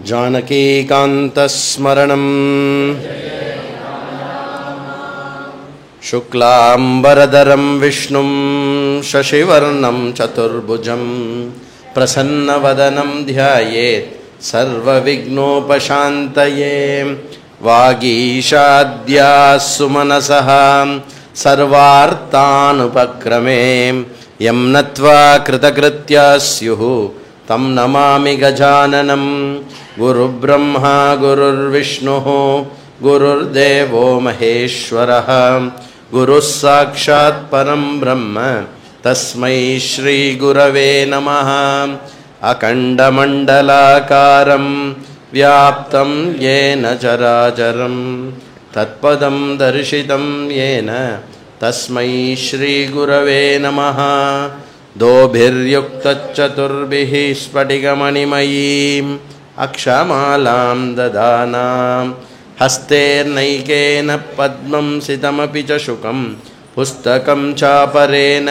जानकीकान्तस्मरणम् शुक्लाम्बरधरं विष्णुं शशिवर्णं चतुर्भुजं प्रसन्नवदनं ध्यायेत् सर्वविघ्नोपशान्तये। वागीशाद्याः सुमनसः सर्वार्थानुपक्रमे यं नत्वा कृतकृत्याः स्युः तं नमामि गजाननं। गुरुब्रह्मा गुरुर्विष्णुः गुरुर्देवो महेश्वरः गुरुः साक्षात् परं ब्रह्म तस्मै श्री गुरवे नमः। अखण्डमण्डलाकारं व्याप्तं येन चराचरं तत्पदं दर्शितं येन तस्मै श्री गुरवे नमः। दोभिर्युक्तचतुर्भिः स्फटिकमणिमयीम् अक्षमालां ददानां हस्तेर्नैकेन पद्मं सितमपि च शुकं पुस्तकं चापरेण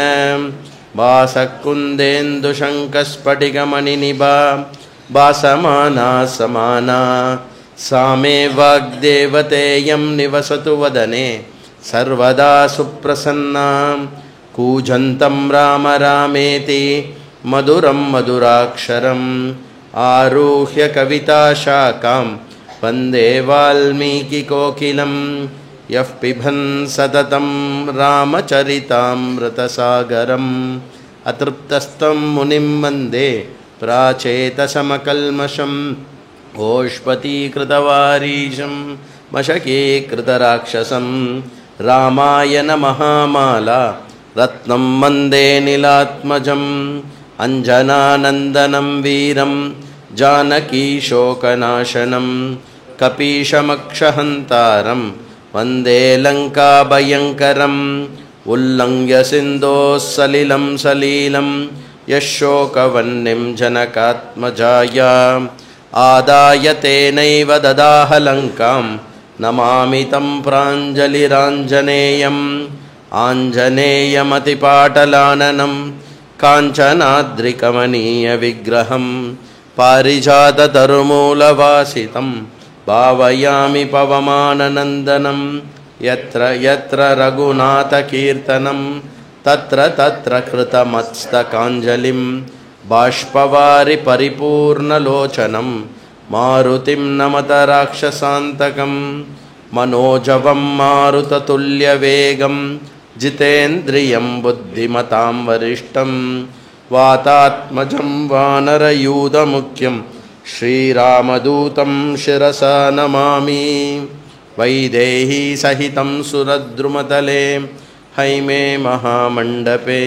भासकुन्देन्दुशङ्खस्फटिकमणिनिभा भासमाना समाना सा मे वाग्देवतेयं निवसतु वदने सर्वदा सुप्रसन्ना। कूजन्तं राम रामेति मधुरं मधुराक्षरम् आरुह्य कविताशाखां वन्दे वाल्मीकिकोकिलं। यः पिबन् सततं रामचरितामृतसागरम् अतृप्तस्तं मुनिं वन्दे प्राचेतसमकल्मषम्। ओष्पतीकृतवारीशं मशकीकृतराक्षसं रामायण महामाला रत्नं वन्दे नीलात्मजम्। अंजनानन्दनं वीरं जानकीशोकनाशनं कपीशमक्षहन्तारं वन्दे लङ्काभयङ्करम्। उल्लङ्घ्य सिन्धोः सलिलं सलीलं यशोकवह्निं जनकात्मजायाम् आदाय तेनैव ददाह लङ्कां नमामि तं प्राञ्जलिराञ्जनेयम्। आञ्जनेयमतिपाटलाननं काञ्चनाद्रिकमनीयविग्रहं पारिजाततरुमूलवासितं भावयामि पवमाननन्दनं। यत्र यत्र रघुनाथकीर्तनं तत्र तत्र कृतमस्तकाञ्जलिं बाष्पवारि परिपूर्णलोचनं मारुतिं नमत राक्षसान्तकं। मनोजवं मारुततुल्यवेगं जितेन्द्रियं बुद्धिमतां वरिष्ठं वातात्मजं वानरयूथमुख्यं श्रीरामदूतं शिरसा नमामि। वैदेही सहितं सुरद्रुमतले हैमे महामण्डपे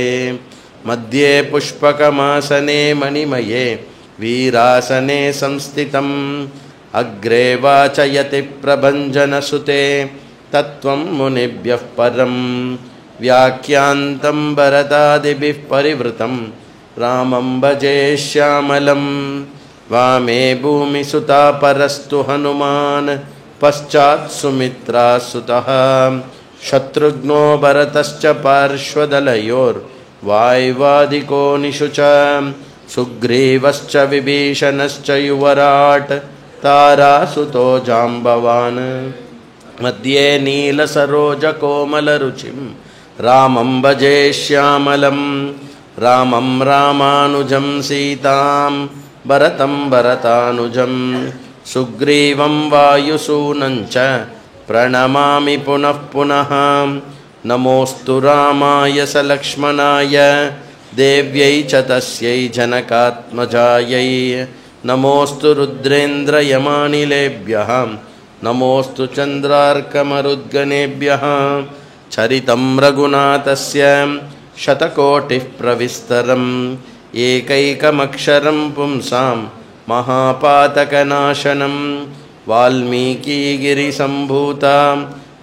मध्ये पुष्पकमासने मणिमये वीरासने संस्थितम्। अग्रे वाचयति प्रभञ्जनसुते तत्त्वं मुनिभ्यः परं व्याख्यान्तं भरतादिभिः परिवृतं रामं भजे श्यामलं। वामे भूमिसुता परस्तु हनुमान् पश्चात् सुमित्रासुतः शत्रुघ्नो भरतश्च पार्श्वदलयोर्वायुवादिको निषु च सुग्रीवश्च विभीषणश्च युवराट् तारासुतो जाम्बवान्। मध्ये नीलसरोजकोमलरुचिं रामं भजे श्यामलं। रामं रामानुजं सीतां भरतं भरतानुजं सुग्रीवं वायुसूनं च प्रणमामि पुनः पुनः। नमोऽस्तु रामाय सलक्ष्मणाय देव्यै च तस्यै जनकात्मजायै। नमोऽस्तु रुद्रेन्द्रयमानिलेभ्यः नमोऽस्तु चन्द्रार्कमरुद्गणेभ्यः। चरितं रघुनाथस्य शतकोटिः प्रविस्तरम् एकैकमक्षरं पुंसां महापातकनाशनं। वाल्मीकिगिरिसम्भूतां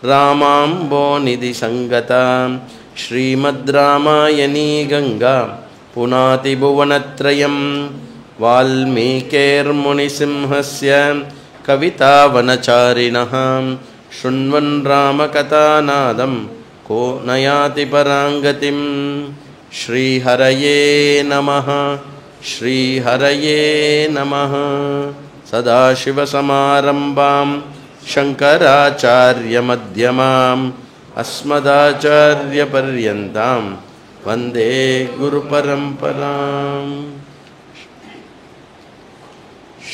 रामाम्भोनिधिसङ्गतां श्रीमद् रामायणी गङ्गा पुनाति भुवनत्रयम्। वाल्मीकेर्मुनिसिंहस्य कवितावनचारिणः शृण्वन् रामकथानादं को नयाति पराङ्गतिं। श्रीहरये नमः श्रीहरये नमः। சதாசிவசமாரம்பாம் சங்கராச்சார்யமத்யமாம் அஸ்மதாச்சார்யபர்யந்தாம் வந்தே குருபரம்பராம்.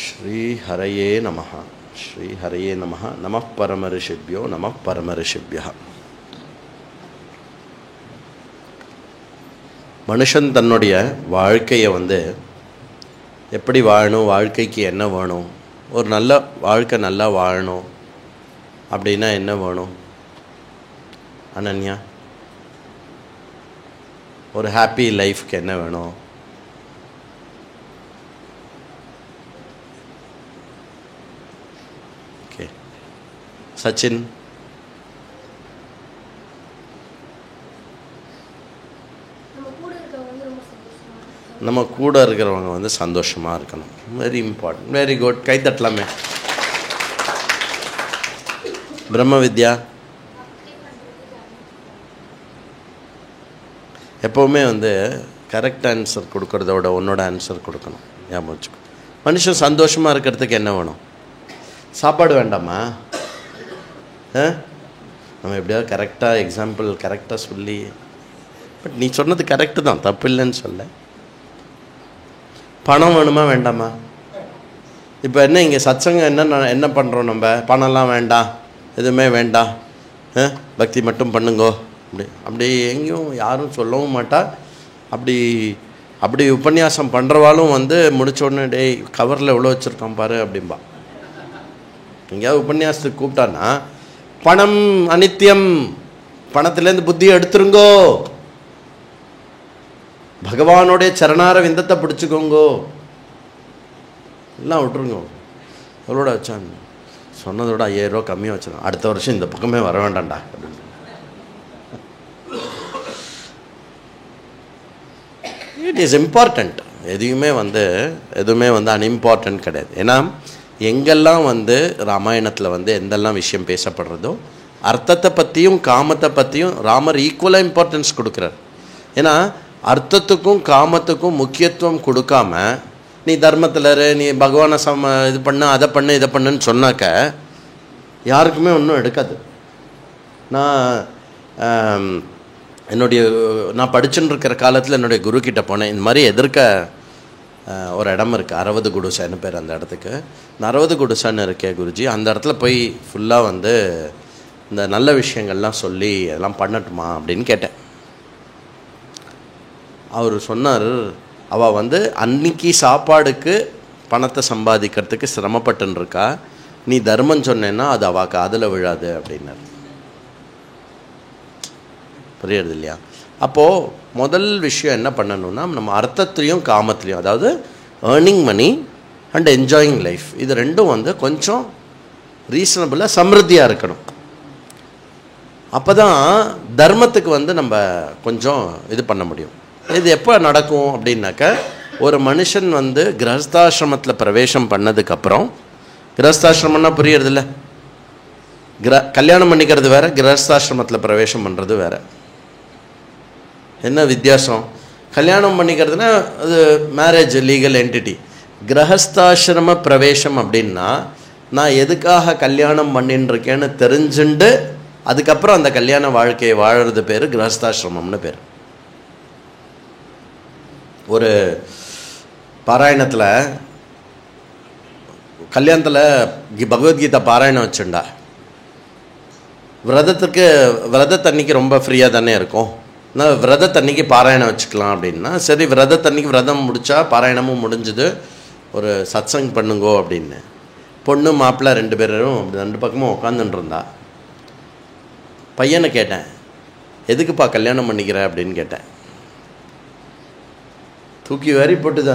ஸ்ரீஹரயே நமஹ. ஸ்ரீஹரயே நமஹ. நமः பரமரிஷிभ्यो நமः பரமரிஷிभ्यः. மனுஷன் தன்னுடைய வாழ்க்கையை எப்படி வாழணும், வாழ்க்கைக்கு என்ன வேணும், ஒரு நல்ல வாழ்க்கை நல்லா வாழணும் அப்படின்னா என்ன வேணும் அனன்யா? ஒரு ஹாப்பி லைஃப்க்கு என்ன வேணும்? ஓகே சச்சின், நம்ம கூட இருக்கிறவங்க சந்தோஷமாக இருக்கணும். Very important. Very good. கை தட்டலாமே. பிரம்ம வித்யா எப்போவுமே கரெக்ட் ஆன்சர் கொடுக்கறத விட உன்னோட ஆன்சர் கொடுக்கணும். ஞாபகம் வச்சுக்கோ. மனுஷன் சந்தோஷமாக இருக்கிறதுக்கு என்ன வேணும்? சாப்பாடு வேண்டாமா? நம்ம எப்படியாவது கரெக்டாக எக்ஸாம்பிள் கரெக்டாக சொல்லி, பட் நீ சொன்னது கரெக்டு தான், தப்பு இல்லைன்னு சொல்ல. பணம் வேணுமா வேண்டாமா? இப்போ என்ன இங்கே சத்சங்கம் என்ன பண்ணுறோம்? நம்ம பணம்லாம் வேண்டாம், எதுவுமே வேண்டாம், பக்தி மட்டும் பண்ணுங்கோ அப்படி எங்கேயும் யாரும் சொல்லவும் மாட்டா. அப்படி உபன்யாசம் பண்ணுறவாலும் முடிச்ச உடனே டேய் கவரில் எவ்வளோ வச்சுருக்கான் பாரு அப்படின்பா. எங்கேயாவது உபன்யாசத்துக்கு கூப்பிட்டான்னா பணம் அனித்தியம், பணத்துலேருந்து புத்தியை எடுத்துருங்கோ, பகவானுடைய சரணார விந்தத்தை பிடிச்சிக்கோங்கோ, எல்லாம் விட்டுருங்கோ. எவ்வளோட வச்சான்? சொன்னதோட 5000 ரூபா கம்மியாக வச்சிருக்கான். அடுத்த வருஷம் இந்த பக்கமே வர வேண்டாம்டா அப்படின்னு. It is important. எதுவுமே அன்இம்பார்ட்டன்ட் கிடையாது. ஏன்னா எங்கெல்லாம் ராமாயணத்தில் எந்தெல்லாம் விஷயம் பேசப்படுறதோ அர்த்தத்தை பற்றியும் காமத்தை பற்றியும் ராமர் ஈக்குவலாக இம்பார்ட்டன்ஸ் கொடுக்குறார். ஏன்னா அர்த்தத்துக்கும் காமத்துக்கும் முக்கியத்துவம் கொடுக்காம நீ தர்மத்தில் நீ பகவானை இது பண்ணு, அதை பண்ணு, இதை பண்ணுன்னு சொன்னாக்க யாருக்குமே ஒன்றும் எடுக்காது. நான் படிச்சுன்னு இருக்கிற காலத்தில் என்னுடைய குருக்கிட்ட போனேன். இந்த மாதிரி எதிர்க்க ஒரு இடம் இருக்குது, 60 குடுசான்னு பேர் அந்த இடத்துக்கு. இந்த 60 குடுசான்னு இருக்கே குருஜி, அந்த இடத்துல போய் ஃபுல்லாக இந்த நல்ல விஷயங்கள்லாம் சொல்லி அதெல்லாம் பண்ணட்டுமா அப்படின்னு கேட்டேன். அவர் சொன்னார், அவள் அன்னைக்கு சாப்பாடுக்கு பணத்தை சம்பாதிக்கிறதுக்கு சிரமப்பட்டுன்னு இருக்கா, நீ தர்மம் சொன்னேன்னா அது அவள் காதில் விழாது அப்படின்னார். புரியுறது இல்லையா? அப்போது முதல் விஷயம் என்ன பண்ணணும்னா, நம்ம அர்த்தத்துலேயும் காமத்துலேயும், அதாவது earning money and enjoying life, இது ரெண்டும் கொஞ்சம் ரீசனபிளாக சமிருத்தியாக இருக்கணும். அப்போ தான் தர்மத்துக்கு நம்ம கொஞ்சம் இது பண்ண முடியும். இது எப்போ நடக்கும் அப்படின்னாக்க, ஒரு மனுஷன் கிரகஸ்தாசிரமத்தில் பிரவேசம் பண்ணதுக்கப்புறம், கிரகஸ்தாசிரமம்னா புரியறதில்ல, கல்யாணம் பண்ணிக்கிறது வேறு, கிரகஸ்தாசிரமத்தில் பிரவேசம் பண்ணுறது வேறு. என்ன வித்தியாசம்? கல்யாணம் பண்ணிக்கிறதுனா அது மேரேஜ் லீகல் என்டிட்டி. கிரகஸ்தாசிரம பிரவேசம் அப்படின்னா நான் எதுக்காக கல்யாணம் பண்ணின்னு இருக்கேன்னு தெரிஞ்சுண்டு அதுக்கப்புறம் அந்த கல்யாண வாழ்க்கையை வாழறது பேர் கிரகஸ்தாசிரமம்னு பேர். ஒரு பாராயணத்தில் கல்யாணத்தில் பகவத்கீதா பாராயணம் வச்சுண்டா, விரதத்தன்னைக்கு ரொம்ப ஃப்ரீயாக தானே இருக்கும். நான் விரதத்தன்னைக்கு பாராயணம் வச்சுக்கலாம் அப்படின்னா, சரி விரதத்தன்னைக்கு விரதம் முடித்தா பாராயணமும் முடிஞ்சுது, ஒரு சத்சங் பண்ணுங்கோ அப்படின்னு. பொண்ணு மாப்பிள்ளை 2 பேரும் 2 பக்கமும் உட்காந்துட்டு இருந்தா. பையனை கேட்டேன், எதுக்குப்பா கல்யாணம் பண்ணிக்கிற அப்படின்னு கேட்டேன். தூக்கி வாரி போட்டுது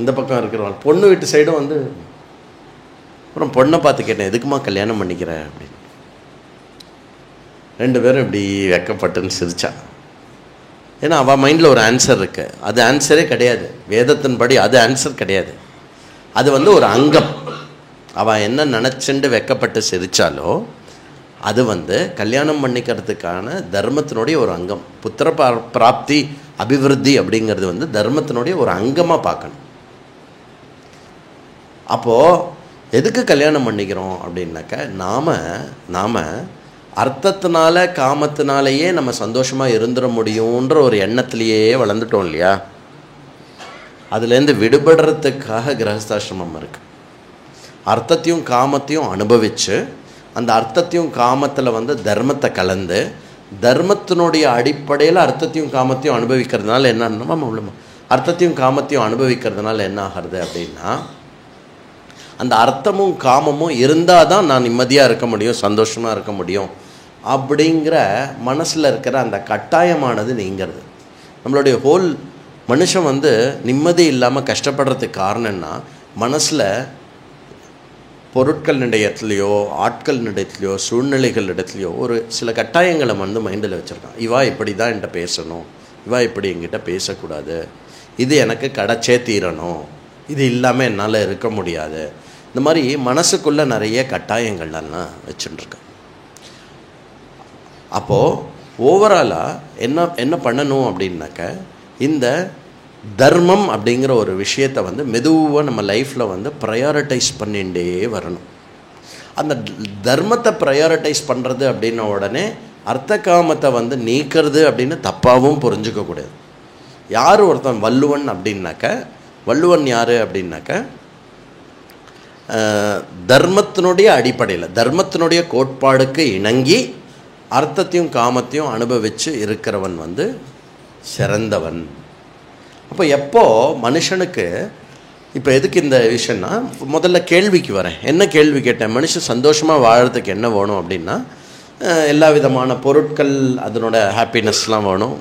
இந்த பக்கம் இருக்கிறவன். பொண்ணு வீட்டு சைடும் அப்புறம் பொண்ணை பார்த்து கேட்டேன், எதுக்குமா கல்யாணம் பண்ணிக்கிற அப்படின்னு. 2 பேரும் இப்படி வெக்கப்பட்டுன்னு சிரிச்சா. ஏன்னா அவள் மைண்டில் ஒரு ஆன்சர் இருக்கு, அது ஆன்சரே கிடையாது. வேதத்தின்படி அது ஆன்சர் கிடையாது, அது ஒரு அங்கம். அவள் என்ன நினச்சிண்டு வெக்கப்பட்டு சிரிச்சாலோ அது கல்யாணம் பண்ணிக்கிறதுக்கான தர்மத்தினுடைய ஒரு அங்கம். புத்திர பிராப்தி அபிவிருத்தி அப்படிங்கிறது தர்மத்தினுடைய ஒரு அங்கமாக பார்க்கணும். அப்போது எதுக்கு கல்யாணம் பண்ணிக்கிறோம் அப்படின்னாக்க நாம் அர்த்தத்தினால காமத்தினாலேயே நம்ம சந்தோஷமாக இருந்துட முடியுன்ற ஒரு எண்ணத்துலேயே வளர்ந்துட்டோம் இல்லையா. அதுலேருந்து விடுபடுறதுக்காக கிரகஸ்தாசிரமம் இருக்குது. அர்த்தத்தையும் காமத்தையும் அனுபவித்து அந்த அர்த்தத்தையும் காமத்தில் வந்து தர்மத்தை கலந்து தர்மத்தினுடைய அடிப்படையில் அர்த்தத்தையும் காமத்தையும் அனுபவிக்கிறதுனால என்ன அர்த்தத்தையும் காமத்தையும் அனுபவிக்கிறதுனால என்ன ஆகிறது அப்படின்னா, அந்த அர்த்தமும் காமமும் இருந்தால் தான் நான் நிம்மதியாக இருக்க முடியும், சந்தோஷமாக இருக்க முடியும் அப்படிங்கிற மனசில் இருக்கிற அந்த கட்டாயமானது நீங்கிறது. நம்மளுடைய ஹோல் மனுஷன் வந்து நிம்மதி இல்லாமல் கஷ்டப்படுறதுக்கு காரணம்னா, மனசில் பொருட்கள் இடத்துலையோ ஆட்கள் இடத்துலையோ சூழ்நிலைகள் இடத்துலையோ ஒரு சில கட்டாயங்களை வந்து மைண்டில் வச்சுருக்கான். இவா இப்படி தான் என்கிட்ட பேசணும், இவா இப்படி என்கிட்ட பேசக்கூடாது, இது எனக்கு கிடைச்சே தீரணும், இது இல்லாமல் என்னால் இருக்க முடியாது. இந்த மாதிரி மனசுக்குள்ளே நிறைய கட்டாயங்கள்லாம் வச்சுட்டுருக்கேன். அப்போது ஓவராலாக என்ன பண்ணணும் அப்படின்னாக்க, இந்த தர்மம் அப்படிங்கிற ஒரு விஷயத்தை வந்து மெதுவாக நம்ம லைஃப்பில் வந்து ப்ரையாரிட்டைஸ் பண்ணிகிட்டே வரணும். அந்த தர்மத்தை ப்ரையாரிட்டைஸ் பண்ணுறது அப்படின்ன உடனே அர்த்த காமத்தை வந்து நீக்கிறது அப்படின்னு தப்பாகவும் புரிஞ்சுக்கக்கூடாது. யார் ஒருத்தன் வள்ளுவன் அப்படின்னாக்க, வள்ளுவன் யார் அப்படின்னாக்க, தர்மத்தினுடைய அடிப்படையில் தர்மத்தினுடைய கோட்பாடுக்கு இணங்கி அர்த்தத்தையும் காமத்தையும் அனுபவித்து இருக்கிறவன் வந்து சிறந்தவன். அப்போ எப்போது மனுஷனுக்கு இப்போ எதுக்கு இந்த விஷயம்னா, முதல்ல கேள்விக்கு வரேன். என்ன கேள்வி கேட்டேன்? மனுஷன் சந்தோஷமாக வாழறதுக்கு என்ன வேணும் அப்படின்னா, எல்லா விதமான பொருட்கள் அதனோட ஹாப்பினஸ்லாம் வேணும்,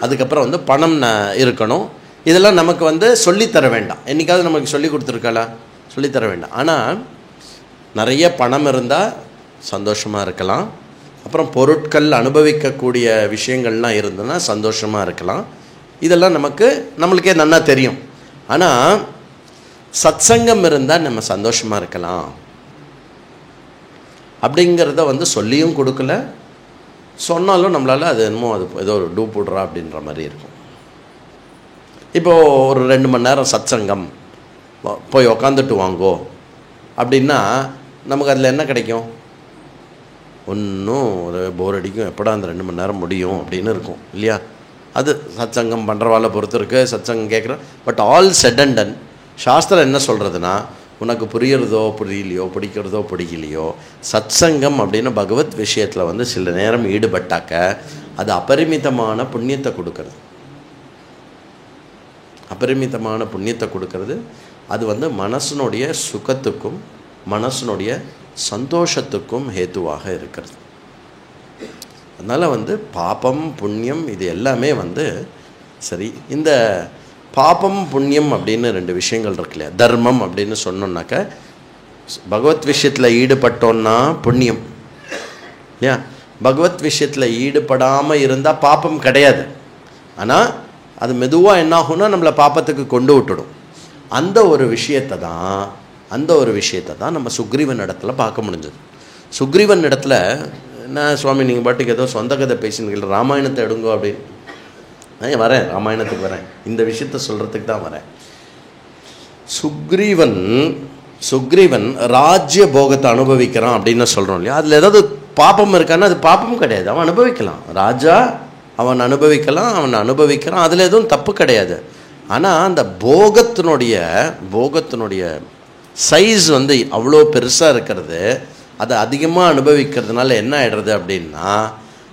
அதுக்கப்புறம் வந்து பணம் இருக்கணும். இதெல்லாம் நமக்கு வந்து சொல்லித்தர வேண்டாம். என்றைக்காவது நமக்கு சொல்லி கொடுத்துருக்காளா? சொல்லித்தர வேண்டாம். ஆனால் நிறைய பணம் இருந்தால் சந்தோஷமாக இருக்கலாம், அப்புறம் பொருட்கள் அனுபவிக்கக்கூடிய விஷயங்கள்லாம் இருந்ததுன்னா சந்தோஷமாக இருக்கலாம். இதெல்லாம் நம்மளுக்கே நல்லா தெரியும். ஆனால் சத்சங்கம் இருந்தால் நம்ம சந்தோஷமாக இருக்கலாம் அப்படிங்கிறத வந்து சொல்லியும் கொடுக்கல, சொன்னாலும் நம்மளால் அது என்னமோ அது ஏதோ ஒரு டூ போடுறா அப்படின்ற மாதிரி இருக்கும். இப்போது ஒரு 2 மணி நேரம் சத்சங்கம் போய் உக்காந்துட்டு வாங்கோ அப்படின்னா நமக்கு அதில் என்ன கிடைக்கும்? ஒன்றும் ஒரு போர் அடிக்கும், எப்படா அந்த 2 மணி நேரம் முடியும் அப்படின்னு இருக்கும் இல்லையா. அது சத்சங்கம் பண்ணுறவாளை பொறுத்து இருக்குது, சத்சங்கம் கேட்குறோம். But all set and ton சாஸ்திரம் என்ன சொல்கிறதுனா, உனக்கு புரியறதோ புரியலையோ பிடிக்கிறதோ பிடிக்கலையோ, சத்சங்கம் அப்படின்னு பகவத் விஷயத்தில் வந்து சில நேரம் ஈடுபட்டாக்க அது அபரிமிதமான புண்ணியத்தை கொடுக்கறது. அபரிமிதமான புண்ணியத்தை கொடுக்கறது. அது வந்து மனசனுடைய சுகத்துக்கும் மனசனுடைய சந்தோஷத்துக்கும் ஹேத்துவாக இருக்கிறது. அதனால் வந்து பாபம் புண்ணியம் இது எல்லாமே வந்து சரி. இந்த பாபம் புண்ணியம் அப்படின்னு 2 விஷயங்கள் இருக்கு இல்லையா. தர்மம் அப்படின்னு சொன்னோன்னாக்க பகவத் விஷயத்தில் ஈடுபட்டோன்னா புண்ணியம் இல்லையா. பகவத் விஷயத்தில் ஈடுபடாமல் இருந்தால் பாபம் கிடையாது. ஆனால் அது மெதுவாக என்ன ஆகும்னா நம்மளை பாப்பத்துக்கு கொண்டு விட்டுடும். அந்த ஒரு விஷயத்தை தான் நம்ம சுக்ரீவன் இடத்துல பார்க்க முடிஞ்சது. சுக்ரீவன் இடத்துல என்ன சுவாமி நீங்கள் பாட்டுக்கு ஏதோ சொந்த கதை பேசினீங்க, ராமாயணத்தை எடுங்கோ அப்படின்னு. நான் வரேன், ராமாயணத்துக்கு வரேன், இந்த விஷயத்த சொல்கிறதுக்கு தான் வரேன். சுக்ரீவன் ராஜ்ய போகத்தை அனுபவிக்கிறான் அப்படின்னு சொல்கிறோம் இல்லையா. அதில் ஏதாவது பாப்பம் இருக்கான்னா அது பாப்பம் கிடையாது, அவன் அனுபவிக்கலாம். ராஜா அவன் அனுபவிக்கிறான், அதில் எதுவும் தப்பு கிடையாது. ஆனால் அந்த போகத்தினுடைய சைஸ் வந்து அவ்வளோ பெருசாக இருக்கிறது, அதை அதிகமாக அனுபவிக்கிறதுனால என்ன ஆகிடுறது அப்படின்னா,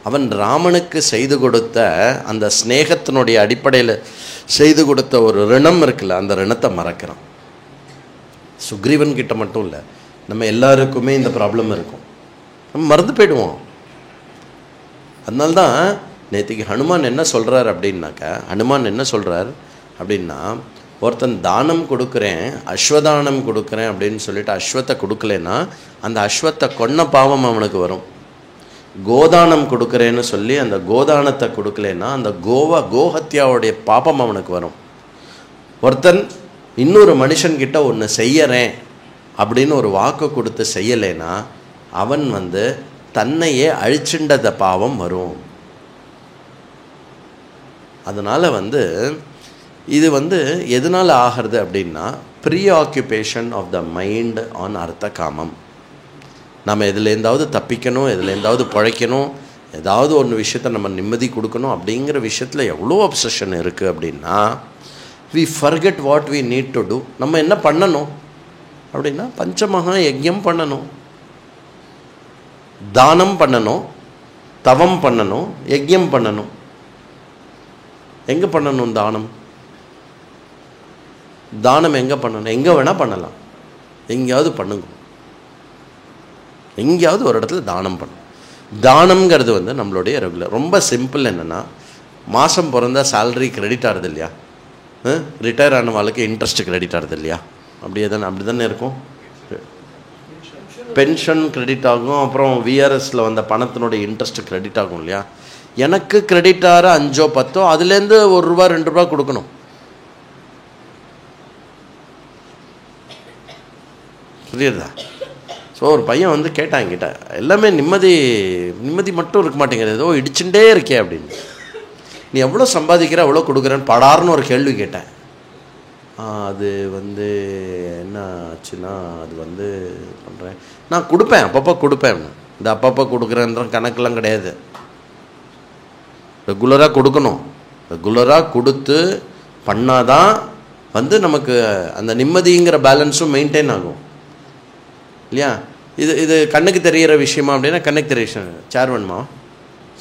அவன் ராமனுக்கு செய்து கொடுத்த அந்த ஸ்நேகத்தினுடைய அடிப்படையில் செய்து கொடுத்த ஒரு ரிணம் இருக்குல்ல, அந்த ரிணத்தை மறக்கிறான். சுக்ரீவன் கிட்ட மட்டும் இல்லை, நம்ம எல்லாருக்குமே இந்த ப்ராப்ளம் இருக்கும், நம்ம மறந்து போயிடுவோம். அதனால்தான் நேற்றுக்கு ஹனுமான் என்ன சொல்கிறார் அப்படின்னா, ஒருத்தன் தானம் கொடுக்குறேன், அஸ்வதானம் கொடுக்குறேன் அப்படின்னு சொல்லிட்டு அஸ்வத்தை கொடுக்கலன்னா அந்த அஸ்வத்தை கொன்ன பாவம் அவனுக்கு வரும். கோதானம் கொடுக்குறேன்னு சொல்லி அந்த கோதானத்தை கொடுக்கலன்னா அந்த கோஹத்யாவுடைய பாபம் அவனுக்கு வரும். ஒருத்தன் இன்னொரு மனுஷன்கிட்ட ஒன்று செய்யறேன் அப்படின்னு ஒரு வாக்கு கொடுத்து செய்யலைன்னா அவன் வந்து தன்னையே அழிச்சுண்டத பாவம் வரும். அதனால் வந்து இது வந்து எதனால் ஆகிறது அப்படின்னா, ப்ரீஆக்குபேஷன் ஆஃப் த மைண்ட் ஆன் அர்த்த காமம். நம்ம எதுலேருந்தாவது தப்பிக்கணும், எதுலேருந்தாவது பிழைக்கணும், ஏதாவது ஒன்று விஷயத்தை நம்ம நிம்மதி கொடுக்கணும் அப்படிங்கிற விஷயத்தில் எவ்வளோ அப்சஷன் இருக்குது அப்படின்னா we forget what we need to do. நம்ம என்ன பண்ணணும் அப்படின்னா பஞ்சமகா யஜ்யம் பண்ணணும், தானம் பண்ணணும், தவம் பண்ணணும், யஜ்யம் பண்ணணும். எங்கே பண்ணணும் தானம்? தானம் எங்கே பண்ணணும்? எங்கே வேணால் பண்ணலாம், எங்கேயாவது பண்ணுங்க, எங்கேயாவது ஒரு இடத்துல தானம் பண்ணணும். தானம்ங்கிறது வந்து நம்மளுடைய ரெகுலர். ரொம்ப சிம்பிள். என்னென்னா மாதம் பிறந்தா சேலரி கிரெடிட் ஆகுது இல்லையா, ரிட்டையர் ஆன வாழ்க்கை இன்ட்ரெஸ்ட் கிரெடிட் ஆகுது இல்லையா, அப்படியே தானே, அப்படி தானே இருக்கும். பென்ஷன் கிரெடிட் ஆகும், அப்புறம் விஆர்எஸில் வந்த பணத்தினுடைய இன்ட்ரெஸ்ட் கிரெடிட் ஆகும் இல்லையா. எனக்கு கிரெடிட் ஆகிற 5 or 10 அதுலேருந்து ₹1 ₹2 கொடுக்கணும். புரியுறதா? ஸோ ஒரு பையன் வந்து கேட்டான் என்கிட்ட, எல்லாமே நிம்மதி மட்டும் இருக்க மாட்டேங்கிறது, ஏதோ இடிச்சுட்டே இருக்கே அப்படின்னு. நீ எவ்வளோ சம்பாதிக்கிற எவ்வளோ கொடுக்குறேன்னு படார்னு ஒரு கேள்வி கேட்டேன். அது வந்து என்ன ஆச்சுன்னா, அது வந்து பண்ணுறேன், நான் கொடுப்பேன், அப்பப்போ கொடுப்பேன். இந்த அப்பப்போ கொடுக்குறேன்ற கணக்கெல்லாம் கிடையாது, ரெகுலராக கொடுக்கணும். ரெகுலராக கொடுத்து பண்ணாதான் வந்து நமக்கு அந்த நிம்மதிங்கிற பேலன்ஸும் மெயின்டைன் ஆகும் இல்லையா. இது கண்ணுக்கு தெரிகிற விஷயமா அப்படின்னா, கண்ணுக்கு தெரிய விஷயம். சேர் வேணுமா?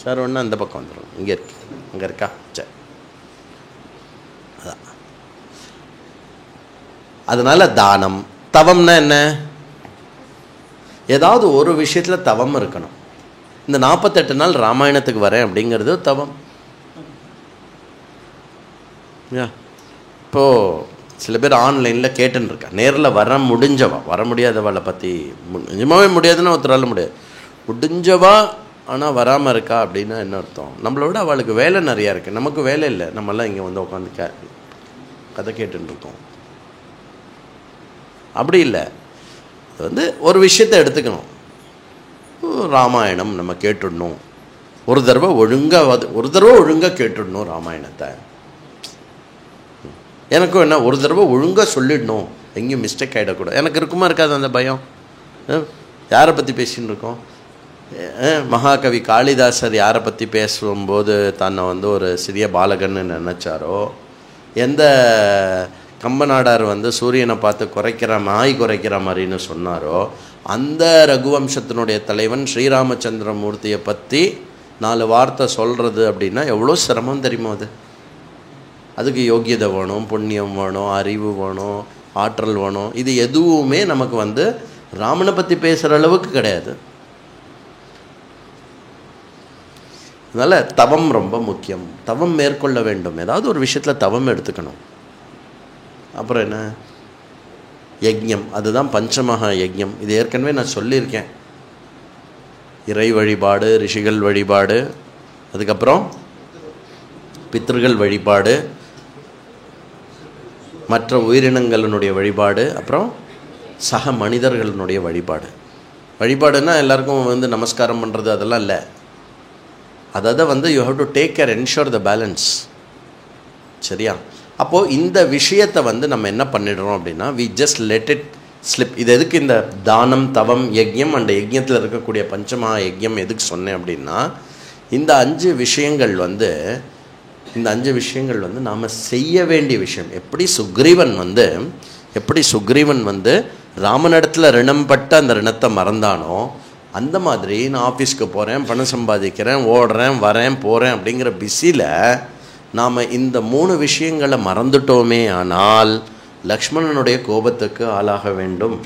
சேர் வேணுன்னா அந்த பக்கம் வந்துடும். இங்கே இருக்கு, அங்கே இருக்கா? சரி, அதான். அதனால் தானம். தவம்னா என்ன? ஏதாவது ஒரு விஷயத்தில் தவம் இருக்கணும். இந்த 48 நாள் ராமாயணத்துக்கு வரேன் அப்படிங்கிறது தவம். இப்போது சில பேர் ஆன்லைனில் கேட்டுன்னு இருக்கா, நேரில் வர முடிஞ்சவா, வர முடியாதவளை பற்றி நிஜமாகவே முடியாதுன்னா ஒருத்தரால முடியாது, முடிஞ்சவா ஆனால் வராமல் இருக்கா அப்படின்னா என்ன அர்த்தம்? நம்மளோட அவளுக்கு வேலை நிறையா இருக்குது, நமக்கு வேலை இல்லை, நம்மெல்லாம் இங்கே வந்து உட்காந்து கதை கேட்டுருக்கோம். அப்படி இல்லை. அது வந்து ஒரு விஷயத்தை எடுத்துக்கணும். ராமாயணம் நம்ம கேட்டுடணும், ஒரு தடவை ஒழுங்காக கேட்டுடணும் ராமாயணத்தை. எனக்கும் என்ன, ஒரு தடவை ஒழுங்காக சொல்லிடணும், எங்கேயும் மிஸ்டேக் ஆகிடக்கூடாது. எனக்கு இருக்குமா இருக்காது அந்த பயம்? யாரை பற்றி பேசின்னு இருக்கோம்? மகாகவி காளிதாசர் யாரை பற்றி பேசும்போது தன்னை வந்து ஒரு சிறிய பாலகன்னு நினச்சாரோ, எந்த கம்பநாடார் வந்து சூரியனை பார்த்து நாய் குறைக்கிற மாதிரின்னு சொன்னாரோ, அந்த ரகுவம்சத்தினுடைய தலைவன் ஸ்ரீராமச்சந்திரமூர்த்தியை பற்றி 4 வார்த்தை சொல்கிறது அப்படின்னா எவ்வளோ சிரமம் தெரியுமோ. அதுக்கு யோக்கியதை வேணும், புண்ணியம் வேணும், அறிவு வேணும், ஆற்றல் வேணும். இது எதுவுமே நமக்கு வந்து ராமனை பற்றி பேசுகிற அளவுக்கு கிடையாது. அதனால் தவம் ரொம்ப முக்கியம். தவம் மேற்கொள்ள வேண்டும். ஏதாவது ஒரு விஷயத்தில் தவம் எடுத்துக்கணும். அப்புறம் என்ன? யஜ்ஞம். அதுதான் பஞ்சமகா யஜ்ஞம். இது ஏற்கனவே நான் சொல்லியிருக்கேன். இறை வழிபாடு, ரிஷிகள் வழிபாடு, அதுக்கப்புறம் பித்ருகள் வழிபாடு, மற்ற உயிரினங்களினுடைய வழிபாடு, அப்புறம் சக மனிதர்களினுடைய வழிபாடு. வழிபாடுன்னா எல்லாருக்கும் வந்து நமஸ்காரம் பண்ணுறது அதெல்லாம் இல்லை. அதாவது வந்து you have to take care, ensure the balance. சரியா? அப்போது இந்த விஷயத்தை வந்து நம்ம என்ன பண்ணிடுறோம் அப்படின்னா, we just let it slip. இது எதுக்கு இந்த தானம், தவம், யஜ்யம் அண்ட் யஜ்யத்தில் இருக்கக்கூடிய பஞ்சமகா யஜ்யம் எதுக்கு சொன்னேன் அப்படின்னா, இந்த 5 விஷயங்கள் வந்து நாம் செய்ய வேண்டிய விஷயம். எப்படி சுக்ரீவன் வந்து ராமனிடத்தில் ரிணம்பட்ட அந்த ரிணத்தை மறந்தானோ, அந்த மாதிரி நான் ஆஃபீஸ்க்கு போகிறேன், பணம் சம்பாதிக்கிறேன், ஓடுறேன், வரேன், போகிறேன் அப்படிங்கிற பிஸியில் நாம் இந்த 3 விஷயங்களை மறந்துட்டோமே ஆனால் லக்ஷ்மணனுடைய கோபத்துக்கு ஆளாக வேண்டும்.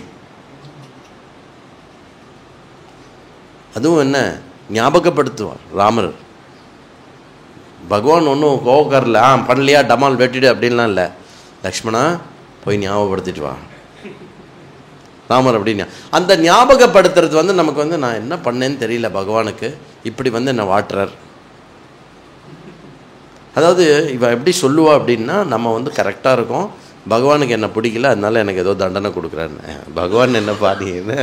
அதுவும் என்ன ஞாபகப்படுத்துவார் ராமர். பகவான் ஒன்றும் கோவக்காரில் பண்ணலையா டமால் வெட்டிடு அப்படின்லாம் இல்லை. லக்ஷ்மணா போய் ஞாபகப்படுத்திட்டு வா ராமர் அப்படின்னு. அந்த ஞாபகப்படுத்துறது வந்து நமக்கு வந்து நான் என்ன பண்ணேன்னு தெரியல, பகவானுக்கு இப்படி வந்து என்னை வாட்டுறார். அதாவது இவ எப்படி சொல்லுவா அப்படின்னா, நம்ம வந்து கரெக்டாக இருக்கும், பகவானுக்கு என்ன பிடிக்கல, அதனால எனக்கு ஏதோ தண்டனை கொடுக்குறான்னு. பகவான் என்ன பாத்தீங்கன்னா,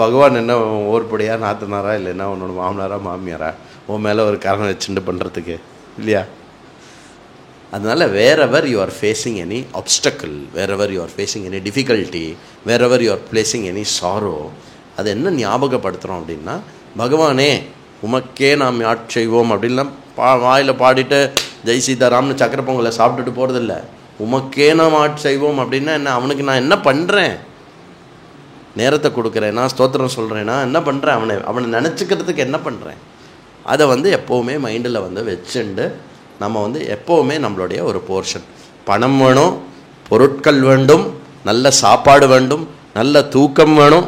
பகவான் என்ன ஓர்படியா நாத்தனாரா இல்லைன்னா உன்னோட மாமனாரா மாமியாரா உன் மேலே ஒரு காரணம் வச்சுட்டு பண்ணுறதுக்கு இல்லையா? அதனால் wherever you are facing any obstacle, wherever you are facing any difficulty, wherever you are placing any sorrow, அது என்ன ஞாபகப்படுத்துகிறோம் அப்படின்னா, பகவானே உமக்கே நாம் ஆட்செய்வோம் அப்படின்லாம் வாயில் பாடிட்டு ஜெய் சீதாராம்னு சக்கரை பொங்கலை சாப்பிட்டுட்டு போகிறதில்ல. உமக்கே நாம் ஆட்செய்வோம் அப்படின்னா என்ன, அவனுக்கு நான் என்ன பண்ணுறேன், நேரத்தை கொடுக்குறேன்னா, ஸ்தோத்திரம் சொல்கிறேன்னா என்ன பண்ணுறேன், அவனை நினச்சிக்கிறதுக்கு என்ன பண்ணுறேன், அதை வந்து எப்போவுமே மைண்டில் வந்து வச்சுண்டு நம்ம வந்து எப்போவுமே நம்மளுடைய ஒரு போர்ஷன், பணம் வேணும், பொருட்கள் வேண்டும், நல்ல சாப்பாடு வேண்டும், நல்ல தூக்கம் வேணும்,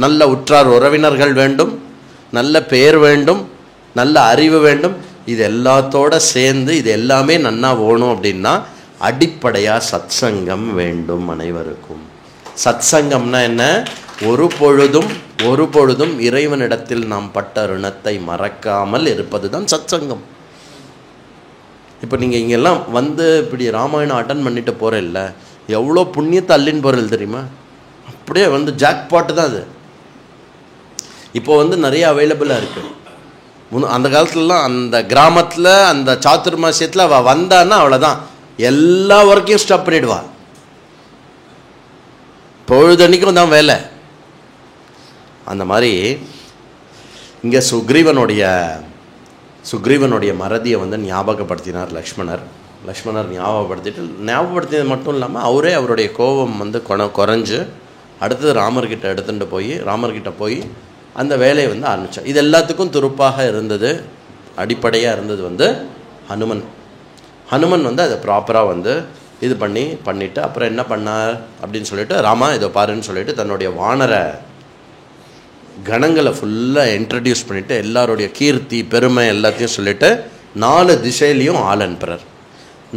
நல்ல உற்றார் உறவினர்கள் வேண்டும், நல்ல பேர் வேண்டும், நல்ல அறிவு வேண்டும், இது எல்லாத்தோட சேர்ந்து இது எல்லாமே நன்னா வேணும் அப்படின்னா அடிப்படையாக சத்சங்கம் வேண்டும் அனைவருக்கும். சத்சங்கம்னா என்ன, ஒரு பொழுதும் இறைவனிடத்தில் நாம் பட்ட ருணத்தை மறக்காமல் இருப்பது தான் சத்சங்கம். இப்போ நீங்கள் இங்கெல்லாம் வந்து இப்படி ராமாயணம் அட்டன் பண்ணிட்டு போகிறல்ல, எவ்வளோ புண்ணியத்தை அள்ளின்னு போகிறது தெரியுமா, அப்படியே வந்து ஜாக்பாட்டு தான் அது. இப்போ வந்து நிறைய அவைலபிளாக இருக்குது. அந்த காலத்துலலாம் அந்த கிராமத்தில் அந்த சாத்துர்மாசியத்தில் அவள் வந்தான்னா அவ்வளோதான், எல்லா ஒர்க்கையும் ஸ்டாப் பண்ணிவிடுவா, பொழுதன்னைக்கும் தான் வேலை. அந்த மாதிரி இங்கே சுக்ரீவனுடைய மறதியை வந்து ஞாபகப்படுத்தினார் லக்ஷ்மணர் ஞாபகப்படுத்தினது மட்டும் இல்லாமல் அவரே அவருடைய கோபம் வந்து குறைஞ்சு அடுத்தது ராமர்கிட்ட போய் அந்த வேலையை வந்து ஆரம்பித்தார். இது எல்லாத்துக்கும் துருப்பாக இருந்தது, அடிப்படையாக இருந்தது வந்து ஹனுமன் வந்து அதை ப்ராப்பராக வந்து இது பண்ணிவிட்டு அப்புறம் என்ன பண்ணார் அப்படின்னு சொல்லிட்டு, ராமா இதோ பாருன்னு சொல்லிட்டு தன்னுடைய வானர கணங்களை ஃபுல்லாக இன்ட்ரடியூஸ் பண்ணிவிட்டு எல்லாருடைய கீர்த்தி பெருமை எல்லாத்தையும் சொல்லிவிட்டு 4 திசையிலையும் ஆள் அனுப்புகிறார்.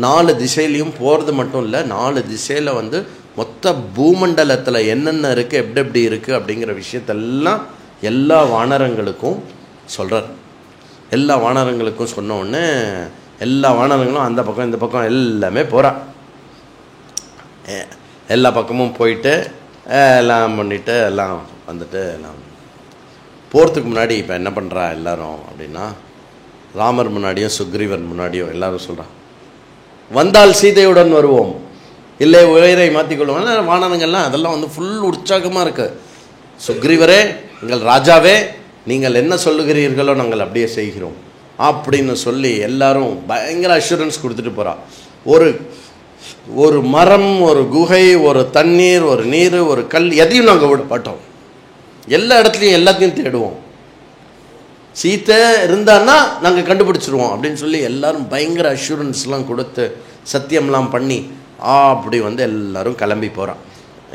4 திசையிலையும் போகிறது மட்டும் இல்லை, 4 திசையில் வந்து மொத்த பூமண்டலத்தில் என்னென்ன இருக்குது, எப்படி இருக்குது அப்படிங்கிற விஷயத்தெல்லாம் எல்லா வானரங்களுக்கும் சொல்கிறார். எல்லா வானரங்களுக்கும் சொன்ன உடனே எல்லா வானரங்களும் அந்த பக்கம் இந்த பக்கம் எல்லாமே போகிறா. எல்லா பக்கமும் போயிட்டு எல்லாம் பண்ணிவிட்டு எல்லாம் வந்துட்டு எல்லாம் போகிறதுக்கு முன்னாடி இப்போ என்ன பண்ணுறா எல்லாரும் அப்படின்னா, ராமர் முன்னாடியும் சுக்ரீவன் முன்னாடியும் எல்லாரும் சொல்கிறான், வந்தால் சீதையுடன் வருவோம், இல்லை உயிரை மாற்றிக்கொள்வோம். வானரங்கள்லாம் அதெல்லாம் வந்து ஃபுல் உற்சாகமாக இருக்குது. சுக்ரீவரே, எங்கள் ராஜாவே, நீங்கள் என்ன சொல்லுகிறீர்களோ நாங்கள் அப்படியே செய்கிறோம் அப்படின்னு சொல்லி எல்லாரும் பயங்கர அஷூரன்ஸ் கொடுத்துட்டு போகிறா. ஒரு மரம், ஒரு குகை, ஒரு தண்ணீர், ஒரு நீர், ஒரு கல், எதையும் நாங்கள் விட மாட்டோம், எல்லா இடத்துலையும் எல்லாத்தையும் தேடுவோம், சீத்தை இருந்தான்னா நாங்கள் கண்டுபிடிச்சிருவோம் அப்படின்னு சொல்லி எல்லாரும் பயங்கர அஷூரன்ஸ்லாம் கொடுத்து சத்தியம்லாம் பண்ணி அப்படி வந்து எல்லாரும் கிளம்பி போகிறான்.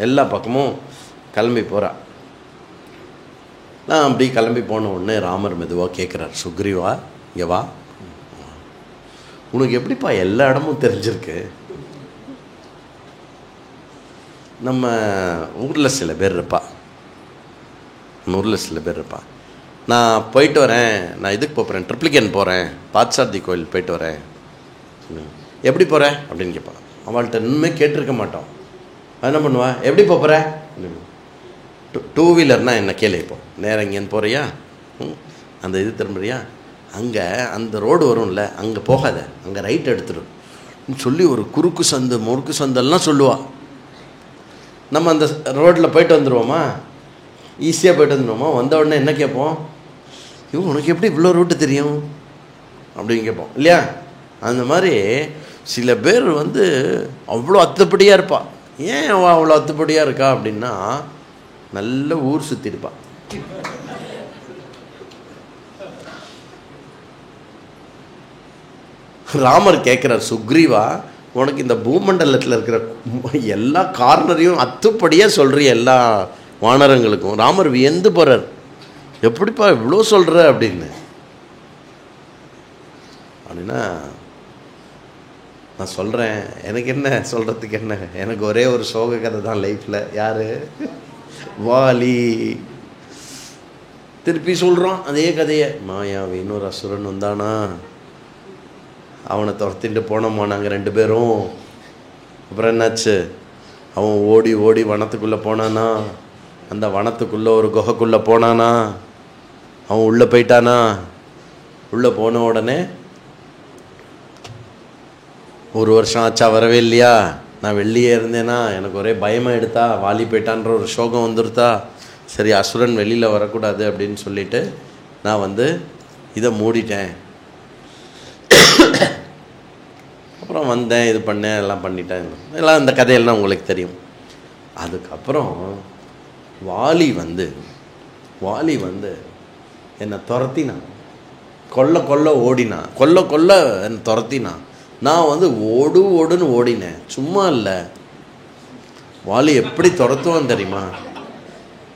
எல்லா பக்கமும் கிளம்பி போகிறா. நான் அப்படி கிளம்பி போன உடனே ராமர் மெதுவாக கேட்குறார், சுக்ரீவா இங்கே வா, உனக்கு எப்படிப்பா எல்லா இடமும் தெரிஞ்சிருக்கு? நம்ம ஊரில் சில பேர் இருப்பா, நான் போயிட்டு வரேன், நான் இதுக்கு போகிறேன், ட்ரிப்ளிகேன் போகிறேன், பாத்சாரதி கோயில் போயிட்டு வரேன், எப்படி போகிறேன் அப்படின்னு கேட்பான். அவள்கிட்ட இன்னுமே கேட்டிருக்க மாட்டோம். என்ன பண்ணுவா, எப்படி போகிற, 2 வீலர்னால் என்ன கேளு, இப்போ நேரம் இங்கேன்னு போகிறியா, அந்த இது திரும்புறியா, அங்கே அந்த ரோடு வரும்ல, அங்கே போகாத, அங்கே ரைட் எடுத்துடும் சொல்லி ஒரு குறுக்கு சந்து முறுக்கு சந்தெல்லாம் சொல்லுவாள். நம்ம அந்த ரோட்டில் போயிட்டு வந்துடுவோமா, ஈஸியாக போயிட்டு வந்துடுவோமா, வந்த உடனே என்ன கேட்போம், உனக்கு எப்படி இவ்வளோ ரூட்டு தெரியும் அப்படின்னு கேட்போம் இல்லையா? அந்த மாதிரி சில பேர் வந்து அவ்வளோ அத்துப்படியாக இருப்பாள். ஏன் அவள் அவ்வளோ அத்துப்படியாக இருக்கா அப்படின்னா, நல்ல ஊர் சுற்றிருப்பா. ராமர் கேட்குறார், சுக்ரீவா உனக்கு இந்த பூமண்டலத்தில் இருக்கிற எல்லா கார்னரையும் அத்துப்படியாக சொல்கிற எல்லா வானரங்களுக்கும். ராமர் வியந்து போகிறார், எப்படிப்பா இவ்வளோ சொல்கிற அப்படின்னா நான் சொல்கிறேன், எனக்கு என்ன சொல்கிறதுக்கு என்ன, எனக்கு ஒரே ஒரு சோக கதை தான் லைஃப்பில். யார், வாலி. திருப்பி சொல்கிறான் அதே கதையை. மாயாவி இன்னொரு அசுரன் வந்தானா, அவனை துரத்திட்டு போனோமா நாங்கள் 2 பேரும். அப்புறம் என்னாச்சு, அவன் ஓடி ஓடி வனத்துக்குள்ளே போனானா, அந்த வனத்துக்குள்ளே ஒரு குகைக்குள்ளே போனானா, அவன் உள்ளே போயிட்டானா, உள்ளே போன உடனே 1 வருஷம் ஆச்சா வரவே இல்லையா, நான் வெளியே இருந்தேன்னா எனக்கு ஒரே பயமாக எடுத்தா, வாலி போயிட்டான்ற ஒரு சோகம் வந்துருத்தா, சரி அசுரன் வெளியில் வரக்கூடாது அப்படின்னு சொல்லிட்டு நான் வந்து இதை மூடிட்டேன். அப்புறம் வந்தேன், இது பண்ணேன், எல்லாம் பண்ணிட்டேன், எல்லாம் இந்த கதையெல்லாம் உங்களுக்கு தெரியும். அதுக்கப்புறம் வாலி வந்து என்னை துரத்தினான், கொல்ல ஓடினான், கொல்ல என்னை துரத்தினான். நான் வந்து ஓடுன்னு ஓடினேன், சும்மா இல்லை. வாலி எப்படி துரத்துவான்னு தெரியுமா?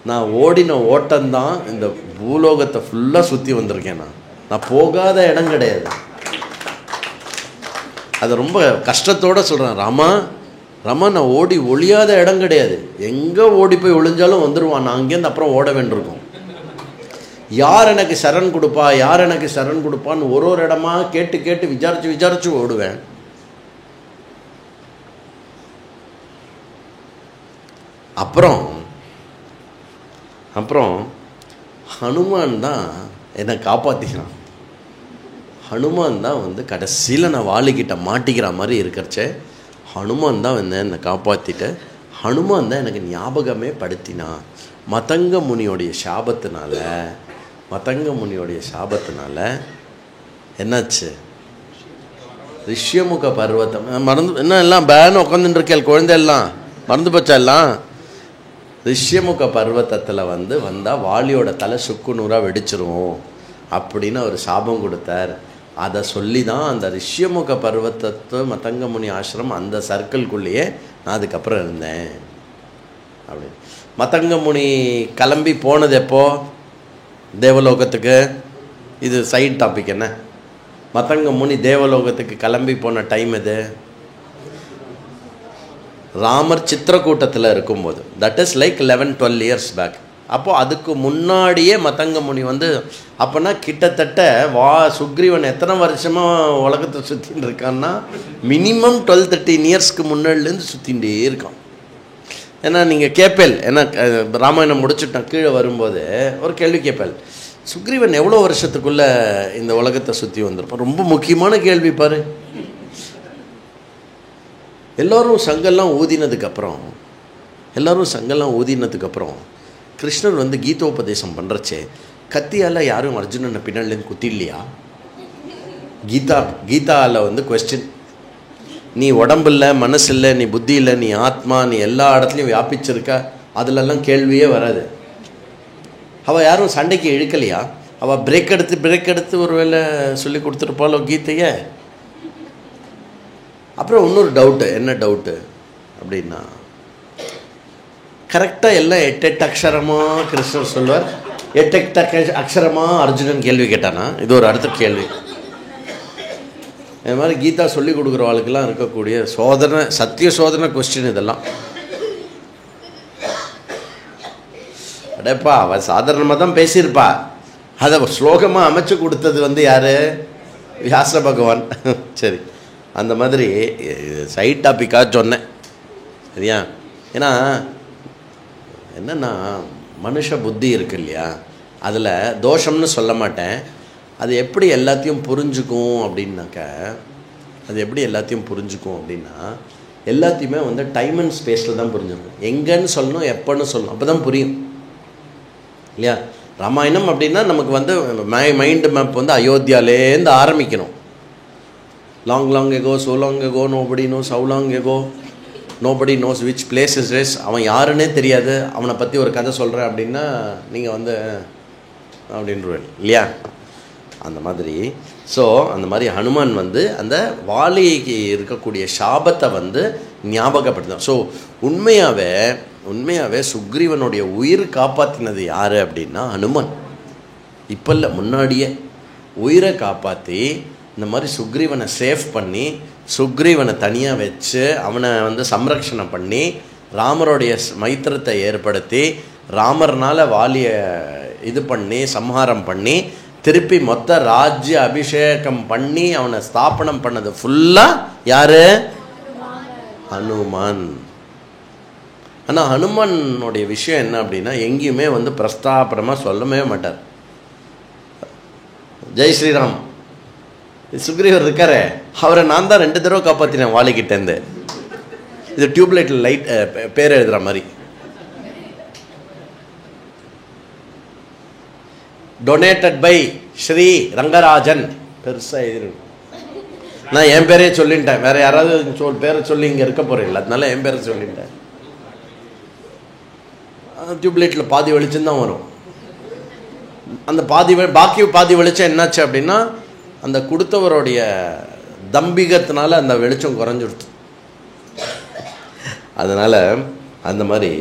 நான் ஓடின ஓட்டம்தான் இந்த பூலோகத்தை ஃபுல்லாக சுற்றி வந்திருக்கேன். நான் போகாத இடம் கிடையாது. அதை ரொம்ப கஷ்டத்தோடு சொல்கிறேன். ராமா நான் ஓடி ஒளியாத இடம் கிடையாது. எங்கே ஓடி போய் ஒளிஞ்சாலும் வந்துடுவான். நான் அங்கேருந்து அப்புறம் ஓட வேண்டியிருக்கும். யார் எனக்கு சரண் கொடுப்பான்னு ஒரு இடமா கேட்டு விசாரிச்சு ஓடுவேன். அப்புறம் ஹனுமான் தான் என்னை காப்பாற்றிக்கிறான். ஹனுமான் தான் வந்து கடைசியில் நான் வாலிக்கிட்ட மாட்டிக்கிற மாதிரி இருக்கிறச்சே ஹனுமான் தான் வந்து என்னை காப்பாற்றிட்டு, ஹனுமான் தான் எனக்கு ஞாபகமே படுத்தினான். மதங்க முனியோடைய சாபத்தினால என்னாச்சு, ரிஷ்யமுக பர்வத்தம் மறந்து என்ன எல்லாம் பேன்னு உட்காந்துட்டு இருக்கேன், குழந்தை எல்லாம் மறந்து போச்சா எல்லாம். ரிஷ்யமுக பர்வத்தத்தில் வந்தால் வாலியோட தலை சுக்குநூறாக வெடிச்சிரும் அப்படின்னு அவர் சாபம் கொடுத்தார். அதை சொல்லி தான் அந்த ரிஷ்யமுக பர்வத்தத்து மதங்க முனி ஆசிரமம் அந்த சர்க்கிள்குள்ளேயே நான் அதுக்கப்புறம் இருந்தேன் அப்படின்னு. மதங்க முனி கிளம்பி போனது எப்போ தேவலோகத்துக்கு? இது சைட் டாபிக். என்ன மதங்க முனி தேவலோகத்துக்கு கிளம்பி போன டைம் இது? ராமர் சித்திரக்கூட்டத்தில் இருக்கும்போது, that is like 11-12 years back. அப்போது அதுக்கு முன்னாடியே மதங்க முனி அப்போனா கிட்டத்தட்ட சுக்ரீவன் எத்தனை வருஷமாக உலகத்தை சுற்றின்னு இருக்கான்னா மினிமம் 12-13 yearsக்கு முன்னாடிலேருந்து சுற்றிகிட்டே இருக்கான். ஏன்னா நீங்கள் கேப்பேல், ஏன்னா ராமாயணம் முடிச்சுட்டான், கீழே வரும்போது ஒரு கேள்வி கேப்பேல், சுக்ரீவன் எவ்வளோ வருஷத்துக்குள்ளே இந்த உலகத்தை சுற்றி வந்திருப்பான்? ரொம்ப முக்கியமான கேள்வி பாரு. எல்லோரும் சங்கெல்லாம் ஊதினதுக்கப்புறம் கிருஷ்ணர் கீதோபதேசம் பண்ணுறச்சே கத்தியால் யாரும் அர்ஜுனனை பின்னாலேருந்து குத்திடலையா? கீதாவில் கொஸ்டின், நீ உடம்பு இல்லை, மனசு இல்லை, நீ புத்தி இல்லை, நீ ஆத்மா, நீ எல்லா இடத்துலையும் வியாபிச்சிருக்க, அதிலெல்லாம் கேள்வியே வராது. அவள் யாரும் சண்டைக்கு இழுக்கலையா? அவள் பிரேக் எடுத்து ஒரு வேளை சொல்லி கொடுத்துருப்பாளோ கீதையை? அப்புறம் இன்னொரு டவுட்டு, என்ன டவுட்டு அப்படின்னா, கரெக்டாக எல்லாம் 8 அக்ஷரமாக கிருஷ்ணர் சொல்வார், 8 அக்ஷரமாக அர்ஜுனன் கேள்வி கேட்டானா? இது ஒரு அடுத்த கேள்வி. இது மாதிரி கீதா சொல்லி கொடுக்குறவாளுக்கெல்லாம் இருக்கக்கூடிய சத்திய சோதனை கொஸ்டின் இதெல்லாம். அடேப்பா, அவள் சாதாரணமாக தான் பேசியிருப்பா, அதை ஸ்லோகமாக அமைச்சு கொடுத்தது யார்? வியாச பகவான். சரி, அந்த மாதிரி சைட் டாப்பிக்காக சொன்னேன், சரியா? ஏன்னா என்னென்னா மனுஷ புத்தி இருக்கு இல்லையா, அதில் தோஷம்னு சொல்ல மாட்டேன். அது எப்படி எல்லாத்தையும் புரிஞ்சுக்கும் அப்படின்னாக்க, எல்லாத்தையுமே டைம் அண்ட் ஸ்பேஸில் தான் புரிஞ்சுக்கணும். எங்கன்னு சொல்லணும், எப்போன்னு சொல்லணும், அப்போ தான் புரியும் இல்லையா? ராமாயணம் அப்படின்னா நமக்கு மைண்டு மேப் அயோத்தியாலேருந்து ஆரம்பிக்கணும். Long echo, so long ago, nobody knows how long ago, nobody knows which place is this. அவன் யாருன்னே தெரியாது, அவனை பற்றி ஒரு கதை சொல்கிறேன் அப்படின்னா நீங்கள் அப்படின்றேன் இல்லையா? அந்த மாதிரி. ஸோ அந்த மாதிரி ஹனுமான் அந்த வாலிக்கு இருக்கக்கூடிய சாபத்தை ஞாபகப்படுத்தான். ஸோ உண்மையாகவே சுக்ரீவனுடைய உயிர் காப்பாற்றினது யார் அப்படின்னா ஹனுமான். இப்போ இல்லை, முன்னாடியே உயிரை காப்பாற்றி இந்த மாதிரி சுக்ரீவனை சேஃப் பண்ணி, சுக்ரீவனை தனியாக வச்சு அவனை சம்ரக்ஷணம் பண்ணி, ராமருடைய மைத்திரத்தை ஏற்படுத்தி, ராமர்னால் வாலியை இது பண்ணி சம்ஹாரம் பண்ணி, திருப்பி மொத்த ராஜ்ய அபிஷேகம் பண்ணி அவனை ஸ்தாபனம் பண்ணது ஃபுல்லாக யார்? ஹனுமான். ஆனால் ஹனுமானுடைய விஷயம் என்ன அப்படின்னா, எங்கேயுமே பிரஸ்தாபனமாக சொல்லவே மாட்டார். ஜெய் ஸ்ரீராம் சுக்ரீவர் இருக்காரே, அவரை நான் தான் 2 தடவை காப்பாற்றினேன் வாலிக்கிட்டேருந்து. இது டியூப்லைட்டில் லைட் பேர் எழுதுகிற மாதிரி. டொனேட்டட் பை ஸ்ரீ ரங்கராஜன் பெருசாக எழுதிரு. நான் என் பேரே சொல்லிட்டேன், வேற யாராவது பேரை சொல்லி இங்கே இருக்க போகிறீங்களா, அதனால என் பேரை சொல்லிட்டேன். டியூப்லைட்டில் பாதி வெளிச்சம் தான் வரும். அந்த பாக்கி பாதி வெளிச்சம் என்னாச்சு அப்படின்னா அந்த கொடுத்தவருடைய தம்பிகத்தினால அந்த வெளிச்சம் குறைஞ்சிடுது. அதனால் அந்த மாதிரி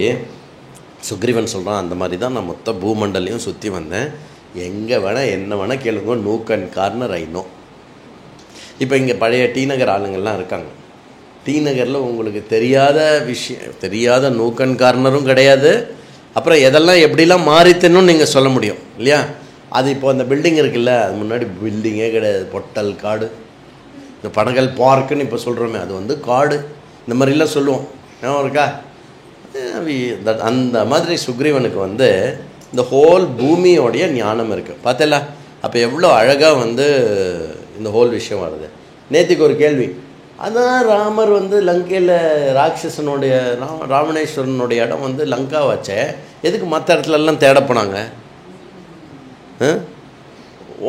சுக்ரீவன் சொல்கிறான், அந்த மாதிரி தான் நான் மொத்த பூமண்டலையும் சுற்றி வந்தேன், எங்கே வேணால் என்ன வேணால் கேளுங்க, நூக் அண்ட் கார்னர் ஐனோ. இப்போ இங்கே பழைய டி நகர் ஆளுங்கள்லாம் இருக்காங்க. டி நகரில் உங்களுக்கு தெரியாத விஷயம், தெரியாத நூக் அண்ட் கார்னரும் கிடையாது. அப்புறம் எதெல்லாம் எப்படிலாம் மாறித்தனும் நீங்கள் சொல்ல முடியும் இல்லையா? அது இப்போ அந்த பில்டிங் இருக்குல்ல, அது முன்னாடி பில்டிங்கே கிடையாது, பொட்டல் காடு. இந்த பனகல் பார்க்குன்னு இப்போ சொல்கிறோமே, அது வந்து காடு. இந்த மாதிரிலாம் சொல்லுவோம், ஞாபகம் இருக்கா? அந்த மாதிரி சுக்ரீவனுக்கு வந்து இந்த ஹோல் பூமியோடைய ஞானம் இருக்குது, பார்த்தல? அப்போ எவ்வளோ அழகாக வந்து இந்த ஹோல் விஷயம் வருது. நேற்றுக்கு ஒரு கேள்வி, அதான் ராமர் வந்து லங்கையில் ராட்சசனுடைய ராவணேஸ்வரனுடைய இடம் வந்து லங்கா வச்சே, எதுக்கு மற்ற இடத்துலலாம் தேட போனாங்க?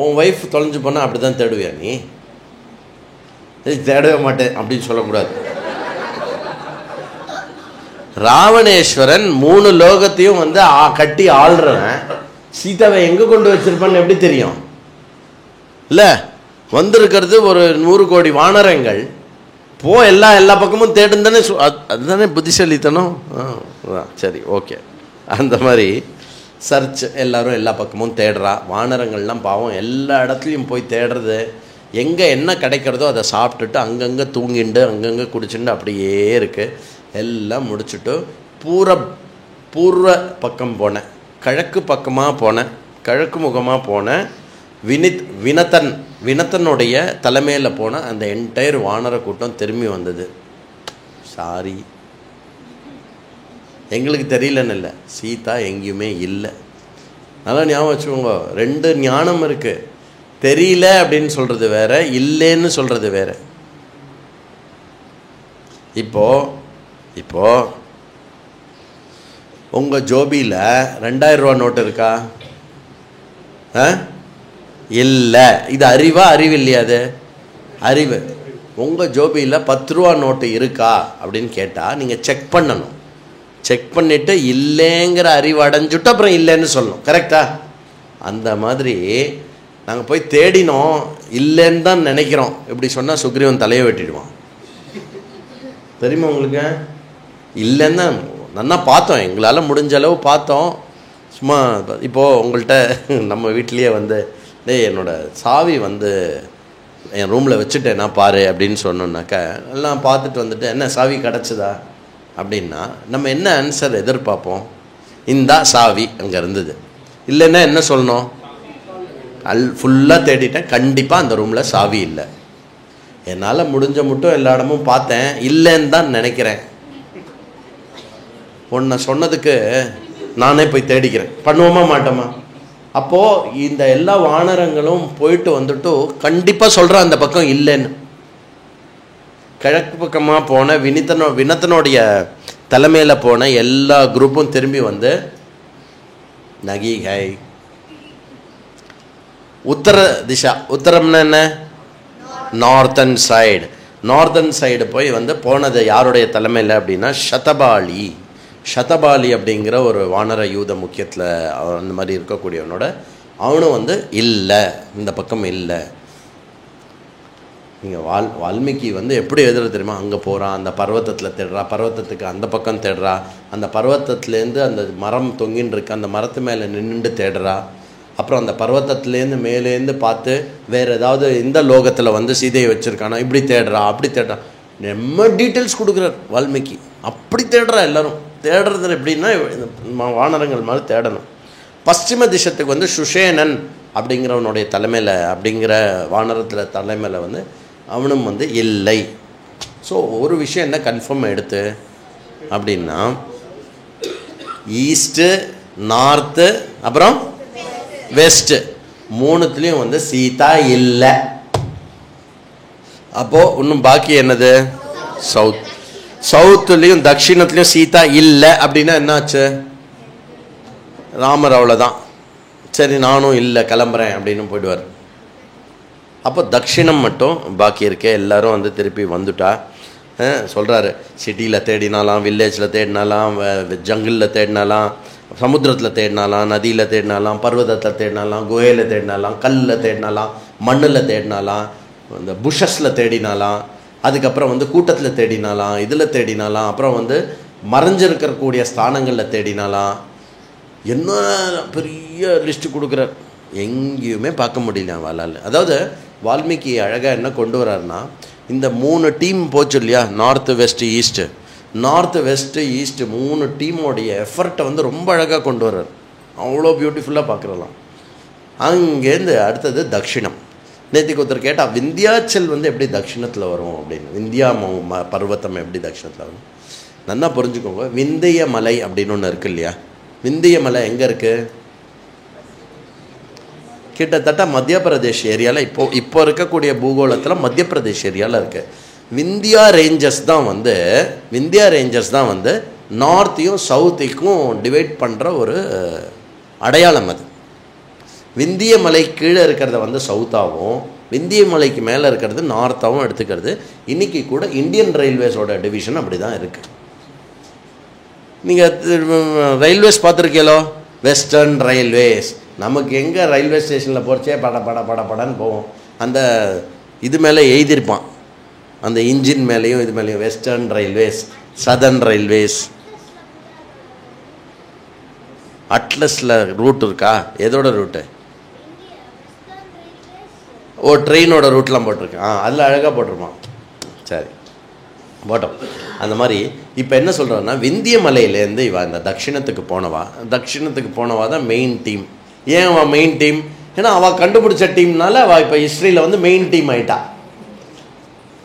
உன் ஒய்ஃப் தொலைஞ்சு போனால் அப்படி தான் தேடுவியா நீ? தேடவே மாட்டேன் அப்படின்னு சொல்லக்கூடாது. ராவணேஸ்வரன் 3 லோகத்தையும் வந்து கட்டி ஆள்றவன் சீதாவை எங்கே கொண்டு வச்சிருப்பான்னு எப்படி தெரியும்? இல்லை, வந்திருக்கிறது ஒரு 100 கோடி வானரங்கள். எல்லா பக்கமும் தேடும் தானே, அதுதானே புத்திசாலித்தனம். சரி, ஓகே. அந்த மாதிரி சர்ச் எல்லோரும் எல்லா பக்கமும் தேடுறா. வானரங்கள்லாம் பாவம் எல்லா இடத்துலையும் போய் தேடுறது, எங்கே என்ன கிடைக்கிறதோ அதை சாப்பிட்டுட்டு அங்கங்கே தூங்கிண்டு அங்கங்கே குடிச்சுட்டு அப்படியே இருக்குது. எல்லாம் முடிச்சுட்டு பூர்வ பக்கம் போனேன், கிழக்கு பக்கமாக போனேன், கிழக்கு முகமாக போனேன். வினத்தனுடைய தலைமையில் போன அந்த என்டையர் வானர கூட்டம் திரும்பி வந்தது. சாரி, எங்களுக்கு தெரியலன்னு இல்லை, சீதா எங்கேயுமே இல்லை. நல்லா ஞாபகம் வச்சுக்கோங்க, 2 ஞானம் இருக்குது. தெரியல அப்படின்னு சொல்கிறது வேற, இல்லைன்னு சொல்கிறது வேற. இப்போ உங்கள் ஜோபியில் 2000 ரூபா நோட்டு இருக்கா? இல்லை. இது அறிவா, அறிவு இல்லையா? அது அறிவு. உங்கள் ஜோபியில் 10 ரூபா நோட்டு இருக்கா அப்படின்னு கேட்டால் நீங்கள் செக் பண்ணணும். செக் பண்ணிவிட்டு இல்லைங்கிற அறிவு அடைஞ்சுட்டு அப்புறம் இல்லைன்னு சொல்லணும். கரெக்டா? அந்த மாதிரி நாங்கள் போய் தேடினோம், இல்லைன்னு தான் நினைக்கிறோம். இப்படி சொன்னால் சுக்ரீவன் தலையை வெட்டிடுவான், தெரியுமா உங்களுக்கு? இல்லைன்னு தான் நல்லா பார்த்தோம், எங்களால் முடிஞ்ச அளவு பார்த்தோம். சும்மா இப்போது உங்கள்கிட்ட நம்ம வீட்லேயே வந்து டேய் என்னோடய சாவி வந்து என் ரூமில் வச்சுட்டேன்னா பாரு அப்படின்னு சொன்னோன்னாக்கா எல்லாம் பார்த்துட்டு வந்துட்டு என்ன சாவி கிடச்சிதா அப்படின்னா நம்ம என்ன ஆன்சர் எதிர்பார்ப்போம்? இந்தா சாவி அங்கே இருந்தது. இல்லைன்னா என்ன சொல்லணும்? ஃபுல்லாக தேடிட்டேன், கண்டிப்பாக அந்த ரூமில் சாவி இல்லை. என்னால் முடிஞ்ச மட்டும் எல்லா இடமும் பார்த்தேன், இல்லைன்னு தான் நினைக்கிறேன். ஒன்றை சொன்னதுக்கு நானே போய் தேடிக்கிறேன். பண்ணுவோமா மாட்டோமா? அப்போது இந்த எல்லா வானரங்களும் போயிட்டு வந்துட்டு கண்டிப்பாக சொல்கிறான் அந்த பக்கம் இல்லைன்னு. கிழக்கு பக்கமாக போன வினத்தனுடைய தலைமையில் போன எல்லா குரூப்பும் திரும்பி வந்து நகி ஹை உத்தர திசா. உத்தரம்னா என்ன? Northern side. நார்த்தன் சைடு போய் வந்து போனது யாருடைய தலைமையில் அப்படின்னா சதபாலி அப்படிங்கிற ஒரு வானர யூத முக்கியத்தில் அந்த மாதிரி இருக்கக்கூடியவனோட அவனும் வந்து இல்லை, இந்த பக்கம் இல்லை. நீங்கள் வால்மீகி வந்து எப்படி எழுதுறது தெரியுமா? அங்கே போகிறான், அந்த பர்வத்தத்தில் தேடுறா, பர்வத்தத்துக்கு அந்த பக்கம் தேடுறா, அந்த பர்வத்தத்துலேருந்து அந்த மரம் தொங்கின்னு இருக்கு, அந்த மரத்து மேலே நின்றுட்டு தேடுறா. அப்புறம் அந்த பர்வத்தத்துலேருந்து மேலேருந்து பார்த்து வேறு ஏதாவது இந்த லோகத்தில் வந்து சீதையை வச்சுருக்கானா, இப்படி தேடுறா, அப்படி தேடுறா. நம்ம டீட்டெயில்ஸ் கொடுக்குறார் வால்மீகி. அப்படி தேடுறா. எல்லோரும் தேடுறது எப்படின்னா வானரங்கள் மாதிரி தேடணும். பশ্চিம திசத்துக்கு வந்து சுஷேனன் அப்படிங்கிறவனுடைய தலைமையில், அப்படிங்கிற வானரத்தில் தலைமையில் வந்து அவனும் வந்து இல்லை. ஸோ ஒரு விஷயம் என்ன கன்ஃபார்ம் எடுத்து அப்படின்னா ஈஸ்ட்டு, நார்த்து, அப்புறம் வெஸ்ட்டு, 3த்துலேயும் வந்து சீதா இல்லை. அப்போது இன்னும் பாக்கி என்னது? சவுத். சவுத்துலேயும் தட்சிணத்துலேயும் சீதா இல்லை அப்படின்னா என்னாச்சு? ராமர் அவ்வளோதான், சரி நானும் இல்லை கிளம்புறேன் அப்படின்னு போயிடுவார். அப்போ தட்சிணம் மட்டும் பாக்கி இருக்கே. எல்லோரும் வந்து திருப்பி வந்துட்டா. சொல்கிறாரு, சிட்டியில் தேடினாலாம், வில்லேஜில் தேடினாலாம், ஜங்கிளில் தேடினாலாம், சமுத்திரத்தில் தேடினாலாம், நதியில் தேடினாலாம், பர்வதத்தில் தேடினாலாம், குகையில் தேடினாலாம், கல்லில் தேடினாலாம், மண்ணில் தேடினாலாம், இந்த புஷஸில் தேடினாலாம், அதுக்கப்புறம் வந்து கூட்டத்தில் தேடினாலாம், இதில் தேடினாலாம், அப்புறம் வந்து மறைஞ்சிருக்கக்கூடிய ஸ்தானங்களில் தேடினாலாம். என்ன பெரிய லிஸ்ட்டு கொடுக்குறார். எங்கேயுமே பார்க்க முடியல அவளால். அதாவது வால்மீகி அழகாக என்ன கொண்டு வர்றாருன்னா, இந்த 3 டீம் போச்சு இல்லையா, north west east, north west east 3 டீமோடைய எஃபர்ட்டை வந்து ரொம்ப அழகாக கொண்டு வர்றார். அவ்வளோ பியூட்டிஃபுல்லாக பார்க்குறலாம். அங்கேருந்து அடுத்தது தட்சிணம். நேற்றுக்கு ஒருத்தர் கேட்டால் விந்தியாச்சல் வந்து எப்படி தட்சிணத்தில் வரும் அப்படின்னு. விந்தியா பர்வத்தம் எப்படி தட்சிணத்தில் வரும்? நல்லா புரிஞ்சுக்கோங்க. விந்திய மலை அப்படின்னு ஒன்று இருக்குது இல்லையா. விந்திய மலை எங்கே இருக்குது? கிட்டத்தட்ட மத்திய பிரதேஷ் ஏரியாவில், இப்போ இருக்கக்கூடிய பூகோளத்தில் மத்திய பிரதேஷ் ஏரியாவில் இருக்குது. விந்தியா ரேஞ்சஸ் தான் வந்து நார்த்தையும் சவுத்தையும் டிவைட் பண்ணுற ஒரு அடையாளம். அது விந்திய மலை கீழே இருக்கிறத வந்து சவுத்தாகவும், விந்திய மலைக்கு மேலே இருக்கிறது நார்த்தாகவும் எடுத்துக்கிறது. இன்றைக்கி கூட இந்தியன் ரயில்வேஸோட டிவிஷன் அப்படி தான் இருக்குது. நீங்கள் ரயில்வேஸ் பார்த்துருக்கீங்களோ, வெஸ்டர்ன் ரயில்வேஸ். நமக்கு எங்கே ரயில்வே ஸ்டேஷனில் போகிறச்சே படன்னு போவோம். அந்த இது மேலே எழுதியிருப்பான், அந்த இன்ஜின் மேலேயும் இது மேலேயும் வெஸ்டர்ன் ரயில்வேஸ், சதர்ன் ரயில்வேஸ். அட்லஸில் ரூட் இருக்கா? எதோட ரூட்டு? ஓ, ட்ரெயினோட ரூட்லாம் போட்டிருக்கேன். அதில் அழகாக போட்டிருப்பான். சரி, போட்டோம். அந்த மாதிரி இப்போ என்ன சொல்கிறோன்னா, விந்திய மலையிலேருந்து இவன் இந்த தட்சிணத்துக்கு போனவா தான் மெயின் டீம். ஏன் அவன் மெயின் டீம்? ஏன்னா அவள் கண்டுபிடிச்ச டீம்னால அவள் இப்போ ஹிஸ்ட்ரியில் வந்து மெயின் டீம் ஆகிட்டா.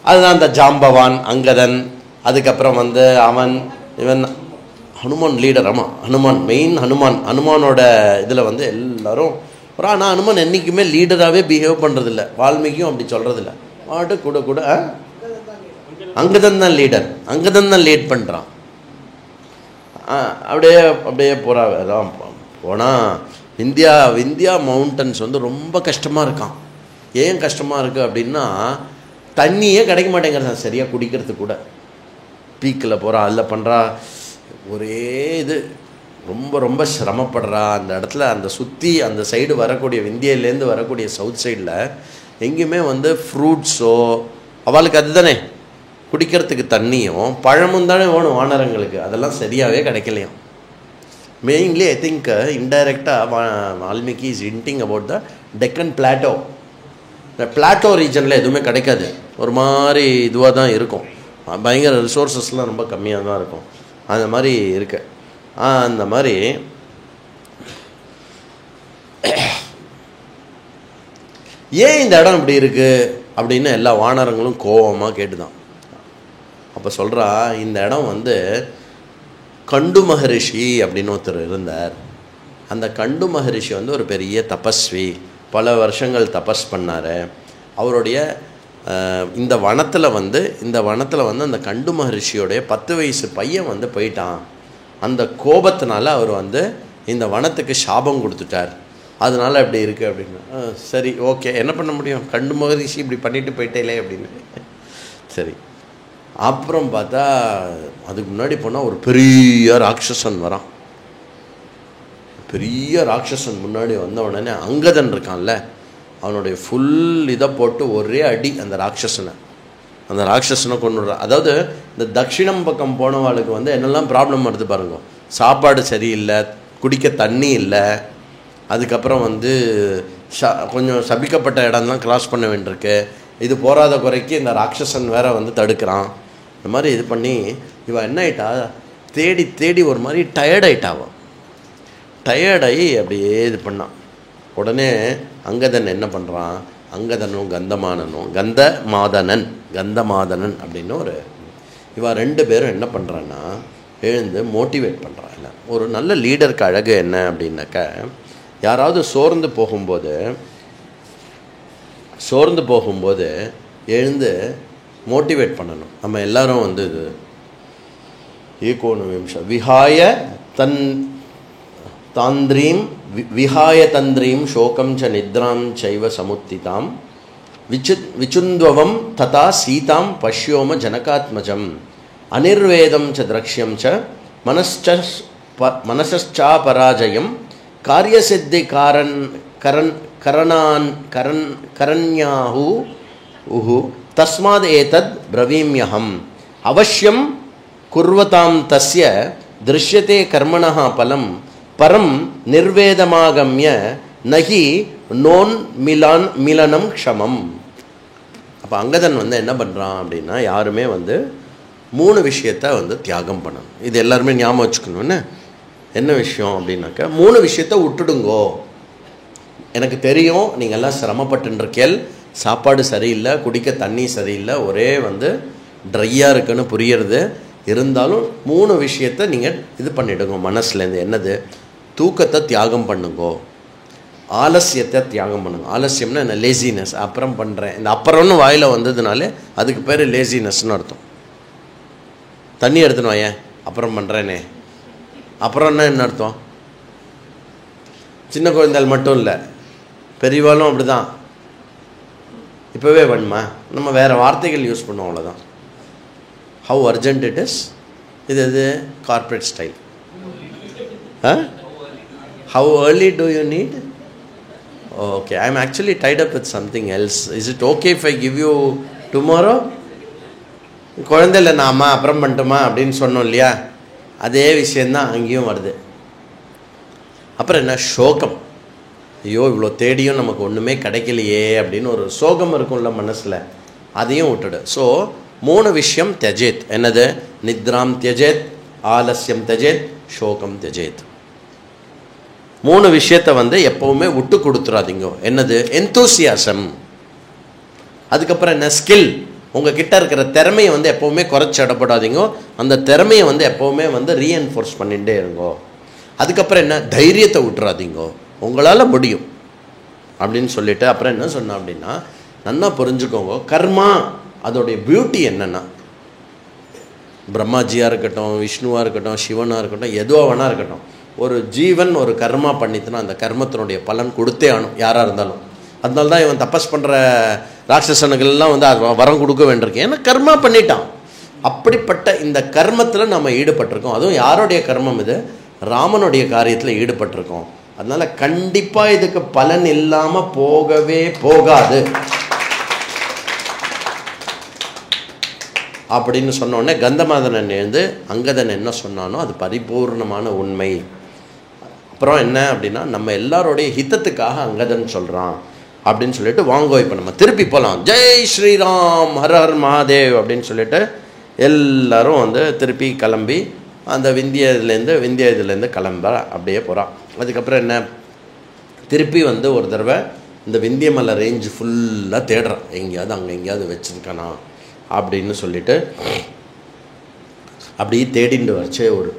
அதுதான் அந்த ஜாம்பவான், அங்கதன், அதுக்கப்புறம் வந்து இவன் ஹனுமான் லீடர். ஆமாம், ஹனுமான் மெயின். ஹனுமானோட இதில் வந்து எல்லோரும் ஒரு. ஆனால் ஹனுமான் என்றைக்குமே லீடராகவே பிஹேவ் பண்ணுறதில்ல. வால்மீகியும் அப்படி சொல்கிறதில்ல. பாட்டு கூட அங்கதன் தான் லீடர், அங்கதன் தான் லீட் பண்ணுறான். அப்படியே அதான் போனால் விந்தியா மவுண்டன்ஸ் வந்து ரொம்ப கஷ்டமாக இருக்கான். ஏன் கஷ்டமாக இருக்குது அப்படின்னா, தண்ணியே கிடைக்க மாட்டேங்கிறதான் சரியாக குடிக்கிறதுக்கு கூட. பீக்கில் போகிறா, அதில் பண்ணுறா, ஒரே இது ரொம்ப சிரமப்படுறா. அந்த இடத்துல அந்த சுற்றி அந்த சைடு வரக்கூடிய விந்தியிலேருந்து வரக்கூடிய சவுத் சைடில் எங்கேயுமே வந்து ஃப்ரூட்ஸோ, அவளுக்கு அதுதானே குடிக்கிறதுக்கு தண்ணியும் பழமும் தானே வேணும் வானரங்களுக்கு. அதெல்லாம் சரியாகவே கிடைக்கலையாம். மெயின்லி ஐ திங்க் இன்டைரக்டாக Valmiki is hinting about the Deccan plateau. இந்த பிளாட்டோ ரீஜனில் எதுவுமே கிடைக்காது, ஒரு மாதிரி இதுவாக தான் இருக்கும். பயங்கர ரிசோர்ஸஸ்லாம் ரொம்ப கம்மியாக தான் இருக்கும். அந்த மாதிரி இருக்கு. அந்த மாதிரி ஏன் இந்த இடம் இப்படி இருக்குது அப்படின்னு எல்லா வானரங்களும் கோபமாக கேட்டுதான். அப்போ சொல்கிறா, இந்த இடம் வந்து கண்டு மகரிஷி அப்படின்னு ஒருத்தர் இருந்தார். அந்த கண்டு மகரிஷி வந்து ஒரு பெரிய தபஸ்வி, பல வருஷங்கள் தபஸ் பண்ணார். அவருடைய இந்த வனத்தில் வந்து அந்த கண்டு மகரிஷியோடைய 10 வயசு பையன் வந்து போயிட்டான். அந்த கோபத்தினால அவர் வந்து இந்த வனத்துக்கு சாபம் கொடுத்துட்டார். அதனால இப்படி இருக்குது அப்படின்னு. சரி, ஓகே, என்ன பண்ண முடியும், கண்டு மகரிஷி இப்படி பண்ணிட்டு போயிட்டேலே அப்படின்னு. சரி, அப்புறம் பார்த்தா அதுக்கு முன்னாடி போனால் ஒரு பெரிய ராட்சசன் வரான். பெரிய ராட்சசன் முன்னாடி வந்த உடனே அங்கதன் இருக்கான்ல, அவனுடைய ஃபுல் இதை போட்டு ஒரே அடி அந்த ராட்சசனை கொண்டுடுறான். அதாவது இந்த தட்சிணம் பக்கம் போனவாளுக்கு வந்து என்னெல்லாம் ப்ராப்ளம் வருது பாருங்க. சாப்பாடு சரியில்லை, குடிக்க தண்ணி இல்லை, அதுக்கப்புறம் வந்து கொஞ்சம் சபிக்கப்பட்ட இடம்லாம் கிராஸ் பண்ண வேண்டியிருக்கு. இது போராத குறைக்கு இந்த ராட்சசன் வேற வந்து தடுக்கிறான். இந்த மாதிரி இது பண்ணி இவன் என்ன ஆயிட்டா, தேடி ஒரு மாதிரி டயர்டாயிட்டாவன். டயர்டாகி அப்படியே இது பண்ணான். உடனே அங்கதன் என்ன பண்ணுறான், அங்கதனும் கந்தமாதனன் அப்படின்னு இவா 2 பேரும் என்ன பண்ணுறான்னா எழுந்து மோட்டிவேட் பண்ணுறான். இல்லை, ஒரு நல்ல லீடருக்கு அழகு என்ன அப்படின்னாக்க, யாராவது சோர்ந்து போகும்போது எழுந்து மோட்டிவேட் பண்ணணும். நம்ம எல்லாரும் வந்து இது ஏகோனவிம்சம் விஹாய தாந்திரீம் விஹாய தந்திரீம் சோகம் ச நித்ராம் சைவ சமுத்திதாம் விச்சுந்த்வம் ததா சீதாம் பஷ்யோம ஜனகாத்மஜம் அனிர்வேதம் ச திரக்ஷ்யம் ச மனசச்சாபராஜயம் காரியசித்தி கரண்யாஹு தஸ்மாத் ஏதத் பிரவீம்யஹம் அவசியம் குர்வதாம் தஸ்ய திருஷ்யதே கர்மணः பலம் பரம் நிர்வேதமாகம்ய நகி நோன் மிலனம் க்ஷமம். அப்போ அங்கதன் வந்து என்ன பண்ணுறான் அப்படின்னா, யாருமே வந்து 3 விஷயத்தை வந்து தியாகம் பண்ணணும். இது எல்லாருமே ஞாபகம் வச்சுக்கணும்னு. என்ன விஷயம் அப்படின்னாக்கா, 3 விஷயத்தை விட்டுடுங்கோ. எனக்கு தெரியும் நீங்கள்லாம் சிரமப்பட்டுருக்கேள், சாப்பாடு சரியில்லை, குடிக்க தண்ணி சரியில்லை, ஒரே வந்து ட்ரையாக இருக்குன்னு புரியுறது. இருந்தாலும் 3 விஷயத்தை நீங்கள் இது பண்ணிவிடுங்க மனசுலேருந்து. என்னது? தூக்கத்தை தியாகம் பண்ணுங்கோ, ஆலசியத்தை தியாகம் பண்ணுங்க. ஆலசியம்னா என்ன? லேசினஸ். அப்புறம் பண்ணுறேன், இந்த அப்புறம்னு வாயில் வந்ததுனாலே அதுக்கு பேர் லேசினஸ்ன்னு அர்த்தம். தண்ணி எடுத்துன்னு வாயேன், அப்புறம் பண்ணுறேனே. அப்புறம்னா என்ன அர்த்தம்? சின்ன குழந்தைகள் மட்டும் இல்லை, பெரியவாளும் அப்படி தான். இப்போவே வேணுமா? நம்ம வேறு வார்த்தைகள் யூஸ் பண்ணுவோம், அவ்வளோதான். How urgent it is. இது corporate style. How early do you need? Okay, I am actually tied up with something else. Is it okay if I give you tomorrow? குழந்தைல நாம அப்புறம் பண்ணிட்டோமா அப்படின்னு சொன்னோம் இல்லையா, அதே விஷயந்தான் அங்கேயும் வருது. அப்புறம் என்ன? சோகம். ஐயோ இவ்வளோ தேடியும் நமக்கு ஒன்றுமே கிடைக்கலையே அப்படின்னு ஒரு சோகம் இருக்கும்ல மனசில், அதையும் விட்டுடு. ஸோ 3 விஷயம் தியஜேத். என்னது? நித்ராம் தியஜேத், ஆலஸ்யம் தியஜேத், சோகம் தியஜேத். 3 விஷயத்தை வந்து எப்போவுமே விட்டு கொடுத்துடாதீங்க. என்னது? எந்தூசியாசம். அதுக்கப்புறம் என்ன? ஸ்கில். உங்கள் கிட்ட இருக்கிற திறமையை வந்து எப்போவுமே குறைச்சி இடப்படாதீங்க. அந்த திறமையை வந்து எப்போவுமே வந்து ரீஎன்ஃபோர்ஸ் பண்ணிகிட்டே இருங்கோ. அதுக்கப்புறம் என்ன? தைரியத்தை விட்டுறாதீங்கோ, உங்களால் முடியும் அப்படின்னு சொல்லிட்டு. அப்புறம் என்ன சொன்னால் அப்படின்னா, நல்லா புரிஞ்சுக்கோங்க, கர்மா அதோடைய பியூட்டி என்னென்னா, பிரம்மாஜியாக இருக்கட்டும், விஷ்ணுவாக இருக்கட்டும், சிவனாக இருக்கட்டும், எதுவாக வேணா இருக்கட்டும், ஒரு ஜீவன் ஒரு கர்மா பண்ணிட்டுனா அந்த கர்மத்தினுடைய பலன் கொடுத்தே ஆகணும், யாராக இருந்தாலும். அதனால தான் இவன் தபஸ் பண்ணுற ராட்சசனுக்கெல்லாம் வந்து வரம் கொடுக்க வேண்டியிருக்கு. ஏன்னா கர்மா பண்ணிட்டான். அப்படிப்பட்ட இந்த கர்மத்தில் நம்ம ஈடுபட்டிருக்கோம். அதுவும் யாருடைய கர்மம்? இது ராமனுடைய காரியத்தில் ஈடுபட்டிருக்கோம். அதனால் கண்டிப்பாக இதுக்கு பலன் இல்லாமல் போகவே போகாது அப்படின்னு சொன்னோடனே கந்தமாதனன் எழுந்து அங்கதன் என்ன சொன்னானோ அது பரிபூர்ணமான உண்மை. அப்புறம் என்ன அப்படின்னா, நம்ம எல்லாருடைய ஹிதத்துக்காக அங்கதன் சொல்கிறான் அப்படின்னு சொல்லிட்டு வாங்கோ இப்போ நம்ம திருப்பி போகலாம். ஜெய் ஸ்ரீராம், ஹர ஹர் மகாதேவ் அப்படின்னு சொல்லிட்டு எல்லோரும் வந்து திருப்பி கிளம்பி அந்த விந்திய இதுலேருந்து கிளம்ப அப்படியே போகிறான். அதுக்கப்புறம் என்ன? திருப்பி வந்து ஒரு தடவை இந்த விந்தியமலை ரேஞ்சு ஃபுல்லாக தேடுறான், எங்கேயாவது அங்கே எங்கேயாவது வச்சுருக்கானா அப்படின்னு சொல்லிட்டு. அப்படியே தேடிண்டு வச்சே ஒரு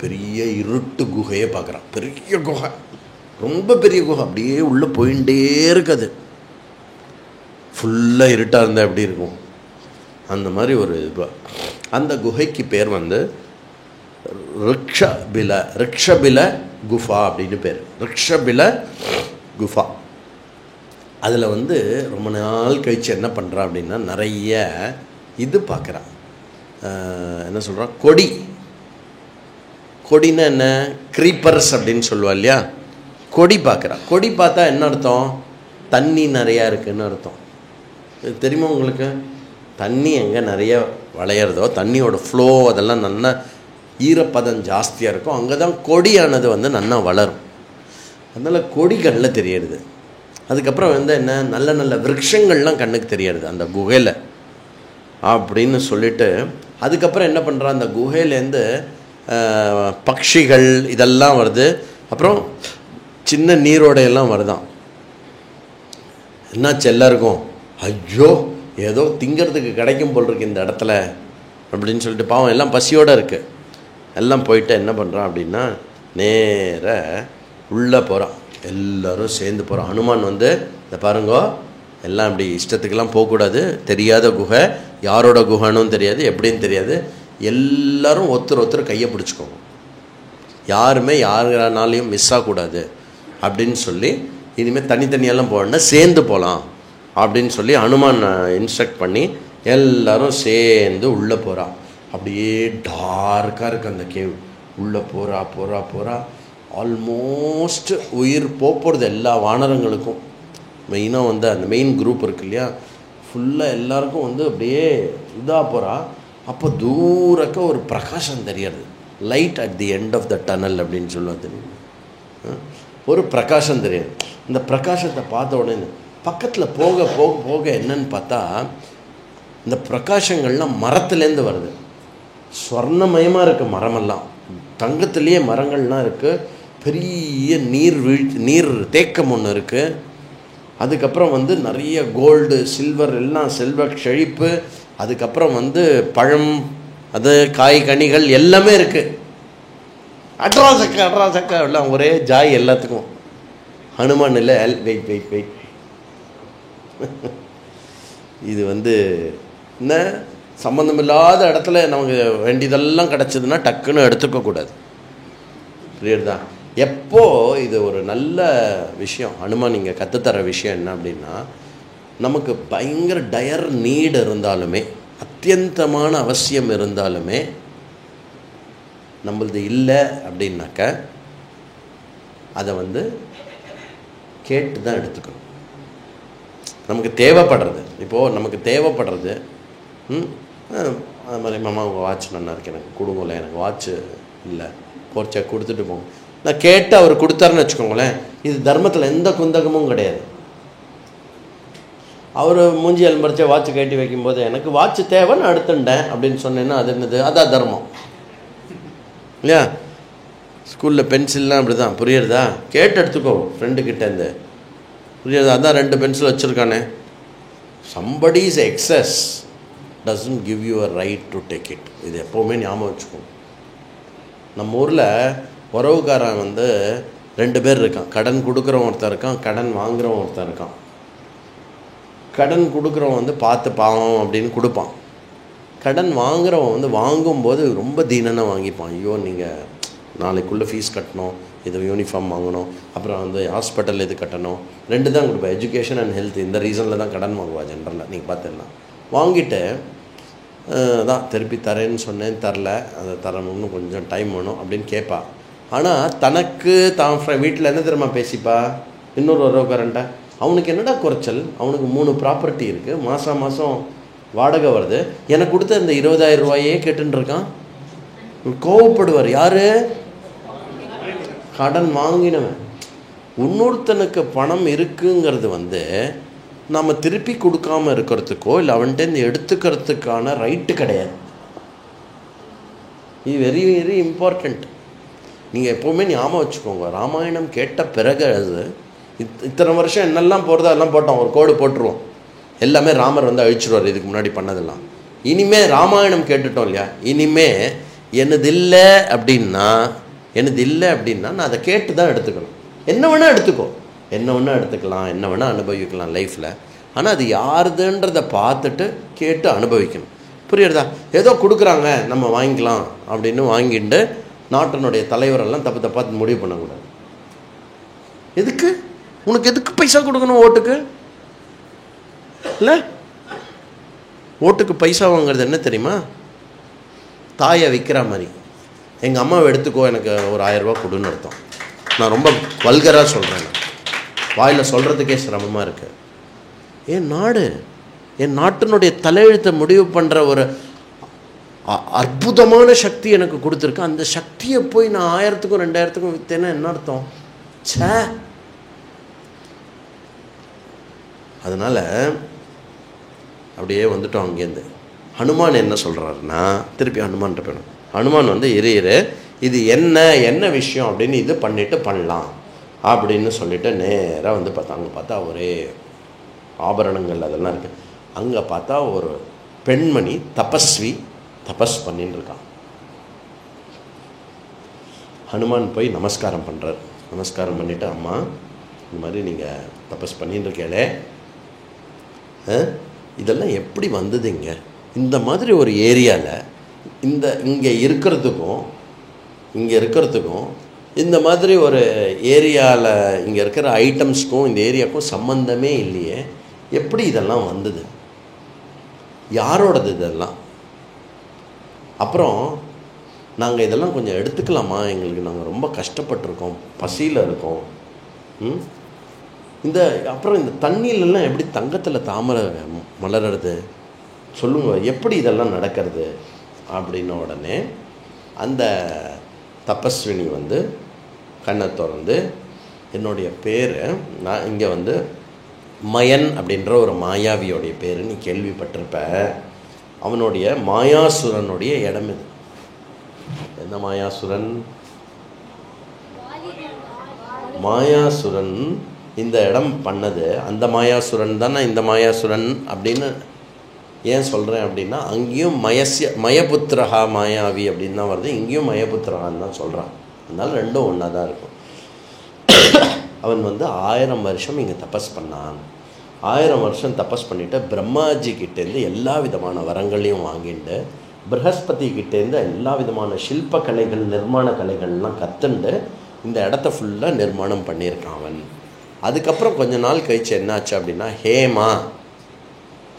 பெரிய இருட்டு குகையை பார்க்குறான். பெரிய குகை, ரொம்ப பெரிய குகை, அப்படியே உள்ளே போயிட்டே இருக்குது. ஃபுல்லாக இருட்டாக இருந்தால் எப்படி இருக்கும் அந்த மாதிரி ஒரு இது. அந்த குகைக்கு பேர் வந்து ரிக்ஷபில குஃபா அப்படின்னு பேர். ரிக்ஷபில குஃபா. அதில் வந்து ரொம்ப நாள் கழித்து என்ன பண்ணுறான் அப்படின்னா, நிறைய இது பார்க்குறான். என்ன சொல்கிறான்? கொடின்னா என்ன? க்ரீப்பர்ஸ் அப்படின்னு சொல்லுவா இல்லையா, கொடி பார்க்குறான். கொடி பார்த்தா என்ன அர்த்தம்? தண்ணி நிறையா இருக்குதுன்னு அர்த்தம். தெரியுமா உங்களுக்கு? தண்ணி எங்கே நிறைய வளையிறதோ, தண்ணியோட ஃப்ளோ அதெல்லாம் நல்லா ஈரப்பதம் ஜாஸ்தியாக இருக்கும், அங்கே தான் கொடியானது வந்து நல்லா வளரும். அதனால் கொடிகளில் தெரியுது. அதுக்கப்புறம் வந்து என்ன? நல்ல நல்ல விருட்சங்கள்லாம் கண்ணுக்கு தெரியுது அந்த குகையில் அப்படின்னு சொல்லிட்டு. அதுக்கப்புறம் என்ன பண்ணுறான்? அந்த குகையிலேருந்து பட்சிகள் இதெல்லாம் வருது. அப்புறம் சின்ன நீரோடையெல்லாம் வருதான். என்னாச்சு எல்லாருக்கும்? ஐயோ ஏதோ திங்கிறதுக்கு கிடைக்கும் போல் இருக்கு இந்த இடத்துல அப்படின்னு சொல்லிட்டு, பாவம் எல்லாம் பசியோடு இருக்குது. எல்லாம் போயிட்டு என்ன பண்ணுறான் அப்படின்னா, நேர உள்ளே போகிறான். எல்லோரும் சேர்ந்து போகிறான். ஹனுமான் வந்து இதை பாருங்கோ, எல்லாம் இப்படி இஷ்டத்துக்கெல்லாம் போகக்கூடாது. தெரியாத குகை, யாரோட குகைன்னு தெரியாது, எப்படின்னு தெரியாது. எல்லோரும் ஒருத்தர் கையை பிடிச்சிக்கோங்க, யாருமே யாருனாலையும் மிஸ் ஆகக்கூடாது அப்படின்னு சொல்லி, இனிமேல் தனித்தனியெல்லாம் போகணுன்னா சேர்ந்து போகலாம் அப்படின்னு சொல்லி ஹனுமான் இன்ஸ்ட்ரக்ட் பண்ணி எல்லோரும் சேர்ந்து உள்ளே போகிறா. அப்படியே டார்க்காக இருக்குது அந்த கேவ். உள்ளே போகிறா ஆல்மோஸ்ட் உயிர் போகிறது எல்லா வானரங்களுக்கும். மெயினாக வந்து அந்த மெயின் குரூப் இருக்கு இல்லையா, ஃபுல்லாக எல்லாருக்கும் வந்து அப்படியே இதாக போகிறா. அப்போ தூரக்க ஒரு பிரகாசம் தெரியாது, light at the end of the tunnel அப்படின்னு சொல்லுவாங்க. ஒரு பிரகாசம் தெரியாது. இந்த பிரகாசத்தை பார்த்த உடனே பக்கத்தில் போக போக போக என்னன்னு பார்த்தா, இந்த பிரகாசங்கள்லாம் மரத்துலேருந்து வருது. ஸ்வர்ணமயமாக இருக்குது மரமெல்லாம், தங்கத்துலேயே மரங்கள்லாம் இருக்குது. பெரிய நீர் தேக்கம் ஒன்று இருக்குது. அதுக்கப்புறம் வந்து நிறைய கோல்டு சில்வர் எல்லாம் செல்வ செழிப்பு. அதுக்கப்புறம் வந்து பழம், அது காய் கனிகள் எல்லாமே இருக்குது. அட்ரா சக்கா எல்லாம் ஒரே ஜாய் எல்லாத்துக்கும். ஹனுமான் இல்லை, வெயிட் இது வந்து என்ன சம்மந்தமில்லாத இடத்துல நமக்கு வேண்டியதெல்லாம் கிடச்சிதுன்னா டக்குன்னு எடுத்துக்கக்கூடாது. புரியுறதா? எப்போ இது ஒரு நல்ல விஷயம். ஹனுமான் இங்கே கற்றுத்தர விஷயம் என்ன அப்படின்னா, நமக்கு பயங்கர டயர் நீடு இருந்தாலுமே, அத்தியந்தமான அவசியம் இருந்தாலுமே, நம்மளது இல்லை அப்படின்னாக்க அதை வந்து கேட்டு தான் எடுத்துக்கணும். நமக்கு தேவைப்படுறது, இப்போது நமக்கு தேவைப்படுறது அது மாதிரி, மாமா உங்கள் வாட்ச் நல்லா இருக்கு, எனக்கு கொடுங்கல, எனக்கு வாட்ச்சு இல்லை, போர்ச்சா கொடுத்துட்டு போங்க. நான் கேட்டு அவர் கொடுத்தாருன்னு வச்சுக்கோங்களேன், இது தர்மத்தில் எந்த குந்தகமும் கிடையாது. அவர் மூஞ்சி எலும்பரிச்ச வாட்சை கட்டி வைக்கும்போது எனக்கு வாட்ச் தேவை, நான் எடுத்துட்டேன் அப்படின்னு சொன்னேன்னா அது என்னது? அதான் தர்மம் இல்லையா? ஸ்கூலில் பென்சில்லாம் அப்படி தான், புரியுறதா? கேட்டு எடுத்துக்கோ ஃப்ரெண்டுக்கிட்டேருந்து, புரியுறதா? அதான் 2 pencil வச்சுருக்கானே. somebody's excess doesn't give you a right to take it. இது எப்போவுமே ஞாபகம் வச்சுக்கோங்க. நம்ம ஊரில் உறவுக்காரன் வந்து 2 பேர் இருக்கான். கடன் கொடுக்குறவன் ஒருத்தன் இருக்கான், கடன் வாங்குகிறவன் ஒருத்தன் இருக்கான். கடன் கொடுக்குறவன் வந்து பார்த்து பாவம் அப்படின்னு கொடுப்பான். கடன் வாங்குகிறவன் வந்து வாங்கும்போது ரொம்ப தீனனாக வாங்கிப்பான். ஐயோ நீங்கள் நாளைக்குள்ளே ஃபீஸ் கட்டணும், இது யூனிஃபார்ம் வாங்கணும், அப்புறம் வந்து ஹாஸ்பிட்டல் இது கட்டணும், 2 தான் கொடுப்பேன், எஜுகேஷன் அண்ட் ஹெல்த். இந்த ரீசனில் தான் கடன் வாங்குவா ஜென்ரலாக. நீங்கள் பார்த்துடலாம். வாங்கிட்டு தான் திருப்பி தரேன்னு சொன்னேன், தரல, அதை தரணும்னு கொஞ்சம் டைம் வேணும் அப்படின்னு கேட்பா. ஆனால் தனக்கு தான் வீட்டில் என்ன தெரியுமா பேசிப்பா, இன்னொரு உறவுக்காரன்ட்ட அவனுக்கு என்னடா குறைச்சல், அவனுக்கு 3 ப்ராப்பர்ட்டி இருக்குது, மாதம் வாடகை வருது, எனக்கு கொடுத்த இந்த 20,000 ரூபாயே கேட்டுன்னு இருக்கான். கோவப்படுவார். யார்? கடன் வாங்கினவன். இன்னொருத்தனுக்கு பணம் இருக்குங்கிறது வந்து நாம் திருப்பி கொடுக்காமல் இருக்கிறதுக்கோ இல்லை அவன்கிட்ட எடுத்துக்கிறதுக்கான ரைட்டு கிடையாது. இது வெரி வெரி இம்பார்ட்டண்ட். நீங்கள் எப்போவுமே ஞாபகம் வச்சுக்கோங்க. ராமாயணம் கேட்ட பிறகு அது இத்தனை வருஷம் என்னெல்லாம் போகிறதோ எல்லாம் போட்டோம், ஒரு கோடு போட்டுருவோம், எல்லாமே ராமர் வந்து அழிச்சிடுவார் இதுக்கு முன்னாடி பண்ணதெல்லாம். இனிமேல் ராமாயணம் கேட்டுட்டோம் இல்லையா, இனிமேல் எனது இல்லை அப்படின்னா நான் அதை கேட்டு தான் எடுத்துக்கணும். என்ன வேணால் எடுத்துக்கோ, என்ன வேணால் எடுத்துக்கலாம், என்ன வேணால் அனுபவிக்கலாம் லைஃப்பில். ஆனால் அது யாருதுன்றதை பார்த்துட்டு கேட்டு அனுபவிக்கணும். புரியுறதா? ஏதோ கொடுக்குறாங்க நம்ம வாங்கிக்கலாம் அப்படின்னு வாங்கிட்டு நாட்டினுடைய தலைவரெல்லாம் தப்பாக முடிவு பண்ணக்கூடாது. எதுக்கு உனக்கு எதுக்கு பைசா கொடுக்கணும் ஓட்டுக்கு? இல்லை, ஓட்டுக்கு பைசா வாங்குறது என்ன தெரியுமா? தாயை விற்கிற மாதிரி. எங்கள் அம்மாவை எடுத்துக்கோ, எனக்கு ஒரு 1000 ரூபா கொடுன்னு அர்த்தம். நான் ரொம்ப வல்கராக சொல்கிறேன், வாயில் சொல்கிறதுக்கே சிரமமாக இருக்குது. என் நாடு, என் நாட்டினுடைய தலையெழுத்தை முடிவு பண்ணுற ஒரு அற்புதமான சக்தி எனக்கு கொடுத்துருக்கு. அந்த சக்தியை போய் நான் 1000க்கும் 2000க்கும் விற்றேன்னா என்ன அர்த்தம்? சே. அதனால் அப்படியே வந்துட்டோம் அங்கேருந்து. ஹனுமான் என்ன சொல்கிறாருன்னா, திருப்பி ஹனுமான்கிட்ட போயிடும். ஹனுமான் வந்து இரு இது என்ன விஷயம் அப்படின்னு இது பண்ணிவிட்டு பண்ணலாம் அப்படின்னு சொல்லிவிட்டு நேராக வந்து பார்த்தா, அங்கே பார்த்தா ஒரே ஆபரணங்கள் அதெல்லாம் இருக்குது. அங்கே பார்த்தா ஒரு பெண்மணி தபஸ் பண்ணின்னு இருக்கான். ஹனுமான் போய் நமஸ்காரம் பண்ணுறார். நமஸ்காரம் பண்ணிவிட்டு, அம்மா இந்த மாதிரி நீங்கள் தபஸ் பண்ணின்னு இருக்கீங்களே, இதெல்லாம் எப்படி வந்ததுங்க? இந்த மாதிரி ஒரு ஏரியாவில் இங்கே இருக்கிறதுக்கும் இந்த மாதிரி ஒரு ஏரியாவில் இங்கே இருக்கிற ஐட்டம்ஸ்க்கும் இந்த ஏரியாவுக்கும் சம்பந்தமே இல்லையே, எப்படி இதெல்லாம் வந்தது? யாரோடது இதெல்லாம்? அப்புறம் நாங்கள் இதெல்லாம் கொஞ்சம் எடுத்துக்கலாமா? எங்களுக்கு நாங்கள் ரொம்ப கஷ்டப்பட்டிருக்கோம், பசியில் இருக்கோம். அப்புறம் இந்த தண்ணியிலெல்லாம் எப்படி தங்கத்தில் தாமரை மலர்றது சொல்லுங்க, எப்படி இதெல்லாம் நடக்கிறது? அப்படின்ன உடனே அந்த தபஸ்வினி கண்ணை திறந்து, என்னுடைய பேர், நான் இங்கே மயன் அப்படின்ற ஒரு மாயாவியோடைய பேர் நீ கேள்விப்பட்டிருப்ப. அவனுடைய மாயாசுரனுடைய இடம் இது. என்ன மாயாசுரன்? மாயாசுரன் இந்த இடம் பண்ணது அந்த மாயாசுரன் தானே. இந்த மாயாசுரன் அப்படின்னு ஏன் சொல்கிறேன் அப்படின்னா, அங்கேயும் மயபுத்திரஹா மாயாவி அப்படின்னு தான் வருது, இங்கேயும் மயபுத்திரஹான்னு தான் சொல்கிறான். அதனால் ரெண்டும் ஒன்றா தான் இருக்கும். அவன் 1000 வருஷம் இங்கே தபஸ் பண்ணான். 1000 வருஷம் தபஸ் பண்ணிவிட்டு பிரம்மாஜி கிட்டேருந்து எல்லா விதமான வரங்களையும் வாங்கிட்டு, ப்ரஹஸ்பதி கிட்டேருந்து எல்லா விதமான சில்ப கலைகள், நிர்மாண கலைகள்லாம் கற்றுண்டு இந்த இடத்த ஃபுல்லாக நிர்மாணம் பண்ணியிருக்கான் அவன். அதுக்கப்புறம் கொஞ்ச நாள் கழிச்சு என்னாச்சு அப்படின்னா,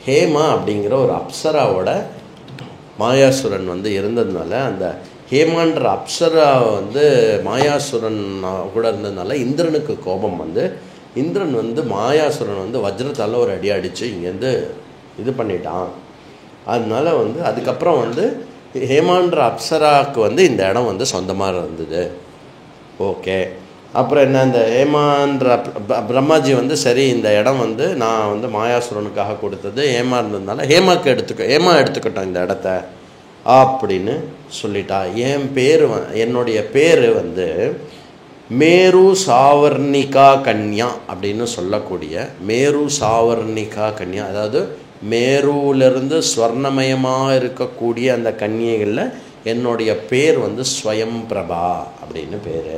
ஹேமா அப்படிங்கிற ஒரு அப்சராவோட மாயாசுரன் இருந்ததுனால, அந்த ஹேமான்ற அப்சரா மாயாசுரன் கூட இருந்ததுனால இந்திரனுக்கு கோபம் இந்திரன் மாயாசுரன் வஜ்ரத்தால் ஒரு அடி அடித்து இங்கேருந்து இது பண்ணிட்டான். அதனால அதுக்கப்புறம் ஹேமான்ற அப்சராவுக்கு இந்த இடம் சொந்தமாக இருந்தது. ஓகே, அப்புறம் என்ன, இந்த ஹேமான்ற பிரம்மாஜி சரி இந்த இடம் நான் மாயாசுரனுக்காக கொடுத்தது ஹேமா இருந்ததுனால ஹேமா எடுத்துக்கிட்டோம் இந்த இடத்த அப்படின்னு சொல்லிட்டா. என்னுடைய பேர் மேரு சாவர்ணிகா கன்யா அப்படின்னு சொல்லக்கூடிய மேரு சாவர்ணிகா கன்யா, அதாவது மேருவிலிருந்து ஸ்வர்ணமயமாக இருக்கக்கூடிய அந்த கன்னிகைகளில் என்னுடைய பேர் ஸ்வயம் பிரபா அப்படின்னு பேர்.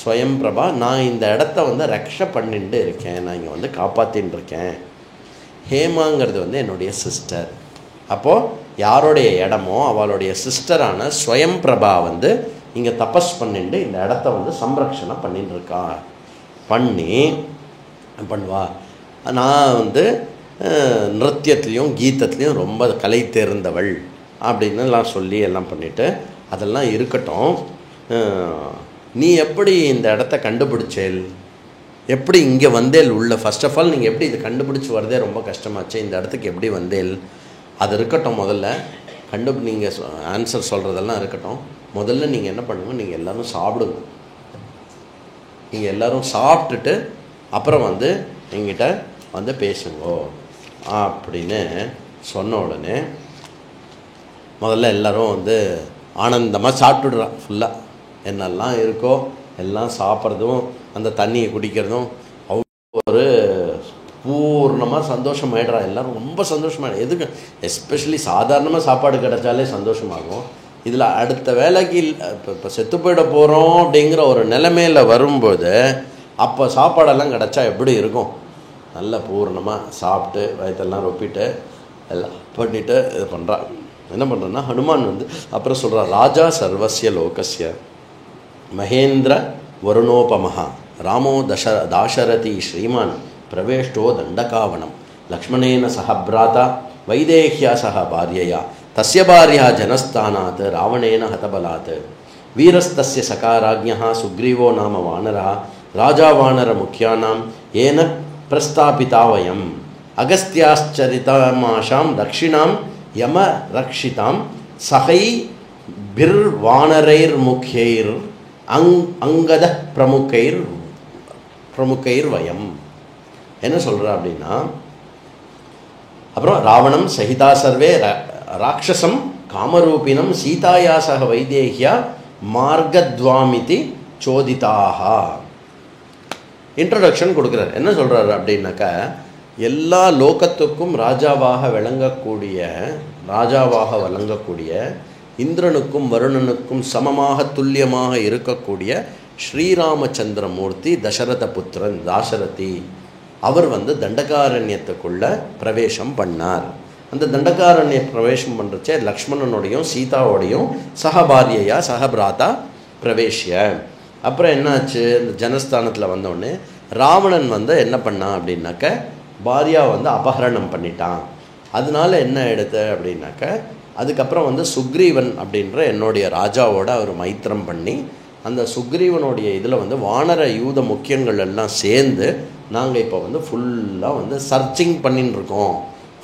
ஸ்வயம் பிரபா. நான் இந்த இடத்த ரக்ஷ பண்ணிட்டு இருக்கேன், நான் இங்கே காப்பாற்றின்னு இருக்கேன். ஹேமாங்கிறது என்னுடைய சிஸ்டர். அப்போது யாருடைய இடமோ அவளுடைய சிஸ்டரான ஸ்வயம் பிரபா இங்கே தபஸ் பண்ணிட்டு இந்த இடத்த சம்ரக்ஷணை பண்ணிட்டு இருக்கா. பண்ணுவா. நான் நிருத்தியத்துலேயும் கீதத்துலேயும் ரொம்ப கலை தேர்ந்தவள் அப்படின்னு எல்லாம் சொல்லி எல்லாம் பண்ணிவிட்டு, அதெல்லாம் இருக்கட்டும், நீ எப்படி இந்த இடத்த கண்டுபிடிச்சேல், எப்படி இங்கே வந்தேல் உள்ள? ஃபர்ஸ்ட் ஆஃப் ஆல் நீங்கள் எப்படி இதை கண்டுபிடிச்சி வரதே ரொம்ப கஷ்டமாச்சு, இந்த இடத்துக்கு எப்படி வந்தேல் அது இருக்கட்டும். முதல்ல நீங்கள் ஆன்சர் சொல்கிறதெல்லாம் இருக்கட்டும். முதல்ல நீங்கள் என்ன பண்ணுங்க, நீங்கள் எல்லோரும் சாப்பிடுங்க. நீங்கள் எல்லோரும் சாப்பிட்டுட்டு அப்புறம் எங்கிட்ட பேசுங்கோ அப்படின்னு சொன்ன உடனே முதல்ல எல்லோரும் ஆனந்தமாக சாப்பிட்டுடுறான். ஃபுல்லாக என்னெல்லாம் இருக்கோ எல்லாம் சாப்பிட்றதும் அந்த தண்ணியை குடிக்கிறதும் ஒரு பூர்ணமாக சந்தோஷமாயிடுறா. எல்லோரும் ரொம்ப சந்தோஷமாயிடும். எதுக்கு எஸ்பெஷலி சாதாரணமாக சாப்பாடு கிடைச்சாலே சந்தோஷமாகும். இதில் அடுத்த வேலைக்கு இப்போ செத்து போயிட போகிறோம் அப்படிங்கிற ஒரு நிலைமையில் வரும்போது அப்போ சாப்பாடெல்லாம் கிடச்சா எப்படி இருக்கும்? நல்ல பூர்ணமாக சாப்பிட்டு வயத்தெல்லாம் ரொப்பிட்டு எல்லாம் பண்ணிவிட்டு இது பண்ணுறான். என்ன பண்ணுறேன்னா, ஹனுமான் அப்புறம் சொல்கிறான், ராஜா சர்வஸ்ய லோகஸ்ய மகேந்திர வருணோபமஹா ராமோ தாசரதி ஸ்ரீமான் பிரவேஷ்டோ தண்டகாவனம் லக்ஷ்மணேன சஹ பிராதா வைதேஹ்யா சஹ பாரியயா தஸ்ய பாரியா ஜனஸ்தானாத் ராவணேன ஹதபலாத் வீரஸ்தஸ்ய சகாராஜ்ஞः சுக்ரீவோ நாம வானரः ராஜா வானர முக்கியானாம் ஏன பிரஸ்தாபிதா வயம் அகஸ்தியாச்சரிதமாஷாம் தக்ஷிணாம் யம ரக்ஷிதாம் சகை பிர் வானரைர் முக்கியைர் அங்கத பிரமுகைர் வயம். என்ன சொல்கிறா அப்படின்னா, அப்புறம் ராவணம் சகிதா சர்வே ராட்சசம் காமரூபினம் சீதாயாசக வைதேகியா மார்கத்வாமிதி சோதிதாக இன்ட்ரடக்ஷன் கொடுக்குறார். என்ன சொல்கிறார் அப்படின்னாக்கா, எல்லா லோகத்துக்கும் ராஜாவாக வழங்கக்கூடிய இந்திரனுக்கும் வருணனுக்கும் சமமாக துல்லியமாக இருக்கக்கூடிய ஸ்ரீராமச்சந்திரமூர்த்தி தசரத புத்திரன் தாசரதி அவர் வந்து தண்டகாரண்யத்துக்குள்ள பிரவேசம் பண்ணார். அந்த தண்டகாரண்ய பிரவேசம் பண்ணுறச்சே லக்ஷ்மணனோடையும் சீதாவோடையும் சகபாரியையா சகபிராதா பிரவேசிய. அப்புறம் என்னாச்சு, இந்த ஜனஸ்தானத்தில் வந்தோடனே ராவணன் வந்து என்ன பண்ணான் அப்படின்னாக்க பாரியா வந்து அபகரணம் பண்ணிட்டான். அதனால என்ன எடுத்து அப்படின்னாக்க அதுக்கப்புறம் வந்து சுக்ரீவன் அப்படின்ற என்னுடைய ராஜாவோட அவர் மைத்திரம் பண்ணி அந்த சுக்ரீவனுடைய இதில் வந்து வானர யூத முக்கியங்கள் எல்லாம் சேர்ந்து நாங்கள் இப்போ வந்து ஃபுல்லாக வந்து சர்ச்சிங் பண்ணிட்டுருக்கோம்,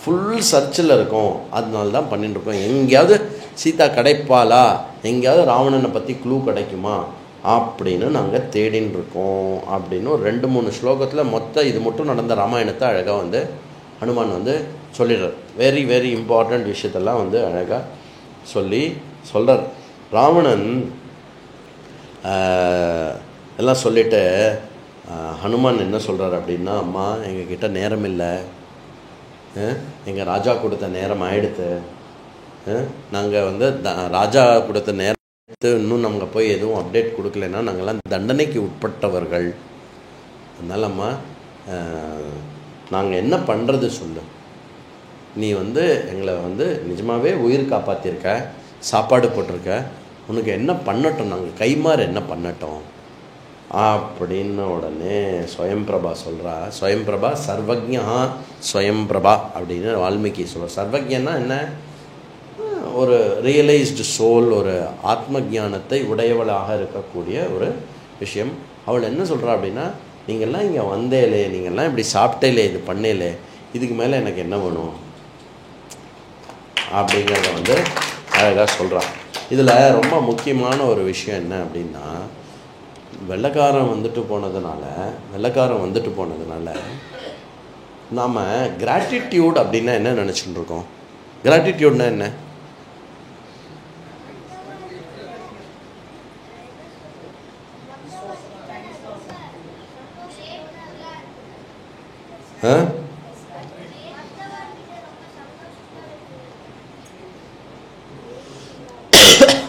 ஃபுல் சர்ச்சில் இருக்கோம். அதனால தான் பண்ணிட்டுருக்கோம். எங்கேயாவது சீதா கிடைப்பாளா, எங்கேயாவது ராவணனை பற்றி க்ளூ கிடைக்குமா அப்படின்னு நாங்கள் தேடின்னு இருக்கோம் அப்படின்னு ஒரு 2-3 ஸ்லோகத்தில் மொத்தம் இது மட்டும் நடந்த ராமாயணத்தை அழகாக வந்து ஹனுமான் வந்து சொல்லிடுறார். வெரி வெரி இம்பார்ட்டண்ட் விஷயத்தெல்லாம் வந்து அழகாக சொல்கிறார். ராவணன் எல்லாம் சொல்லிவிட்டு ஹனுமான் என்ன சொல்கிறார் அப்படின்னா, அம்மா எங்ககிட்ட நேரம் இல்லை, எங்கள் ராஜா கொடுத்த நேரம் ஆயிடுத்து, நாங்கள் வந்து ராஜா கொடுத்த நேரம் இன்னும் நாங்கள் போய் எதுவும் அப்டேட் கொடுக்கலன்னா நாங்கள்லாம் தண்டனைக்கு உட்பட்டவர்கள். அதனால் அம்மா நாங்கள் என்ன பண்ணுறது சொல்லு, நீ வந்து எங்களை வந்து நிஜமாகவே உயிர் காப்பாற்றிருக்க, சாப்பாடு போட்டிருக்க, உனக்கு என்ன பண்ணட்டும், நாங்கள் கைமாறு என்ன பண்ணட்டும் அப்படின்னு உடனே ஸ்வயம்பிரபா சொல்கிறா. ஸ்வயம்பிரபா சர்வஜா ஸ்வயம்பிரபா அப்படின்னு வால்மீகி சொல்கிறார். சர்வஜன்னா என்ன, ஒரு ரியலைஸ்டு சோல், ஒரு ஆத்ம ஞானத்தை உடையவளாக இருக்கக்கூடிய ஒரு விஷயம். அவள் என்ன சொல்கிறா அப்படின்னா, நீங்கள்லாம் இங்கே வந்தேலே, நீங்கள்லாம் இப்படி சாப்பிட்டேலே, இது பண்ணேலே, இதுக்கு மேலே எனக்கு என்ன வேணும் அப்படிங்கிறத வந்து அழகாக சொல்கிறான். இதில் ரொம்ப முக்கியமான ஒரு விஷயம் என்ன அப்படின்னா, வெள்ளைக்காரன் வந்துட்டு போனதுனால நாம் கிராட்டிடியூட் அப்படின்னா என்ன நினச்சிட்டு இருக்கோம். கிராட்டிடியூட்னா என்ன,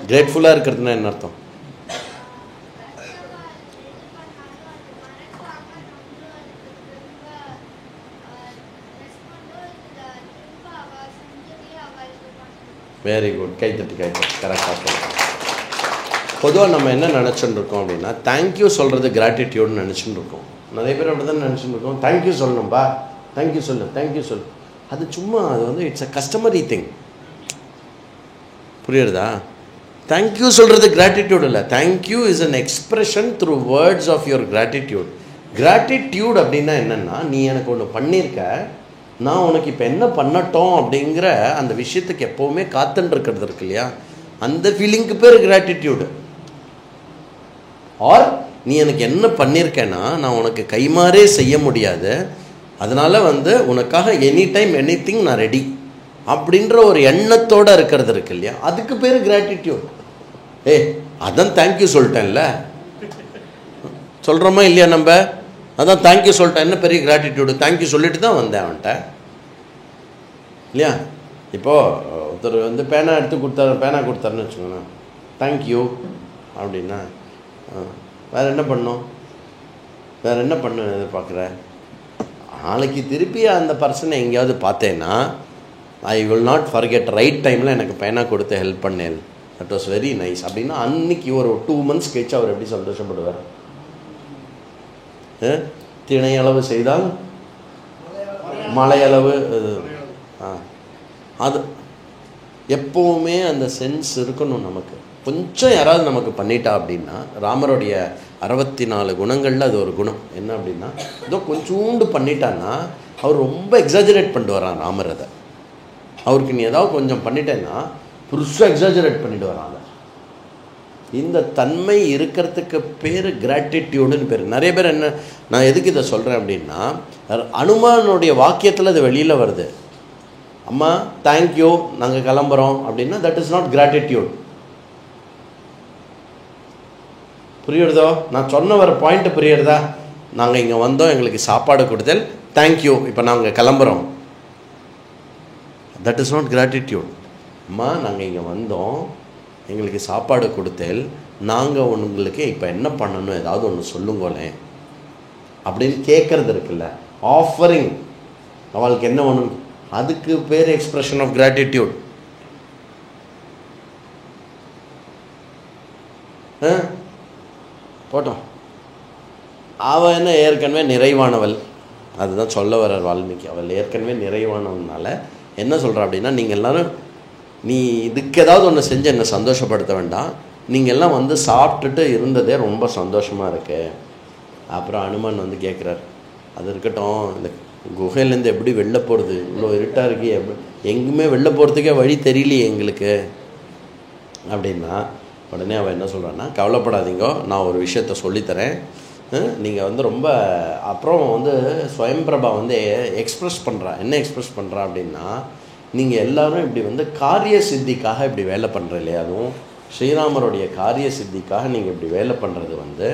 கிரேட்ஃபுல்லாக இருக்கிறதுனா என்ன அர்த்தம்? வெரி குட், கைத்தட்டி கரெக்டாக சொல்கிறோம். பொதுவாக நம்ம என்ன நினச்சிட்டு இருக்கோம் அப்படின்னா, தேங்க்யூ சொல்கிறது கிராட்டிடியூட்னு நினச்சிட்டு இருக்கோம். நிறைய பேர் அப்படி தான் நினச்சிட்டு இருக்கோம். தேங்க்யூ சொல்லணும்பா, தேங்க்யூ சொல்லு. அது சும்மா, அது வந்து இட்ஸ் அ கஸ்டமரி திங். புரியுறதா? தேங்க்யூ சொல்கிறது கிராட்டிடியூட் இல்லை. Thank you is an expression through words of your gratitude. Gratitude அப்படின்னா என்னென்னா, நீ எனக்கு ஒன்று பண்ணியிருக்க, நான் உனக்கு இப்போ என்ன பண்ணட்டோம் அப்படிங்கிற அந்த விஷயத்துக்கு எப்போவுமே காத்துன்னு இருக்கிறது இருக்கு இல்லையா, அந்த ஃபீலிங்க்கு பேர் கிராட்டிடியூடு. ஆர் நீ எனக்கு என்ன பண்ணியிருக்கேன்னா நான் உனக்கு கைமாறே செய்ய முடியாது, அதனால் வந்து உனக்காக எனி டைம் எனி திங் நான் ரெடி அப்படின்ற ஒரு எண்ணத்தோடு இருக்கிறது இருக்கு இல்லையா, அதுக்கு பேர் கிராட்டிடியூட். அதான் தேங்க்யூ சொல்லிட்டேன்ல சொல்கிறோமா இல்லையா நம்ம, அதான் தேங்க்யூ சொல்லிட்டேன், என்ன பெரிய கிராட்டிடியூடு, தேங்க்யூ சொல்லிட்டு தான் வந்தேன் அவன்கிட்ட இல்லையா. இப்போது ஒருத்தர் வந்து பேனா கொடுத்தாருன்னு வச்சுக்கோங்களேன், தேங்க்யூ அப்படின்னா வேறு என்ன பண்ணணும் எதிர்பார்க்குற, நாளைக்கு திருப்பி அந்த பர்சனை எங்கேயாவது பார்த்தேன்னா I will not forget, right டைமில் எனக்கு பேனா கொடுத்து ஹெல்ப் பண்ணேன், தட் வாஸ் வெரி நைஸ் அப்படின்னா அன்னைக்கு ஒரு 2 months கழிச்சு அவர் எப்படி சந்தோஷப்படுவார். திணையளவு செய்தால் மலையளவு, அது எப்போவுமே அந்த சென்ஸ் இருக்கணும் நமக்கு. கொஞ்சம் யாராவது நமக்கு பண்ணிட்டா அப்படின்னா, ராமருடைய 64 குணங்களில் அது ஒரு குணம் என்ன அப்படின்னா, ஏதோ கொஞ்சோண்டு பண்ணிட்டான்னா அவர் ரொம்ப எக்ஸாஜரேட் பண்ணிட்டு வரான் ராமர். அதை அவருக்கு நீ ஏதாவது கொஞ்சம் பண்ணிட்டேன்னா புதுசாக எக்ஸாஜரேட் பண்ணிட்டு வராங்க. இந்த தன்மை இருக்கிறதுக்கு பேர் கிராட்டிடியூடுன்னு பேர். நிறைய பேர் என்ன, நான் எதுக்கு இதை சொல்கிறேன் அப்படின்னா, அனுமானுடைய வாக்கியத்தில் அது வெளியில் வருது. அம்மா தேங்க்யூ நாங்கள் கிளம்புறோம் அப்படின்னா தட் இஸ் நாட் கிராட்டிடியூட். புரியுறதோ? நான் சொன்ன வர பாயிண்ட் புரியுறதா? நாங்கள் இங்கே வந்தோம், எங்களுக்கு சாப்பாடு கொடுத்தல், தேங்க்யூ, இப்போ நாங்கள் கிளம்புறோம், தட் இஸ் நாட் கிராட்டிடியூட். அம்மா நாங்கள் இங்கே வந்தோம், எங்களுக்கு சாப்பாடு கொடுத்தல், நாங்கள் உங்களுக்கு இப்போ என்ன பண்ணணும் ஏதாவது ஒன்று சொல்லுங்களேன் அப்படின்னு கேட்குறது இருக்குல்ல, ஆஃபரிங். அவளுக்கு என்ன வேணும், அதுக்கு பேர் எக்ஸ்பிரஷன் ஆஃப் கிராட்டிடியூட். போட்டோம். அவள் என்ன ஏற்கனவே நிறைவானவள், அதுதான் சொல்ல வர வால்மீகி. அவள் ஏற்கனவே நிறைவானவனால என்ன சொல்கிறா அப்படின்னா, நீங்கள் எல்லோரும் நீ இதுக்கு ஏதாவது ஒன்று செஞ்சு என்னை சந்தோஷப்படுத்த வேண்டாம், நீங்கள் எல்லாம் வந்து சாப்பிட்டுட்டு இருந்ததே ரொம்ப சந்தோஷமாக இருக்கு. அப்புறம் அனுமன் வந்து கேட்குறார், அது இருக்கட்டும், இந்த குகையிலேருந்து எப்படி வெளில போகிறது, இவ்வளோ இருட்டாக இருக்கு, எங்குமே வெளில போகிறதுக்கே வழி தெரியலையே எங்களுக்கு அப்படின்னா, உடனே அவள் என்ன சொல்கிறான்னா, கவலைப்படாதீங்க, நான் ஒரு விஷயத்த சொல்லித்தரேன், நீங்கள் வந்து ரொம்ப. அப்புறம் வந்து ஸ்வயம்பிரபா வந்து எக்ஸ்ப்ரெஸ் பண்ணுறா. என்ன எக்ஸ்ப்ரெஸ் பண்ணுறா அப்படின்னா, நீங்கள் எல்லோரும் இப்படி வந்து காரிய சித்திக்காக இப்படி வேலை பண்ணுற இல்லையா, அதுவும் ஸ்ரீராமருடைய காரிய சித்திக்காக நீங்கள் இப்படி வேலை பண்ணுறது வந்து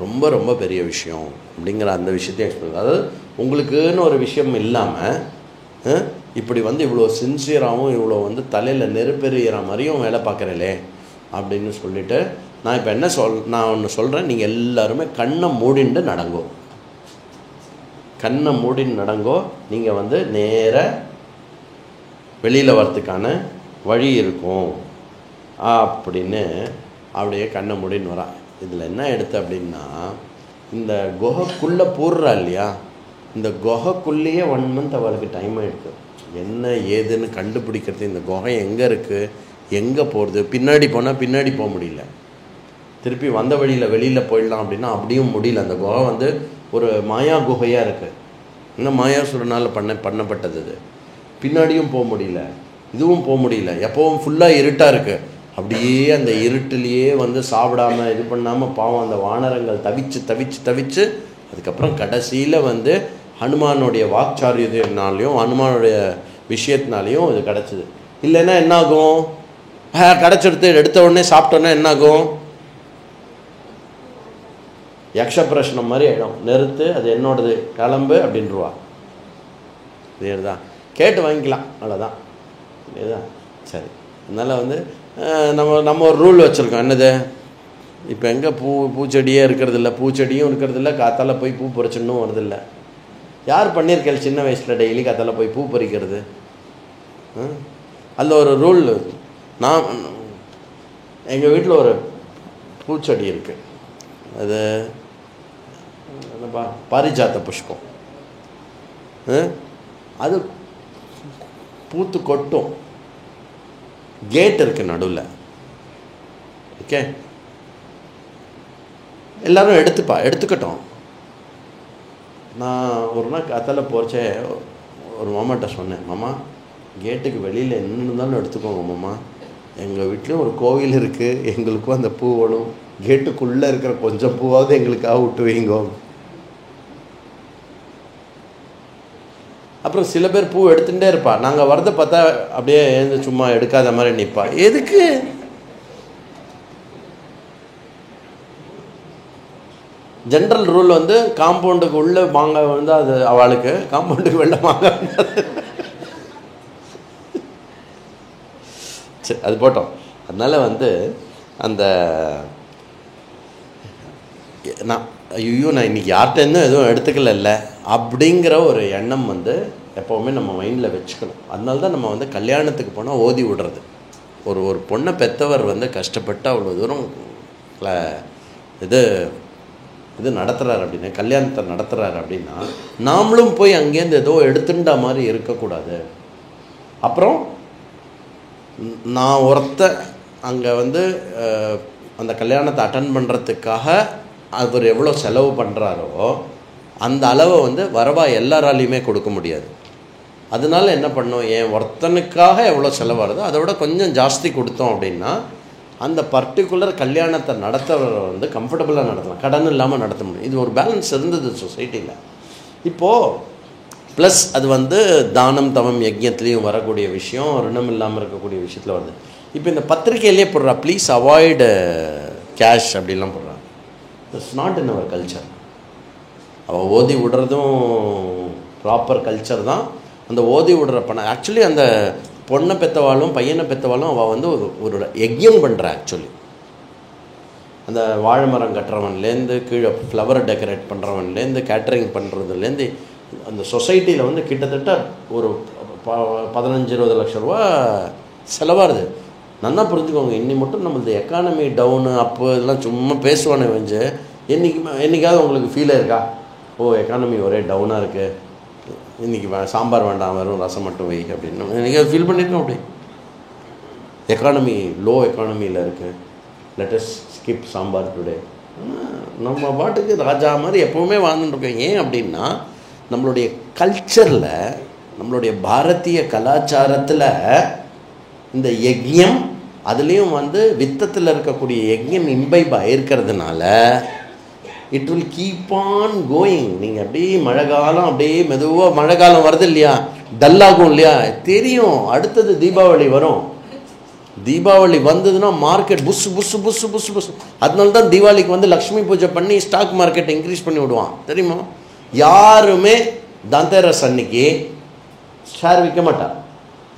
ரொம்ப ரொம்ப பெரிய விஷயம் அப்படிங்கிற அந்த விஷயத்தையும் எக்ஸ்பிளைன். அதாவது உங்களுக்குன்னு ஒரு விஷயம் இல்லாமல் இப்படி வந்து இவ்வளோ சின்சியராகவும் இவ்வளோ வந்து தலையில் நெருப்பெறிகிற மாதிரியும் வேலை பார்க்குறேலே அப்படின்னு சொல்லிவிட்டு, நான் இப்போ என்ன நான் ஒன்று சொல்கிறேன், நீங்கள் எல்லாருமே கண்ணை மூடிண்டு நடங்கோ, கண்ணை மூடின்னு நடங்கோ, நீங்கள் வந்து நேர வெளியில் வரத்துக்கான வழி இருக்கும் அப்படின்னு அப்படியே கண்ணை மூடின்னு வரா. இதில் என்ன எடுத்து அப்படின்னா, இந்த குகைக்குள்ளே பூர்றா இல்லையா, இந்த குகைக்குள்ளேயே 1 month அவளுக்கு டைம் ஆகிடுது. என்ன ஏதுன்னு கண்டுபிடிக்கிறது, இந்த குகை எங்கே இருக்குது, எங்கே போகிறது, பின்னாடி போனால் பின்னாடி போக முடியல, திருப்பி வந்த வழியில் வெளியில் போயிடலாம் அப்படின்னா அப்படியும் முடியல. அந்த குகை வந்து ஒரு மாயா குகையாக இருக்குது, இன்னும் மாயாசுரனால் பண்ணப்பட்டது. இது பின்னாடியும் போக முடியல, இதுவும் போக முடியல, எப்போவும் ஃபுல்லாக இருட்டாக இருக்குது. அப்படியே அந்த இருட்டிலேயே வந்து சாப்பிடாமல் இது பண்ணாமல் பாவம் அந்த வானரங்கள் தவிச்சு தவிச்சு தவிச்சு அதுக்கப்புறம் கடைசியில் வந்து ஹனுமானுடைய வாக்சாரியத்தினாலையும் ஹனுமானுடைய விஷயத்தினாலையும் இது கிடச்சிது. இல்லைன்னா என்னாகும், கிடச்சிடுத்து எடுத்த உடனே சாப்பிட்டோன்னா என்னாகும், யக்ஷ பிரஷ்னம் மாதிரி ஆகிடும், நிறுத்து அது என்னோடது கிளம்பு அப்படின்ருவா. இதுதான் கேட்டு வாங்கிக்கலாம், அவ்வளோதான். இதுதான் சரி. அதனால் வந்து நம்ம ஒரு ரூல் வச்சுருக்கோம், என்னது, இப்போ எங்கே பூச்செடியே இருக்கிறதில்ல, பூச்செடியும் இருக்கிறதில்ல, காத்தால போய் பூ பறிச்சுன்னும் வருதில்லை. யார் பண்ணியிருக்கேன் சின்ன வயசில் டெய்லி காத்தால போய் பூ பறிக்கிறது? அதில் ஒரு ரூல். நான் எங்கள் வீட்டில் ஒரு பூச்செடி இருக்குது, அது என்னப்பா பாரிஜாத்த புஷ்பம். அது பூத்து கொட்டும், கேட் இருக்குது நடுவில். ஓகே, எல்லோரும் எடுத்துக்கட்டும். நான் ஒரு நாள் கத்தில் போச்சே ஒரு மாமாட்ட சொன்னேன், மாமா கேட்டுக்கு வெளியில் என்ன இருந்தாலும் எடுத்துக்கோங்க மாமா, எங்கள் வீட்லேயும் ஒரு கோவில் இருக்குது, எங்களுக்கும் அந்த பூ வேணும், கேட்டுக்குள்ளே இருக்கிற கொஞ்சம் பூவாவது எங்களுக்காக விட்டு வைங்கோ. அப்புறம் சில பேர் பூ எடுத்துகிட்டே இருப்பா, நாங்கள் வரதை பார்த்தா அப்படியே எழுந்து சும்மா எடுக்காத மாதிரி நிற்பா. எதுக்கு? ஜென்ரல் ரூல் வந்து காம்பவுண்டுக்கு உள்ளே மாங்காய் வந்து அது அவளுக்கு, காம்பவுண்டுக்கு வெளில மாங்காய். சரி, அது போட்டோம். அதனால் வந்து அந்த நான் இன்றைக்கி யார்கிட்டேருந்தும் எதுவும் எடுத்துக்கல அப்படிங்கிற ஒரு எண்ணம் வந்து எப்போவுமே நம்ம மைண்டில் வச்சுக்கணும். அதனால தான் நம்ம வந்து கல்யாணத்துக்கு போனால் ஓதி விடுறது. ஒரு பொண்ணை பெற்றவர் வந்து கஷ்டப்பட்டு அவ்வளோ தூரம் இது நடத்துகிறார் அப்படின்னா, கல்யாணத்தை நடத்துகிறார் அப்படின்னா, நாமளும் போய் அங்கேருந்து ஏதோ எடுத்துட்டா மாதிரி இருக்கக்கூடாது. அப்புறம் நான் அங்கே வந்து அந்த கல்யாணத்தை அட்டன் பண்ணுறதுக்காக அவர் எவ்வளோ செலவு பண்ணுறாரோ அந்த அளவை வந்து வரவா எல்லாராலையுமே கொடுக்க முடியாது. அதனால என்ன பண்ணோம், ஒருத்தனுக்காக எவ்வளோ செலவாகுதோ அதை விட கொஞ்சம் ஜாஸ்தி கொடுத்தோம் அப்படின்னா அந்த பர்டிகுலர் கல்யாணத்தை நடத்துகிறவரை வந்து கம்ஃபர்டபுளாக நடத்தலாம், கடன் இல்லாமல் நடத்த முடியும். இது ஒரு பேலன்ஸ் இருந்தது சொசைட்டியில். இப்போது ப்ளஸ் அது வந்து தானம் தவம் யஜ்யத்துலேயும் வரக்கூடிய விஷயம், ரிணம் இல்லாமல் இருக்கக்கூடிய விஷயத்தில் வருது. இப்போ இந்த பத்திரிக்கையிலே போடுறா, ப்ளீஸ் அவாய்டு கேஷ் அப்படிலாம் போடுறாங்க. It's not in our culture. அவள் ஓதி விடுறதும் ப்ராப்பர் கல்ச்சர் தான். அந்த ஓதி விடுற பணம் ஆக்சுவலி அந்த பொண்ணை பெற்றவாளும் பையனை பெற்றவாளும் அவள் வந்து ஒரு யஜ்யம் பண்ணுறா. ஆக்சுவலி அந்த வாழை மரம் கட்டுறவன்லேருந்து கீழே ஃப்ளவர் டெக்கரேட் பண்ணுறவன்லேருந்து கேட்ரிங் பண்ணுறதுலேருந்து அந்த சொசைட்டியில் வந்து கிட்டத்தட்ட ஒரு 15-20 லட்ச ரூபா செலவாகுது. நல்லா புரிஞ்சுக்கோங்க. இன்னி மட்டும் நம்மளது எக்கானமி டவுனு அப்பு இதெல்லாம் சும்மா பேசுவானே வந்து என்றைக்காவது உங்களுக்கு ஃபீல் இருக்கா? ஓ எக்கானமி ஒரே டவுனாக இருக்குது, இன்றைக்கி சாம்பார் வேண்டாம் வெறும் ரசம் மட்டும் வை அப்படின்னு என்றைக்காவது ஃபீல் பண்ணியிருக்கோம்? அப்படி எக்கானமி லோ எக்கானமியில் இருக்குது, லெட்டஸ் ஸ்கிப் சாம்பார் டுடே. நம்ம பாட்டுக்கு ராஜா மாதிரி எப்போவுமே வாழ்ந்துட்டுருக்கோம். ஏன் அப்படின்னா நம்மளுடைய கல்ச்சரில், நம்மளுடைய பாரதிய கலாச்சாரத்தில் இந்த யஜ்யம், அதுலேயும் வந்து வித்தத்தில் இருக்கக்கூடிய யஜ்யம் இம்பைபாக இருக்கிறதுனால it will keep on going. நீங்கள் அப்படியே மழை காலம் அப்படியே மெதுவாக மழை காலம் வருது இல்லையா, டல்லாகும் இல்லையா, தெரியும் அடுத்தது தீபாவளி வரும். தீபாவளி வந்ததுன்னா market push push push push push. அதனால தான் தீபாவளிக்கு வந்து லக்ஷ்மி பூஜை பண்ணி ஸ்டாக் மார்க்கெட்டை இன்க்ரீஸ் பண்ணி விடுவான் தெரியுமா. யாருமே தந்தேரஸ் அன்னைக்கு ஷேர் விற்க மாட்டா,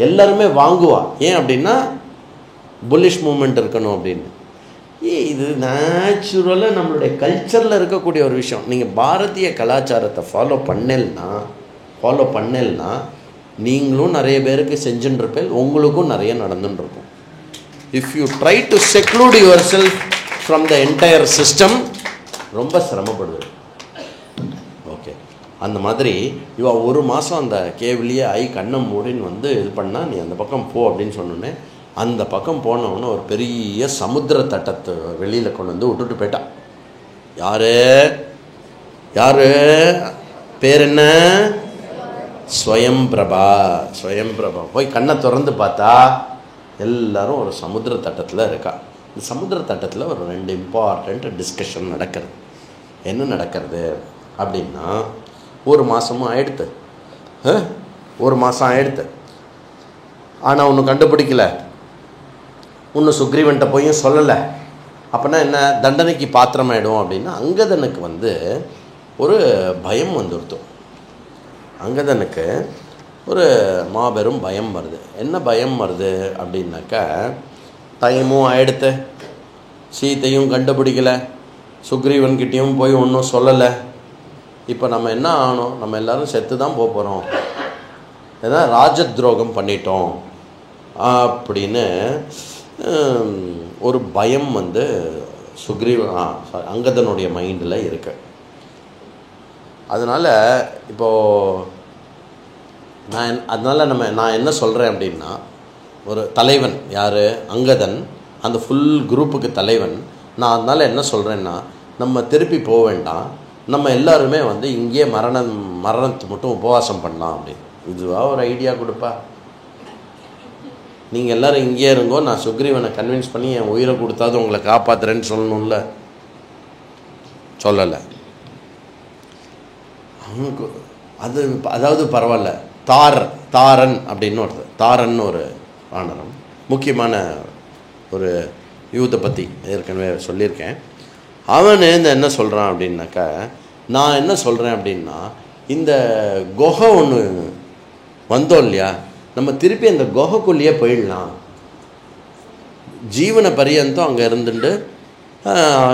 எல்லாருமே வாங்குவா. ஏன் அப்படின்னா புல்லிஷ் மூமெண்ட் இருக்கணும் அப்படின்னு. இது நேச்சுரலாக நம்மளுடைய கல்ச்சரில் இருக்கக்கூடிய ஒரு விஷயம். நீங்கள் பாரதிய கலாச்சாரத்தை ஃபாலோ பண்ணலன்னா நீங்களும் நிறைய பேருக்கு செஞ்சுருப்பேன், உங்களுக்கும் நிறைய நடந்துட்டுருக்கும். If you try to seclude yourself from the entire system ரொம்ப சிரமப்படுது. ஓகே, அந்த மாதிரி இவா ஒரு மாதம் அந்த கேவிலியே கண்ணை மூடின்னு வந்து இது பண்ணால், நீ அந்த பக்கம் போ அப்படின்னு சொன்னோன்னே அந்த பக்கம் போனவுடனே ஒரு பெரிய சமுத்திர தட்டத்தை வெளியில் கொண்டு வந்து விட்டுட்டு போயிட்டான். யாரு பேர் என்ன? ஸ்வயம்பிரபா. போய் கண்ணை திறந்து பார்த்தா எல்லாரும் ஒரு சமுத்திர தட்டத்தில் இருக்கா. இந்த சமுத்திர தட்டத்தில் ஒரு 2 இம்பார்ட்டண்ட் டிஸ்கஷன் நடக்கிறது. என்ன நடக்கிறது அப்படின்னா, ஒரு மாதம் ஆயிடுத்து, ஆனால் ஒன்றும் கண்டுபிடிக்கல, இன்னும் சுக்ரீவன்ட்ட போயும் சொல்லலை. அப்போனா என்ன, தண்டனைக்கு பாத்திரமாயிடும் அப்படின்னா அங்கதனுக்கு வந்து ஒரு பயம் வந்துடுத்தோம். அங்கதனுக்கு ஒரு மாபெரும் பயம் வருது. என்ன பயம் வருது அப்படின்னாக்கா, டைமும் ஆயிடுத்து, சீத்தையும் கண்டுபிடிக்கலை, சுக்ரீவன்கிட்டையும் போய் ஒன்றும் சொல்லலை. இப்போ நம்ம என்ன ஆகணும், நம்ம எல்லோரும் செத்து தான் போகிறோம், ஏன்னா ராஜ துரோகம் பண்ணிட்டோம் அப்படின்னு ஒரு பயம் வந்து அங்கதனுடைய மைண்டில் இருக்கு. அதனால் நான் என்ன சொல்கிறேன் அப்படின்னா, ஒரு தலைவன் யார், அங்கதன், அந்த ஃபுல் குரூப்புக்கு தலைவன். நான் அதனால் என்ன சொல்கிறேன்னா, நம்ம திருப்பி போக வேண்டாம், நம்ம எல்லாருமே வந்து இங்கேயே மரணத்தை மட்டும் உபவாசம் பண்ணலாம் அப்படின்னு. இதுவாக ஒரு ஐடியா கொடுப்பா. நீங்கள் எல்லோரும் இங்கேயே இருங்கோ, நான் சுக்ரீவனை கன்வின்ஸ் பண்ணி என் உயிரை கொடுத்தாது உங்களை காப்பாற்றுறேன்னு சொல்லணும்ல, சொல்லலை. அவனுக்கு அதாவது பரவாயில்ல. தாரன் அப்படின்னு ஒருத்தர், தாரன் ஒரு வானரம், முக்கியமான ஒரு யூத்தை பற்றி ஏற்கனவே சொல்லியிருக்கேன். அவன் என்ன சொல்கிறான் அப்படின்னாக்கா, நான் என்ன சொல்கிறேன் அப்படின்னா, இந்த குகை ஒன்று வந்தோம் இல்லையா, நம்ம திருப்பி அந்த குகைக்குள்ளேயே போயிடலாம், ஜீவன பரியந்தம் அங்கே இருந்துட்டு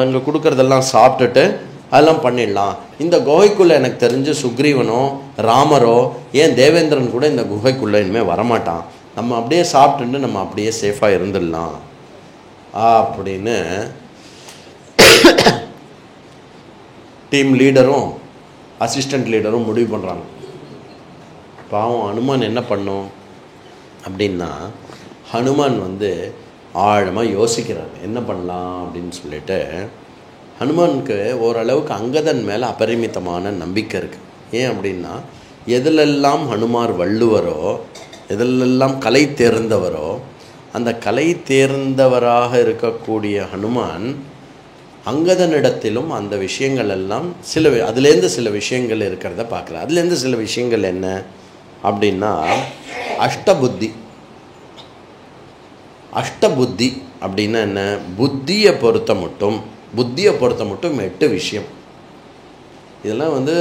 அங்கே கொடுக்குறதெல்லாம் சாப்பிட்டுட்டு அதெல்லாம் பண்ணிடலாம். இந்த குகைக்குள்ளே எனக்கு தெரிஞ்சு சுக்ரீவனோ ராமரோ ஏன் தேவேந்திரன் கூட இந்த குகைக்குள்ளே இனிமேல் வரமாட்டான், நம்ம அப்படியே சாப்பிட்டுட்டு நம்ம அப்படியே சேஃபாக இருந்துடலாம் அப்படின்னு டீம் லீடரும் அசிஸ்டண்ட் லீடரும் முடிவு பண்ணுறாங்க. பாவம் ஹனுமான் என்ன பண்ணும் அப்படின்னா, ஹனுமான் வந்து ஆழமாக யோசிக்கிறார் என்ன பண்ணலாம் அப்படின்னு சொல்லிட்டு. ஹனுமானுக்கு ஓரளவுக்கு அங்கதன் மேலே அபரிமிதமான நம்பிக்கை இருக்குது. ஏன் அப்படின்னா, எதிலெல்லாம் ஹனுமார் வள்ளுவரோ, எதிலெல்லாம் கலை தேர்ந்தவரோ, அந்த கலை தேர்ந்தவராக இருக்கக்கூடிய ஹனுமான் அங்கதனிடத்திலும் அந்த விஷயங்கள் எல்லாம் அதுலேருந்து சில விஷயங்கள் இருக்கிறத பார்க்குறார். அதுலேருந்து சில விஷயங்கள் என்ன அப்படின்னா, அஷ்டபுத்தி அப்படின்னா என்ன, புத்தியை பொறுத்த மட்டும் 8 விஷயம். இதெல்லாம் வந்து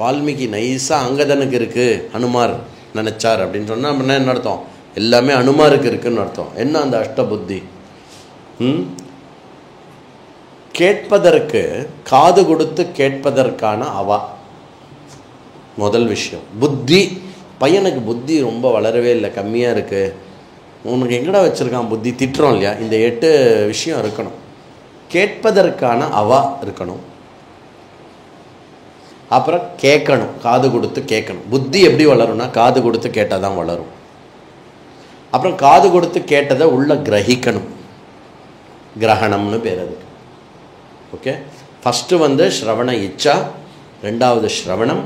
வால்மீகி நைஸாக அங்கதனுக்கு இருக்குது ஹனுமார் நினச்சார் அப்படின்னு சொன்னால் அப்படின்னா என்ன அர்த்தம், எல்லாமே ஹனுமாருக்கு இருக்குதுன்னு அர்த்தம். என்ன அந்த அஷ்டபுத்தி? கேட்பதற்கு, காது கொடுத்து கேட்பதற்கான அவா, முதல் விஷயம். புத்தி, பையனுக்கு புத்தி ரொம்ப வளரவே இல்லை, கம்மியாக இருக்குது. உனக்கு எங்கடா வச்சுருக்கான் புத்தி, திட்டுறோம் இல்லையா? இந்த 8 விஷயம் இருக்கணும். கேட்பதற்கான அவா இருக்கணும். அப்புறம் கேட்கணும், காது கொடுத்து கேட்கணும். புத்தி எப்படி வளரும்னா காது கொடுத்து கேட்டால் தான் வளரும். அப்புறம் காது கொடுத்து கேட்டதை உள்ள கிரகிக்கணும், கிரகணம்னு பேர் அதுக்கு. ஓகே, ஃபஸ்ட்டு ஸ்ரவண இச்சா, 2வது ஸ்ரவணம்,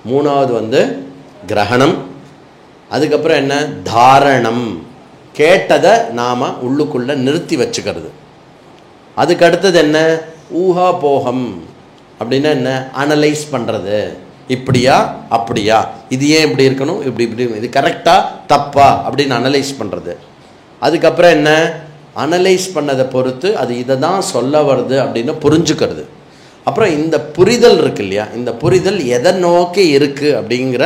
3வது கிரகணம், அதுக்கப்புறம் என்ன, தாரணம், கேட்டதை நாம் உள்ளுக்குள்ளே நிறுத்தி வச்சுக்கிறது. அதுக்கு அடுத்தது என்ன, ஊஹா போகம். அப்படின்னா என்ன, அனலைஸ் பண்ணுறது. இப்படியா அப்படியா, இது ஏன் இப்படி இருக்கணும், இப்படி இப்படி, இது கரெக்டாக தப்பா அப்படின்னு அனலைஸ் பண்ணுறது. அதுக்கப்புறம் என்ன, அனலைஸ் பண்ணதை பொறுத்து அது இதை தான் சொல்ல வருது அப்படின்னு புரிஞ்சுக்கிறது. அப்புறம் இந்த புரிதல் இருக்கு இல்லையா, இந்த புரிதல் எதை நோக்கி இருக்குது அப்படிங்கிற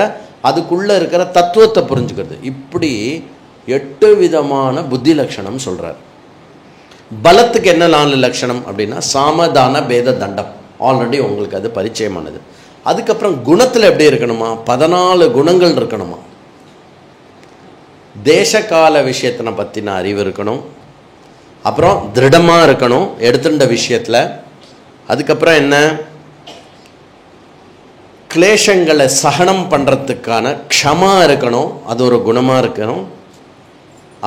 அதுக்குள்ளே இருக்கிற தத்துவத்தை புரிஞ்சுக்கிறது. இப்படி 8 விதமான புத்தி லட்சணம் சொல்கிறார். பலத்துக்கு என்ன 4 லட்சணம் அப்படின்னா சாமதான பேத தண்டம், ஆல்ரெடி உங்களுக்கு அது பரிச்சயமானது. அதுக்கப்புறம் குணத்தில் எப்படி இருக்கணுமா, 14 குணங்கள் இருக்கணுமா. தேசகால விஷயத்தினை பற்றின அறிவு இருக்கணும். அப்புறம் திருடமாக இருக்கணும் எடுத்துட்ட விஷயத்தில். அதுக்கப்புறம் என்ன, கிளேஷங்களை சகனம் பண்ணுறதுக்கான க்ஷமா இருக்கணும், அது ஒரு குணமாக இருக்கணும்.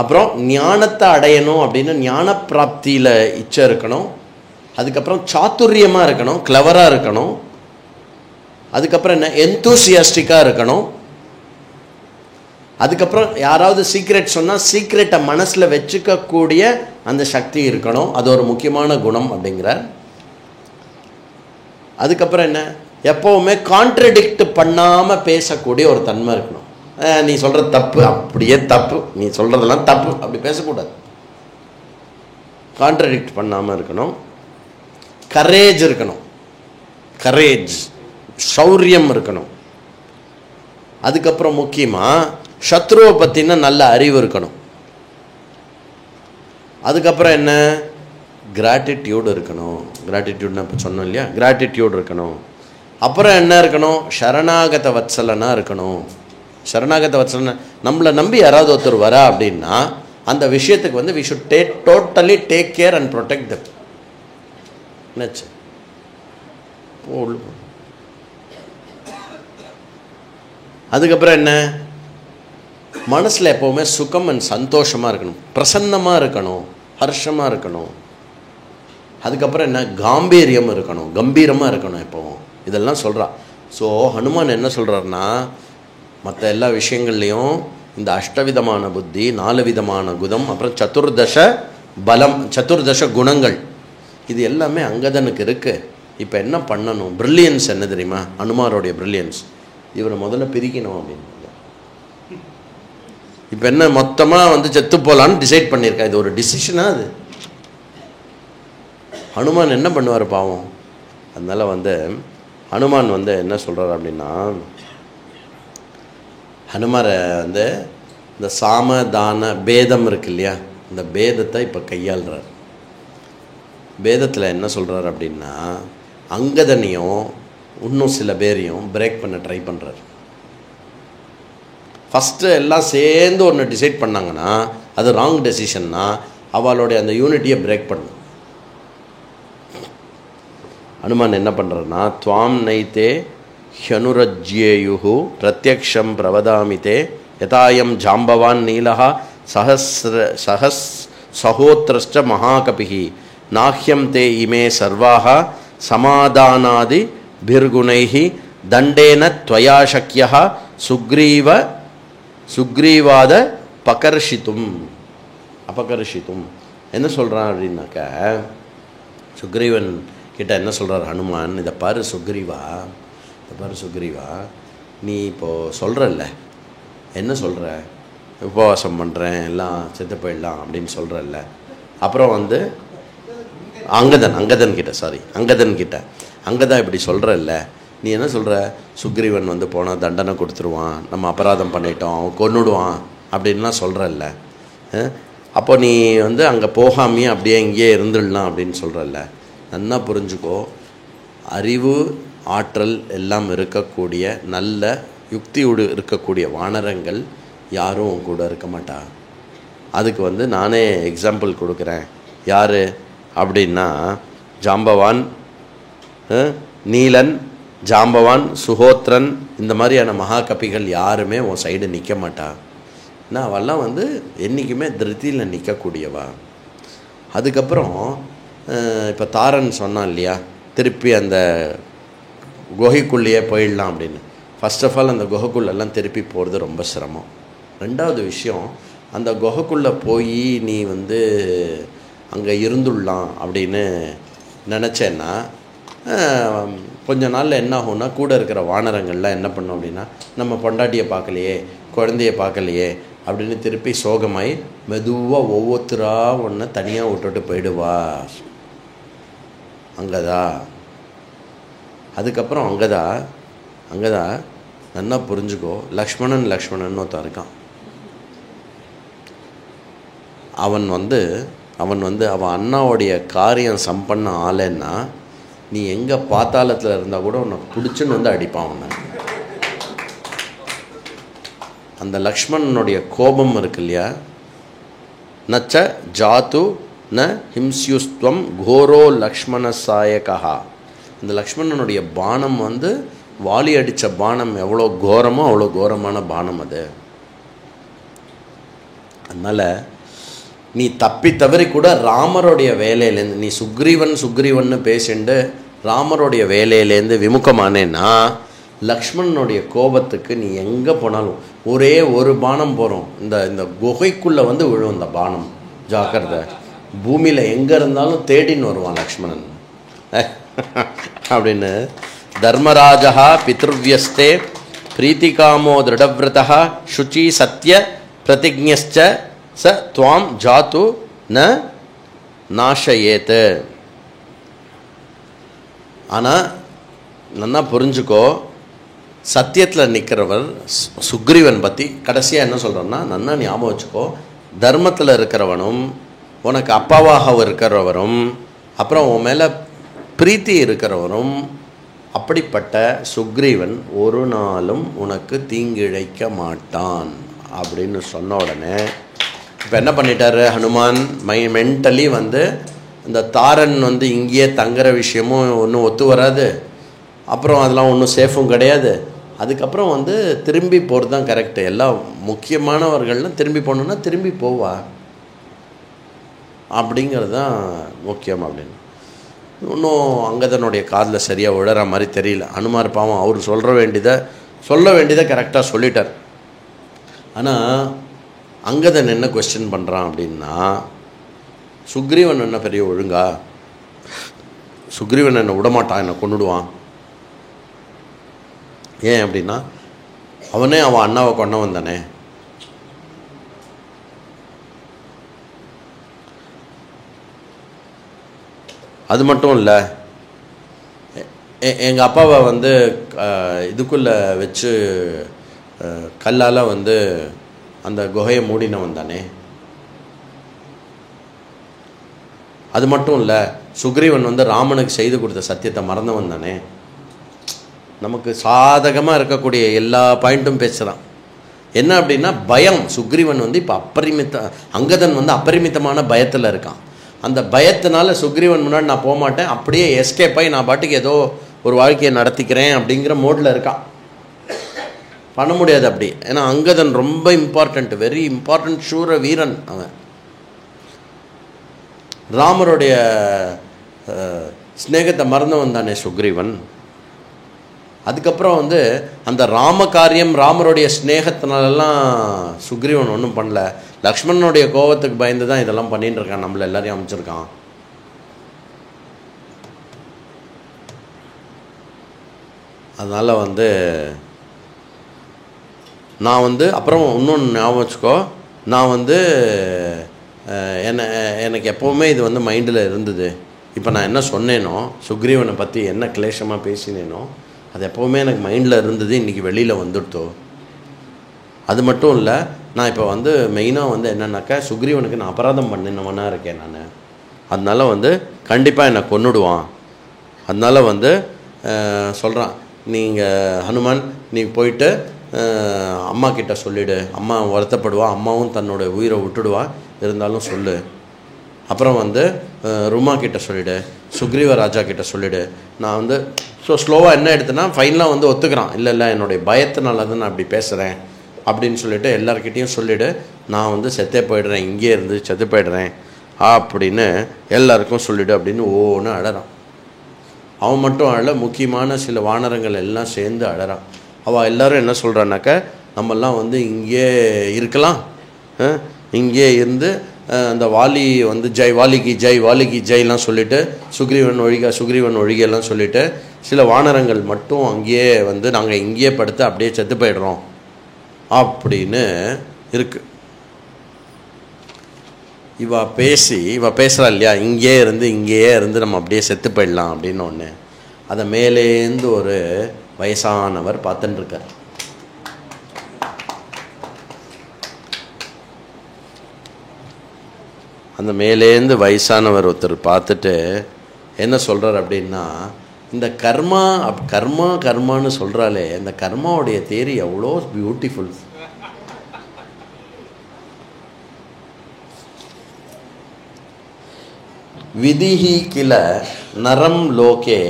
அப்புறம் ஞானத்தை அடையணும் அப்படின்னு ஞான பிராப்தியில் இச்சை இருக்கணும். அதுக்கப்புறம் சாத்துரியமாக இருக்கணும், கிளவராக இருக்கணும். அதுக்கப்புறம் என்ன, எந்தூசியாஸ்டிக்காக இருக்கணும். அதுக்கப்புறம் யாராவது சீக்ரெட் சொன்னால் சீக்ரெட்டை மனசில் வச்சுக்கக்கூடிய அந்த சக்தி இருக்கணும், அது ஒரு முக்கியமான குணம் அப்படிங்கிறார். அதுக்கப்புறம் என்ன, எப்போவுமே கான்ட்ரடிக்ட் பண்ணாமல் பேசக்கூடிய ஒரு தன்மை இருக்கணும். நீ சொல்கிறது தப்பு, அப்படியே தப்பு, நீ சொல்கிறதெல்லாம் தப்பு, அப்படி பேசக்கூடாது. கான்ட்ரடிக்ட் பண்ணாமல் இருக்கணும். கரேஜ் இருக்கணும், கரேஜ், சௌரியம் இருக்கணும். அதுக்கப்புறம் முக்கியமாக சத்ருவை பற்றின நல்ல அறிவு இருக்கணும். அதுக்கப்புறம் என்ன, கிராட்டிடியூடு இருக்கணும். கிராட்டிடியூட்னு இப்போ சொன்னோம் இல்லையா, கிராட்டிடியூட் இருக்கணும். அப்புறம் என்ன இருக்கணும், சரணாகத வத்சலனாக இருக்கணும். சரணாகத வத்சலன, நம்மளை நம்பி யாராவது ஒருத்தர் வரா அப்படின்னா அந்த விஷயத்துக்கு we should totally take care and protect them. என்னாச்சு, அதுக்கப்புறம் என்ன, மனசில் எப்போவுமே சுகம் அண்ட் சந்தோஷமாக இருக்கணும், பிரசன்னமாக இருக்கணும், ஹர்ஷமாக இருக்கணும். அதுக்கப்புறம் என்ன, காம்பீரியம் இருக்கணும், கம்பீரமாக இருக்கணும் எப்போவும். இதெல்லாம் சொல்கிறா. ஸோ ஹனுமான் என்ன சொல்கிறாருன்னா, மற்ற எல்லா விஷயங்கள்லேயும் இந்த 8 விதமான புத்தி, 4 விதமான குணம், அப்புறம் சதுர்தச பலம், சதுர்தச குணங்கள், இது எல்லாமே அங்கதனுக்கு இருக்குது. இப்போ என்ன பண்ணணும், பிரில்லியன்ஸ் என்ன தெரியுமா, ஹனுமாரோடைய பிரில்லியன்ஸ், இவரை முதல்ல பிரிக்கணும் அப்படின்னு. இப்போ என்ன, மொத்தமாக செத்து போகலான்னு டிசைட் பண்ணியிருக்கா. இது ஒரு டிசிஷனாக அது. ஹனுமான் என்ன பண்ணுவார் பாவம். அதனால் ஹனுமான் என்ன சொல்கிறார் அப்படின்னா, ஹனுமாரை இந்த சாமதான பேதம் இருக்கு இல்லையா, இந்த பேதத்தை இப்போ கையாளுறார். பேதத்தில் என்ன சொல்கிறார் அப்படின்னா, அங்கதனையும் இன்னும் சில பேரையும் பிரேக் பண்ண ட்ரை பண்ணுறார். ஃபஸ்ட்டு எல்லாம் சேர்ந்து ஒன்று டிசைட் பண்ணாங்கன்னா அது ராங் டெசிஷன்னா அவளுடைய அந்த யூனிட்டியை பிரேக் பண்ணும். ஹனுமான் என்ன பண்ணுறாருன்னா, துவாம் நைத்தே ஹனுரஜ்யேயு பிரத்யக்ஷம் பிரவதாமிதே யதாயம் ஜாம்பவான் நீலஹா சஹோத்ரஷ்ட மகாகபிஹி நாஹ்யம் தே இமே சர்வாஹ சமாதானாதி பிர்குணைஹி தண்டேன த்வயா சக்யஹ சுக்ரீவாத அபகர்ஷித்தும். என்ன சொல்கிறான் அப்படின்னாக்க, சுக்ரீவன் கிட்ட என்ன சொல்கிறார் ஹனுமான், இதை பாரு சுக்ரீவா, நீ இப்போது சொல்கிறல்ல, என்ன சொல்கிற, உபவாசம் பண்ணுறேன், எல்லாம் செத்து போயிடலாம் அப்படின்னு சொல்கிறல்ல. அப்புறம் அங்கதன் கிட்ட அங்கதான் இப்படி சொல்கிறல்ல, நீ என்ன சொல்கிற, சுக்ரீவன் போனால் தண்டனை கொடுத்துருவான், நம்ம அபராதம் பண்ணிட்டோம், அவன் கொன்னுடுவான் அப்படின்லாம் சொல்கிறல்ல. அப்போ நீ அங்கே போகாமையே அப்படியே இங்கேயே இருந்துடலாம் அப்படின்னு சொல்கிறல்ல. நல்லா புரிஞ்சுக்கோ, அறிவு ஆற்றல் எல்லாம் இருக்கக்கூடிய நல்ல யுக்தியோடு இருக்கக்கூடிய வானரங்கள் யாரும் கூட இருக்க மாட்டா. அதுக்கு நானே எக்ஸாம்பிள் கொடுக்குறேன். யார் அப்படின்னா ஜாம்பவான், நீலன், ஜாம்பவான், சுஹோத்ரன், இந்த மாதிரியான மகாகபிகள் யாருமே உன் சைடு நிற்க மாட்டா. ஏன்னா அவெல்லாம் என்றைக்குமே திருத்தியில் நிற்கக்கூடியவா. அதுக்கப்புறம் இப்போ தாரன் சொன்னான் இல்லையா, திருப்பி அந்த குகைக்குள்ளேயே போயிடலாம் அப்படின்னு. ஃபர்ஸ்ட் ஆஃப் ஆல் அந்த குகைக்குள்ளெல்லாம் திருப்பி போகிறது ரொம்ப சிரமம். ரெண்டாவது விஷயம், அந்த குகைக்குள்ளே போய் நீ அங்கே இருந்துடலாம் அப்படின்னு நினச்சேன்னா கொஞ்ச நாளில் என்ன ஆகும்னா, கூட இருக்கிற வானரங்கள்லாம் என்ன பண்ணோம் அப்படின்னா, நம்ம பொண்டாட்டியை பார்க்கலையே, குழந்தைய பார்க்கலையே அப்படின்னு திருப்பி சோகமாய் மெதுவாக ஒவ்வொருத்தரா ஒன்று தனியாக விட்டுட்டு போயிடுவா. அங்கதான் அதுக்கப்புறம் அங்கதான் நல்லா புரிஞ்சுக்கோ. லக்ஷ்மணன் ஒருத்தன் இருக்கான். அவன் அவன் அண்ணாவுடைய காரியம் சம்பண்ண ஆளேன்னா நீ எங்கே பாத்தாளத்தில் இருந்தால் கூட உன்னை பிடிச்சுன்னு அடிப்பான் அவனை. அந்த லக்ஷ்மணனுடைய கோபம் இருக்கு இல்லையா, நச்ச ஜாத்து ந ஹிம்ஸ்யுஸ்துவம் கோரோ லக்ஷ்மண சாயகா. இந்த லக்ஷ்மணனுடைய பானம் வாலி அடித்த பானம் எவ்வளோ கோரமோ அவ்வளோ கோரமான பானம் அது. அதனால் நீ தப்பி தவறி கூட ராமருடைய வேலையிலேருந்து நீ சுக்ரீவன் பேசிண்டு ராமருடைய வேலையிலேருந்து விமுகமானேன்னா லக்ஷ்மணனுடைய கோபத்துக்கு நீ எங்கே போனாலும் ஒரே ஒரு பானம் போகிறோம், இந்த குகைக்குள்ளே விழும் இந்த பானம். ஜாக்கிரதை, பூமியில் எங்கே இருந்தாலும் தேடின்னு வருவான் லக்ஷ்மணன் அப்படின்னு. தர்மராஜா பித்ருவியஸ்தே பிரீத்திகாமோ திருடவிரதா சுச்சி சத்ய பிரதிஜ்ஞச்ச ச துவாம் ஜாத்து ந நாஷயேத். ஆனால் நல்லா புரிஞ்சுக்கோ, சத்தியத்தில் நிற்கிறவர் சுக்ரீவன் பற்றி கடைசியாக என்ன சொல்கிறோன்னா, நன்னா ஞாபகம் வச்சுக்கோ. தர்மத்தில் இருக்கிறவனும் உனக்கு அப்பாவாக இருக்கிறவரும் அப்புறம் உன் மேலே பிரீத்தி இருக்கிறவரும் அப்படிப்பட்ட சுக்ரீவன் ஒரு நாளும் உனக்கு தீங்கிழைக்க மாட்டான் அப்படின்னு சொன்ன உடனே இப்போ என்ன பண்ணிட்டாரு ஹனுமான், மென்டலி இந்த தாரன் இங்கேயே தங்குற விஷயமும் ஒன்றும் ஒத்து வராது, அப்புறம் அதெல்லாம் ஒன்றும் சேஃபும் கிடையாது. அதுக்கப்புறம் திரும்பி போகிறது தான் கரெக்டு. எல்லாம் முக்கியமானவர்கள்லாம் திரும்பி போகணுன்னா திரும்பி போவா, அப்படிங்கிறது தான் முக்கியம் அப்படின்னு. இன்னும் அங்கதனுடைய காதில் சரியாக விழற மாதிரி தெரியல. ஹனுமார் பாவம் அவர் சொல்ல வேண்டியதை கரெக்டாக சொல்லிட்டார். ஆனால் அங்கதன் என்ன கொஸ்டின் பண்ணுறான் அப்படின்னா, சுக்ரீவன் என்ன பெரிய ஒழுங்கா, சுக்ரீவன் என்னை விடமாட்டான், என்னை கொண்டுடுவான். ஏன் அப்படின்னா அவன் அண்ணாவை கொண்டவன் தானே. அது மட்டும் இல்லை, எங்கள் அப்பாவை இதுக்குள்ளே வச்சு கல்லால் அந்த குகையை மூடினவன் தானே. அது மட்டும் இல்லை, சுக்ரீவன் ராமனுக்கு செய்து கொடுத்த சத்தியத்தை மறந்தவன் தானே. நமக்கு சாதகமாக இருக்கக்கூடிய எல்லா பாயிண்ட்டும் பேசுகிறான். என்ன அப்படின்னா பயம். சுக்ரீவன் இப்போ அங்கதன் அபரிமிதமான பயத்தில் இருக்கான். அந்த பயத்தினால சுக்ரீவன் முன்னாடி நான் போக மாட்டேன், அப்படியே எஸ்கேப் ஆகி நான் பாட்டுக்கு ஏதோ ஒரு வாழ்க்கையை நடத்திக்கிறேன் அப்படிங்கிற மோடில் இருக்கான். பண்ண முடியாது அப்படி. ஏன்னா அங்கதன் ரொம்ப இம்பார்ட்டண்ட், வெரி இம்பார்ட்டண்ட் சூர வீரன் அவன். ராமருடைய ஸ்நேகத்தை மறந்தவன் தானே சுக்ரீவன். அதுக்கப்புறம் அந்த ராம காரியம் ராமருடைய ஸ்நேகத்தினாலெல்லாம் சுக்ரீவன் ஒன்றும் பண்ணல. லக்ஷ்மணனுடைய கோபத்துக்கு பயந்து தான் இதெல்லாம் பண்ணிட்டு இருக்கான், நம்மளை எல்லாரையும் அமைச்சிருக்கான். அதனால் நான் அப்புறம் இன்னொன்று ஞாபகம் வச்சுக்கோ, நான் எனக்கு எப்போவுமே இது மைண்டில் இருந்தது. இப்போ நான் என்ன சொன்னேனோ, சுக்ரீவனை பற்றி என்ன கிளேஷமாக பேசினேனோ அது எப்போவுமே எனக்கு மைண்டில் இருந்தது, இன்றைக்கி வெளியில் வந்துடுத்தோ. அது மட்டும் இல்லை, நான் இப்போ மெயினாக என்னன்னாக்கா சுக்ரீவனுக்கு நான் அபராதம் பண்ணினவனாக இருக்கேன் நான். அதனால் கண்டிப்பாக என்னை கொன்னுடுவான். அதனால் சொல்கிறான், நீங்கள் ஹனுமான் நீ போயிட்டு அம்மா கிட்ட சொல்லிவிடு, அம்மா வருத்தப்படுவா, அம்மாவும் தன்னோட உயிரை விட்டுடுவா, இருந்தாலும் சொல்லு. அப்புறம் வந்து ருமா கிட்ட சொல்லிவிடு, சுக்ரீவ ராஜா கிட்ட சொல்லிவிடு. நான் வந்து ஸ்லோவாக என்ன எடுத்தேன்னா ஃபைனலாக வந்து ஒத்துக்கிறான், இல்லை என்னுடைய பயத்தினால தான் நான் அப்படி பேசுகிறேன் அப்படின்னு சொல்லிவிட்டு எல்லாருக்கிட்டேயும் சொல்லிவிடு, நான் வந்து செத்தே போயிடுறேன், இங்கே இருந்து செத்து போயிடுறேன் அப்படின்னு எல்லாருக்கும் சொல்லிவிடு அப்படின்னு ஒன்று அழறான். அவன் மட்டும் அழ, முக்கியமான சில வானரங்கள் எல்லாம் சேர்ந்து அழறான். அவள் எல்லோரும் என்ன சொல்கிறான்னாக்கா, நம்மெல்லாம் வந்து இங்கே இருக்கலாம், இங்கே இருந்து அந்த வாலி வந்து ஜெய் வாலிக்கு ஜெய் வாலிக்கு ஜெய்லாம் சொல்லிவிட்டு சுக்ரீவன் ஒழிகெல்லாம் சொல்லிவிட்டு சில வானரங்கள் மட்டும் அங்கேயே வந்து நாங்கள் இங்கேயே படுத்து அப்படியே செத்து போயிடுறோம் அப்படின்னு இருக்குது. இவ பேசுகிறா இல்லையா, இங்கேயே இருந்து நம்ம அப்படியே செத்து போயிடலாம் அப்படின்னு ஒன்று. அதை மேலேந்து ஒரு வயசானவர் பார்த்துட்டுருக்கார். அந்த மேலேந்து வயசானவர் ஒருத்தர் பார்த்துட்டு என்ன சொல்கிறார் அப்படின்னா, இந்த கர்மான்னு சொல்கிறாலே, இந்த கர்மாவுடைய தேரி எவ்வளோ பியூட்டிஃபுல். விதிஹி கில நரம் லோகே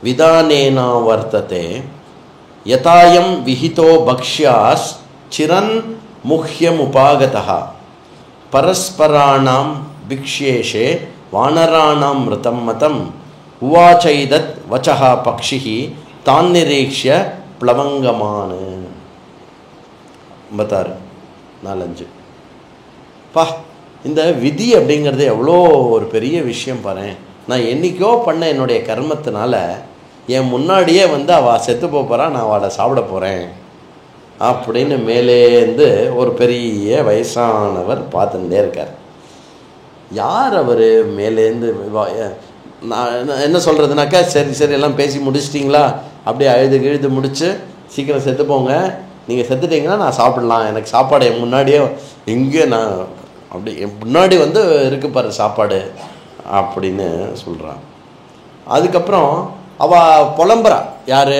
விதானேனா வர்த்ததே யதாயம் விஹிதோ பக்ஷ்யாஸ் சிரன் முஹ்யம் உபாகதः பரஸ்பராணாம் பிக்ஷேஷே வானராணாம் மிருதம் மதம் உவாச்சைதத் வச்சஹ பக்ஷிஹி தான் நிரீக்ஷ்ய ப்ளவங்கமானு. 56 பா, இந்த விதி அப்படிங்கிறது எவ்வளோ ஒரு பெரிய விஷயம் பாரு. நான் என்றைக்கோ பண்ண என்னுடைய கர்மத்தினால என் முன்னாடியே வந்து அவள் செத்து போகிறா, நான் அவளை சாப்பிட போகிறேன் அப்படின்னு மேலேருந்து ஒரு பெரிய வயசானவர் பார்த்துட்டே இருக்கார். யார் அவர்? மேலேருந்து நான் என்ன சொல்கிறதுனாக்கா, சரி எல்லாம் பேசி முடிச்சிட்டிங்களா, அப்படியே அழுது முடித்து சீக்கிரம் செத்து போங்க, நீங்கள் செத்துட்டிங்கன்னா நான் சாப்பிட்லாம், எனக்கு சாப்பாடு என் முன்னாடியே எங்கே நான் அப்படி என் முன்னாடி வந்து இருக்கு பாரு சாப்பாடு அப்படின்னு சொல்கிறான். அதுக்கப்புறம் அவள் புலம்புறா. யார்?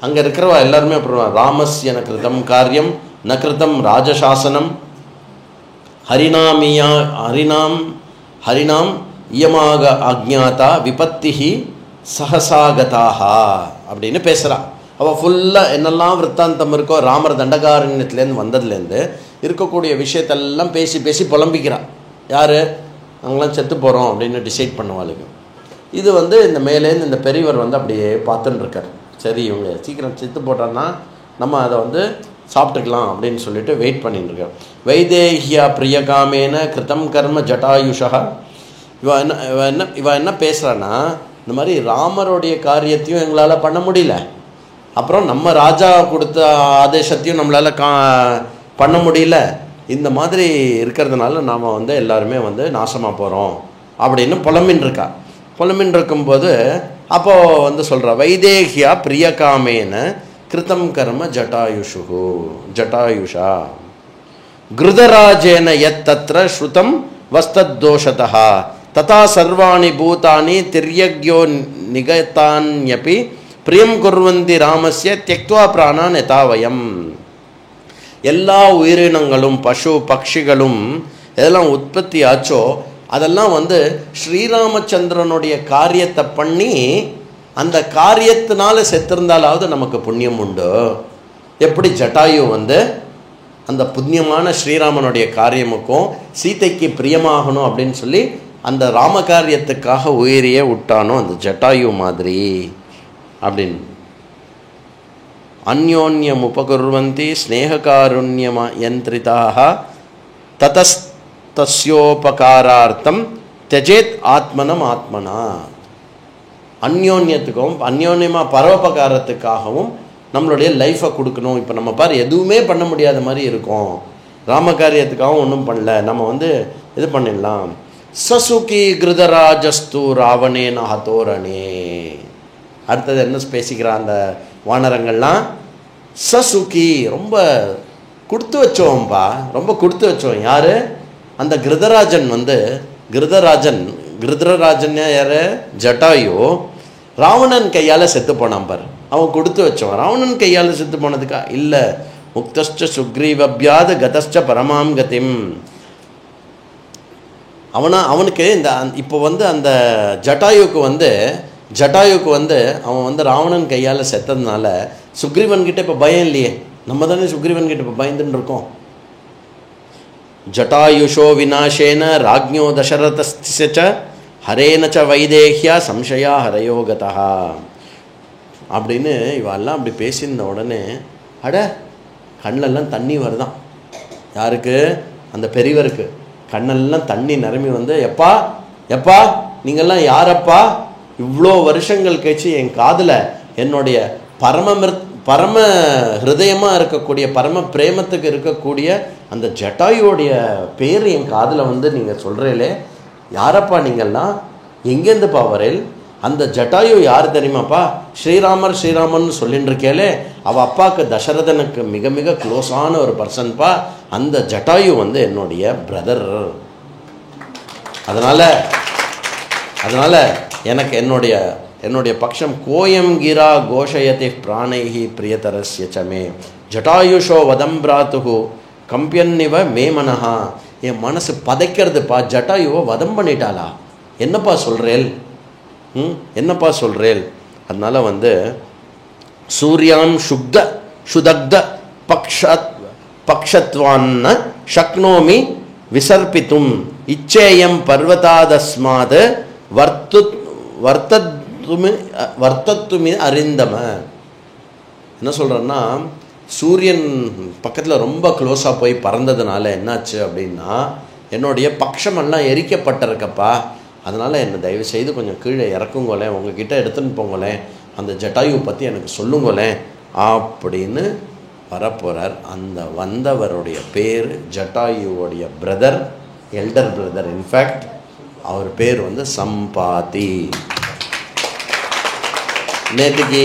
அங்கே இருக்கிறவா எல்லாருமே அப்புறம் ராமஸ்ய ந கிருதம் காரியம் ந கிருதம் ராஜசாசனம் ஹரிநாம் இயமாக அஜ்ஞாதா விபத்திஹி சகசாகதாக அப்படின்னு பேசுகிறா. அவள் ஃபுல்லாக என்னெல்லாம் விற்த்தாந்தம் இருக்கோ ராமர் தண்டகாரண்யத்துலேருந்து வந்ததுலேருந்து இருக்கக்கூடிய விஷயத்தெல்லாம் பேசி புலம்பிக்கிறான். யார்? அவங்களாம் செத்து போகிறோம் அப்படின்னு டிசைட் பண்ணுவாளுங்க. இது வந்து இந்த மேலேருந்து இந்த பெரியவர் வந்து அப்படியே பார்த்துட்டுருக்கார். சரி, இவங்க சீக்கிரம் செத்து போட்டான்னா நம்ம அதை வந்து சாப்பிட்டுக்கலாம் அப்படின்னு சொல்லிட்டு வெயிட் பண்ணிட்டுருக்கார். வைதேஹியா பிரியகாமேன கிருதம் கர்ம ஜட்டாயுஷா. இவ என்ன பேசுகிறான்னா, இந்த மாதிரி ராமருடைய காரியத்தையும் எங்களால் பண்ண முடியல, அப்புறம் நம்ம ராஜா கொடுத்த ஆதேசத்தையும் நம்மளால் பண்ண முடியல, இந்த மாதிரி இருக்கிறதுனால நாம் வந்து எல்லாருமே வந்து நாசமாக போகிறோம் அப்படின்னு புலம்பின்னு இருக்கும்போது அப்போது வந்து சொல்கிறா, வைதேகியா பிரியகாமேன கிருதம் கர்ம ஜட்டாயுஷா கிருதராஜேன யத் தத்ர ஸ்ருதம் வஸ்தத்தோஷதா ததா சர்வாணி பூதானி திரியக்யோ நிகதான்யபி பிரியம் குர்வந்தி ராமஸ்ய தியக்த்வா பிராணான் யதாவயம். எல்லா உயிரினங்களும் பசு பட்சிகளும் எதெல்லாம் உற்பத்தி ஆச்சோ அதெல்லாம் வந்து ஸ்ரீராமச்சந்திரனுடைய காரியத்தை பண்ணி அந்த காரியத்தினால செத்திருந்தாலாவது நமக்கு புண்ணியம் உண்டு. எப்படி ஜட்டாயு வந்து அந்த புண்ணியமான ஸ்ரீராமனுடைய காரியமுக்கும் சீதைக்கு பிரியமாகணும் அப்படின்னு சொல்லி அந்த ராம காரியத்துக்காக உயிரையே விட்டானோ அந்த ஜட்டாயு மாதிரி அப்படின்னு. அந்யோன்யம் உபகுர்வந்தி ஸ்நேககாருண்யம யந்திரிதாக தஸ்யோபகாரார்த்தம் தெஜேத் ஆத்மனா. அந்யோன்யமாக பரோபகாரத்துக்காகவும் நம்மளுடைய லைஃப்பை கொடுக்கணும். இப்போ நம்ம பாரு எதுவுமே பண்ண முடியாத மாதிரி இருக்கும், ராமகாரியத்துக்காகவும் ஒன்றும் பண்ணல, நம்ம வந்து இது பண்ணிடலாம். சசுகி கிருதராஜஸ்து ராவணேன ஹதோரணே. அடுத்தது என்ன பேசிக்கிறான் அந்த வானரங்கள்லாம்? சசுகி, ரொம்ப கொடுத்து வச்சோம்ப்பா, ரொம்ப கொடுத்து வச்சோம். யார்? அந்த கிருதராஜன் வந்து கிருதராஜன் யார்? ஜட்டாயு. ராவணன் கையால் செத்து போனான் பார், அவன் கொடுத்து வச்சவன். ராவணன் கையால் செத்து போனதுக்கா இல்லை, முக்தஸ்ச சுக்ரீவப்யாத கதஸ்ச பரமாம் கதிம். அவனுக்கு இந்த இப்போ வந்து அந்த ஜட்டாயுக்கு வந்து அவன் வந்து ராவணன் கையால் செத்ததுனால சுக்ரீவன் கிட்ட இப்போ பயம் இல்லையே. நம்ம தானே சுக்ரீவன் கிட்ட இப்போ பயந்துன்னு இருக்கோம். ஜட்டாயுஷோ விநாசேன ராஜ்ஞோ தசரதஸ்ய ஹரேன ச வைதேஹ்யா சம்சயா ஹரயோகதா அப்படின்னு இவெல்லாம் அப்படி பேசியிருந்த உடனே அட கண்ணெல்லாம் தண்ணி வருதான். யாருக்கு? அந்த பெரியவருக்கு கண்ணெல்லாம் தண்ணி நிரம்பி வந்து, எப்பா எப்பா நீங்கள்லாம் யாரப்பா, இவ்வளோ வருஷங்கள் கழிச்சு என் காதில் என்னுடைய பரம ஹிருதயமாக இருக்கக்கூடிய பரம பிரேமத்துக்கு இருக்கக்கூடிய அந்த ஜட்டாயுடைய பேர் என் காதில் வந்து நீங்கள் சொல்கிறீங்களே, யாரப்பா நீங்கள்லாம், எங்கேருந்துப்பா வரேல்? அந்த ஜட்டாயு யார் தெரியுமாப்பா? ஸ்ரீராமர் ஸ்ரீராமன் சொல்லின்னு இருக்கேலே, அவள் அப்பாவுக்கு தசரதனுக்கு மிக மிக க்ளோஸான ஒரு பர்சன்ப்பா. அந்த ஜட்டாயு வந்து என்னுடைய பிரதர். அதனால் எனக்கு என்னுடைய பக்ஷம் கோயம் கிரா கோஷயதி பிராணைஹி பிரியதரஸ்ய சமே ஜட்டாயுஷோ வதம் பிராத்துகு கம்பியன்னிவ மே மனஹா. என் மனசு பதைக்கிறதுப்பா, ஜட்டாயுவை வதம் பண்ணிட்டாளா, என்னப்பா சொல்கிறேல், என்னப்பா சொல்கிறேல்? அதனால் வந்து சூர்யாம் சுதக்த பக்ஷத்வான்ன சக்னோமி விசர்பித்தும் இச்சேயம் பர்வதாதஸ்மாத் வர்த்தத்துமி அறிந்தம. என்ன சொல்கிறேன்னா, சூரியன் பக்கத்தில் ரொம்ப க்ளோஸாக போய் பறந்ததுனால என்னாச்சு அப்படின்னா, என்னுடைய பட்சமெல்லாம் எரிக்கப்பட்டிருக்கப்பா. அதனால் என்னை தயவு செய்து கொஞ்சம் கீழே இறக்குங்கோலேன், உங்ககிட்ட எடுத்துன்னு போங்களேன், அந்த ஜட்டாயு பற்றி எனக்கு சொல்லுங்களேன் அப்படின்னு வரப்போகிறார். அந்த வந்தவருடைய பேர் ஜட்டாயுவோடைய பிரதர், எல்டர் பிரதர். இன்ஃபேக்ட் அவர் பேர் வந்து சம்பாதி. நேற்றுக்கு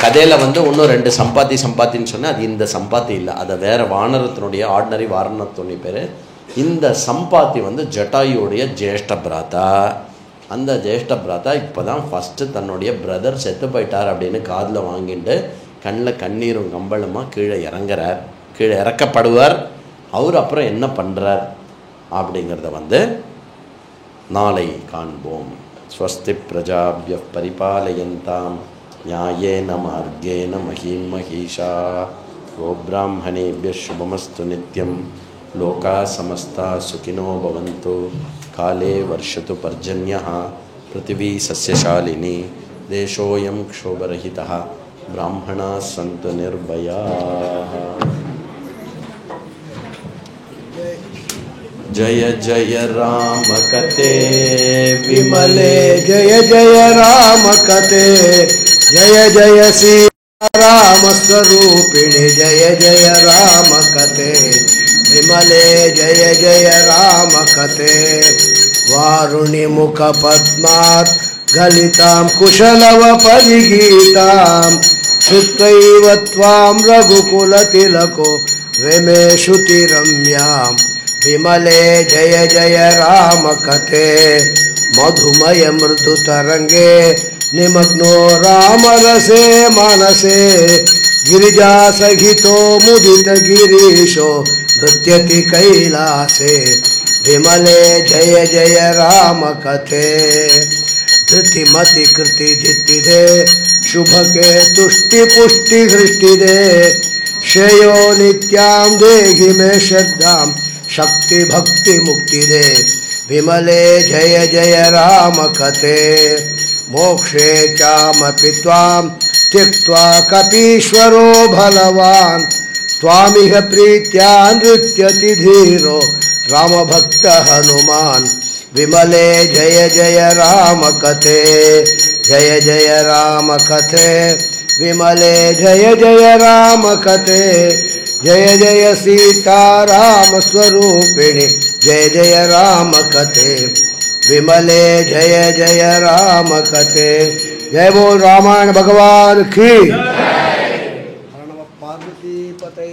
கதையில் வந்து இன்னும் 2 சம்பாத்தின்னு சொன்னேன். அது இந்த சம்பாத்தி இல்லை, அதை வேறு வானரத்தினுடைய ஆர்டினரி வாரணத்துடைய பேர். இந்த சம்பாத்தி வந்து ஜட்டாயுடைய ஜேஷ்ட பிராத்தா. அந்த ஜேஷ்ட பிராத்தா இப்போ தான் ஃபஸ்ட்டு தன்னுடைய பிரதர் செத்து போயிட்டார் அப்படின்னு காதில் வாங்கிட்டு கண்ணில் கண்ணீரும் கம்பளமாக கீழே இறக்கப்படுவார். அவர் அப்புறம் என்ன பண்ணுறார் அப்படிங்கிறத வந்து நாளை காண்போம். ஸ்வஸ்தி பிரஜாப்ய பரிபாலயந்தாம் ஞாயேன மார்கேன மஹீம் மஹீஷா. கோப்ராஹ்மணேபிய சுபமஸ்து நித்யம். லோகா சமஸ்தா சுகினோ பவந்து. காலே வர்ஷத்து பர்ஜன்யः. பிருத்திவி சஸ்யசாலினி. தேசோயம் க்ஷோபரஹிதः. ब्राह्मणाः सन्तु निर्भयाः. जय जय राम कते विमले, जय जय राम कते, जय जय सीता राम स्वरूपिणी, जय जय राम कते विमले, जय जय राम कते. वारुणि मुख पद्मात् गलितां कुशलव परिगीतां श्रुत्वैव त्वां रघुकुलतिलको विमे श्रुतिरम्यां. विमले जय जय राम कते. मधुमय मृदुतरंगे निमग्नो राम रसे मानसे. गिरिजा सहितो मुदित गिरीशो नृत्यति कैलासे. विमले जय जय राम कते. धृतिमति कृति जिति दे शुभ के तुष्टि पुष्टि हृष्टि दे. श्रेयो नित्यां देहि में श्रद्धां शक्ति भक्ति मुक्ति दे. विमले जय जय राम कते. मोक्षे चामपि त्वां त्यक्त्वा कपीश्वरो बलवान्. त्वामिह प्रीत्या नृत्यति धीरो राम भक्त हनुमान्. विमले जय जय राम कते. जय जय राम कते. विमले जय जय राम कते. जय जय सीता राम स्वरूपिणी, जय जय राम कते. विमले जय जय राम कते. जय बोल रामायण भगवान की। पार्वती पते।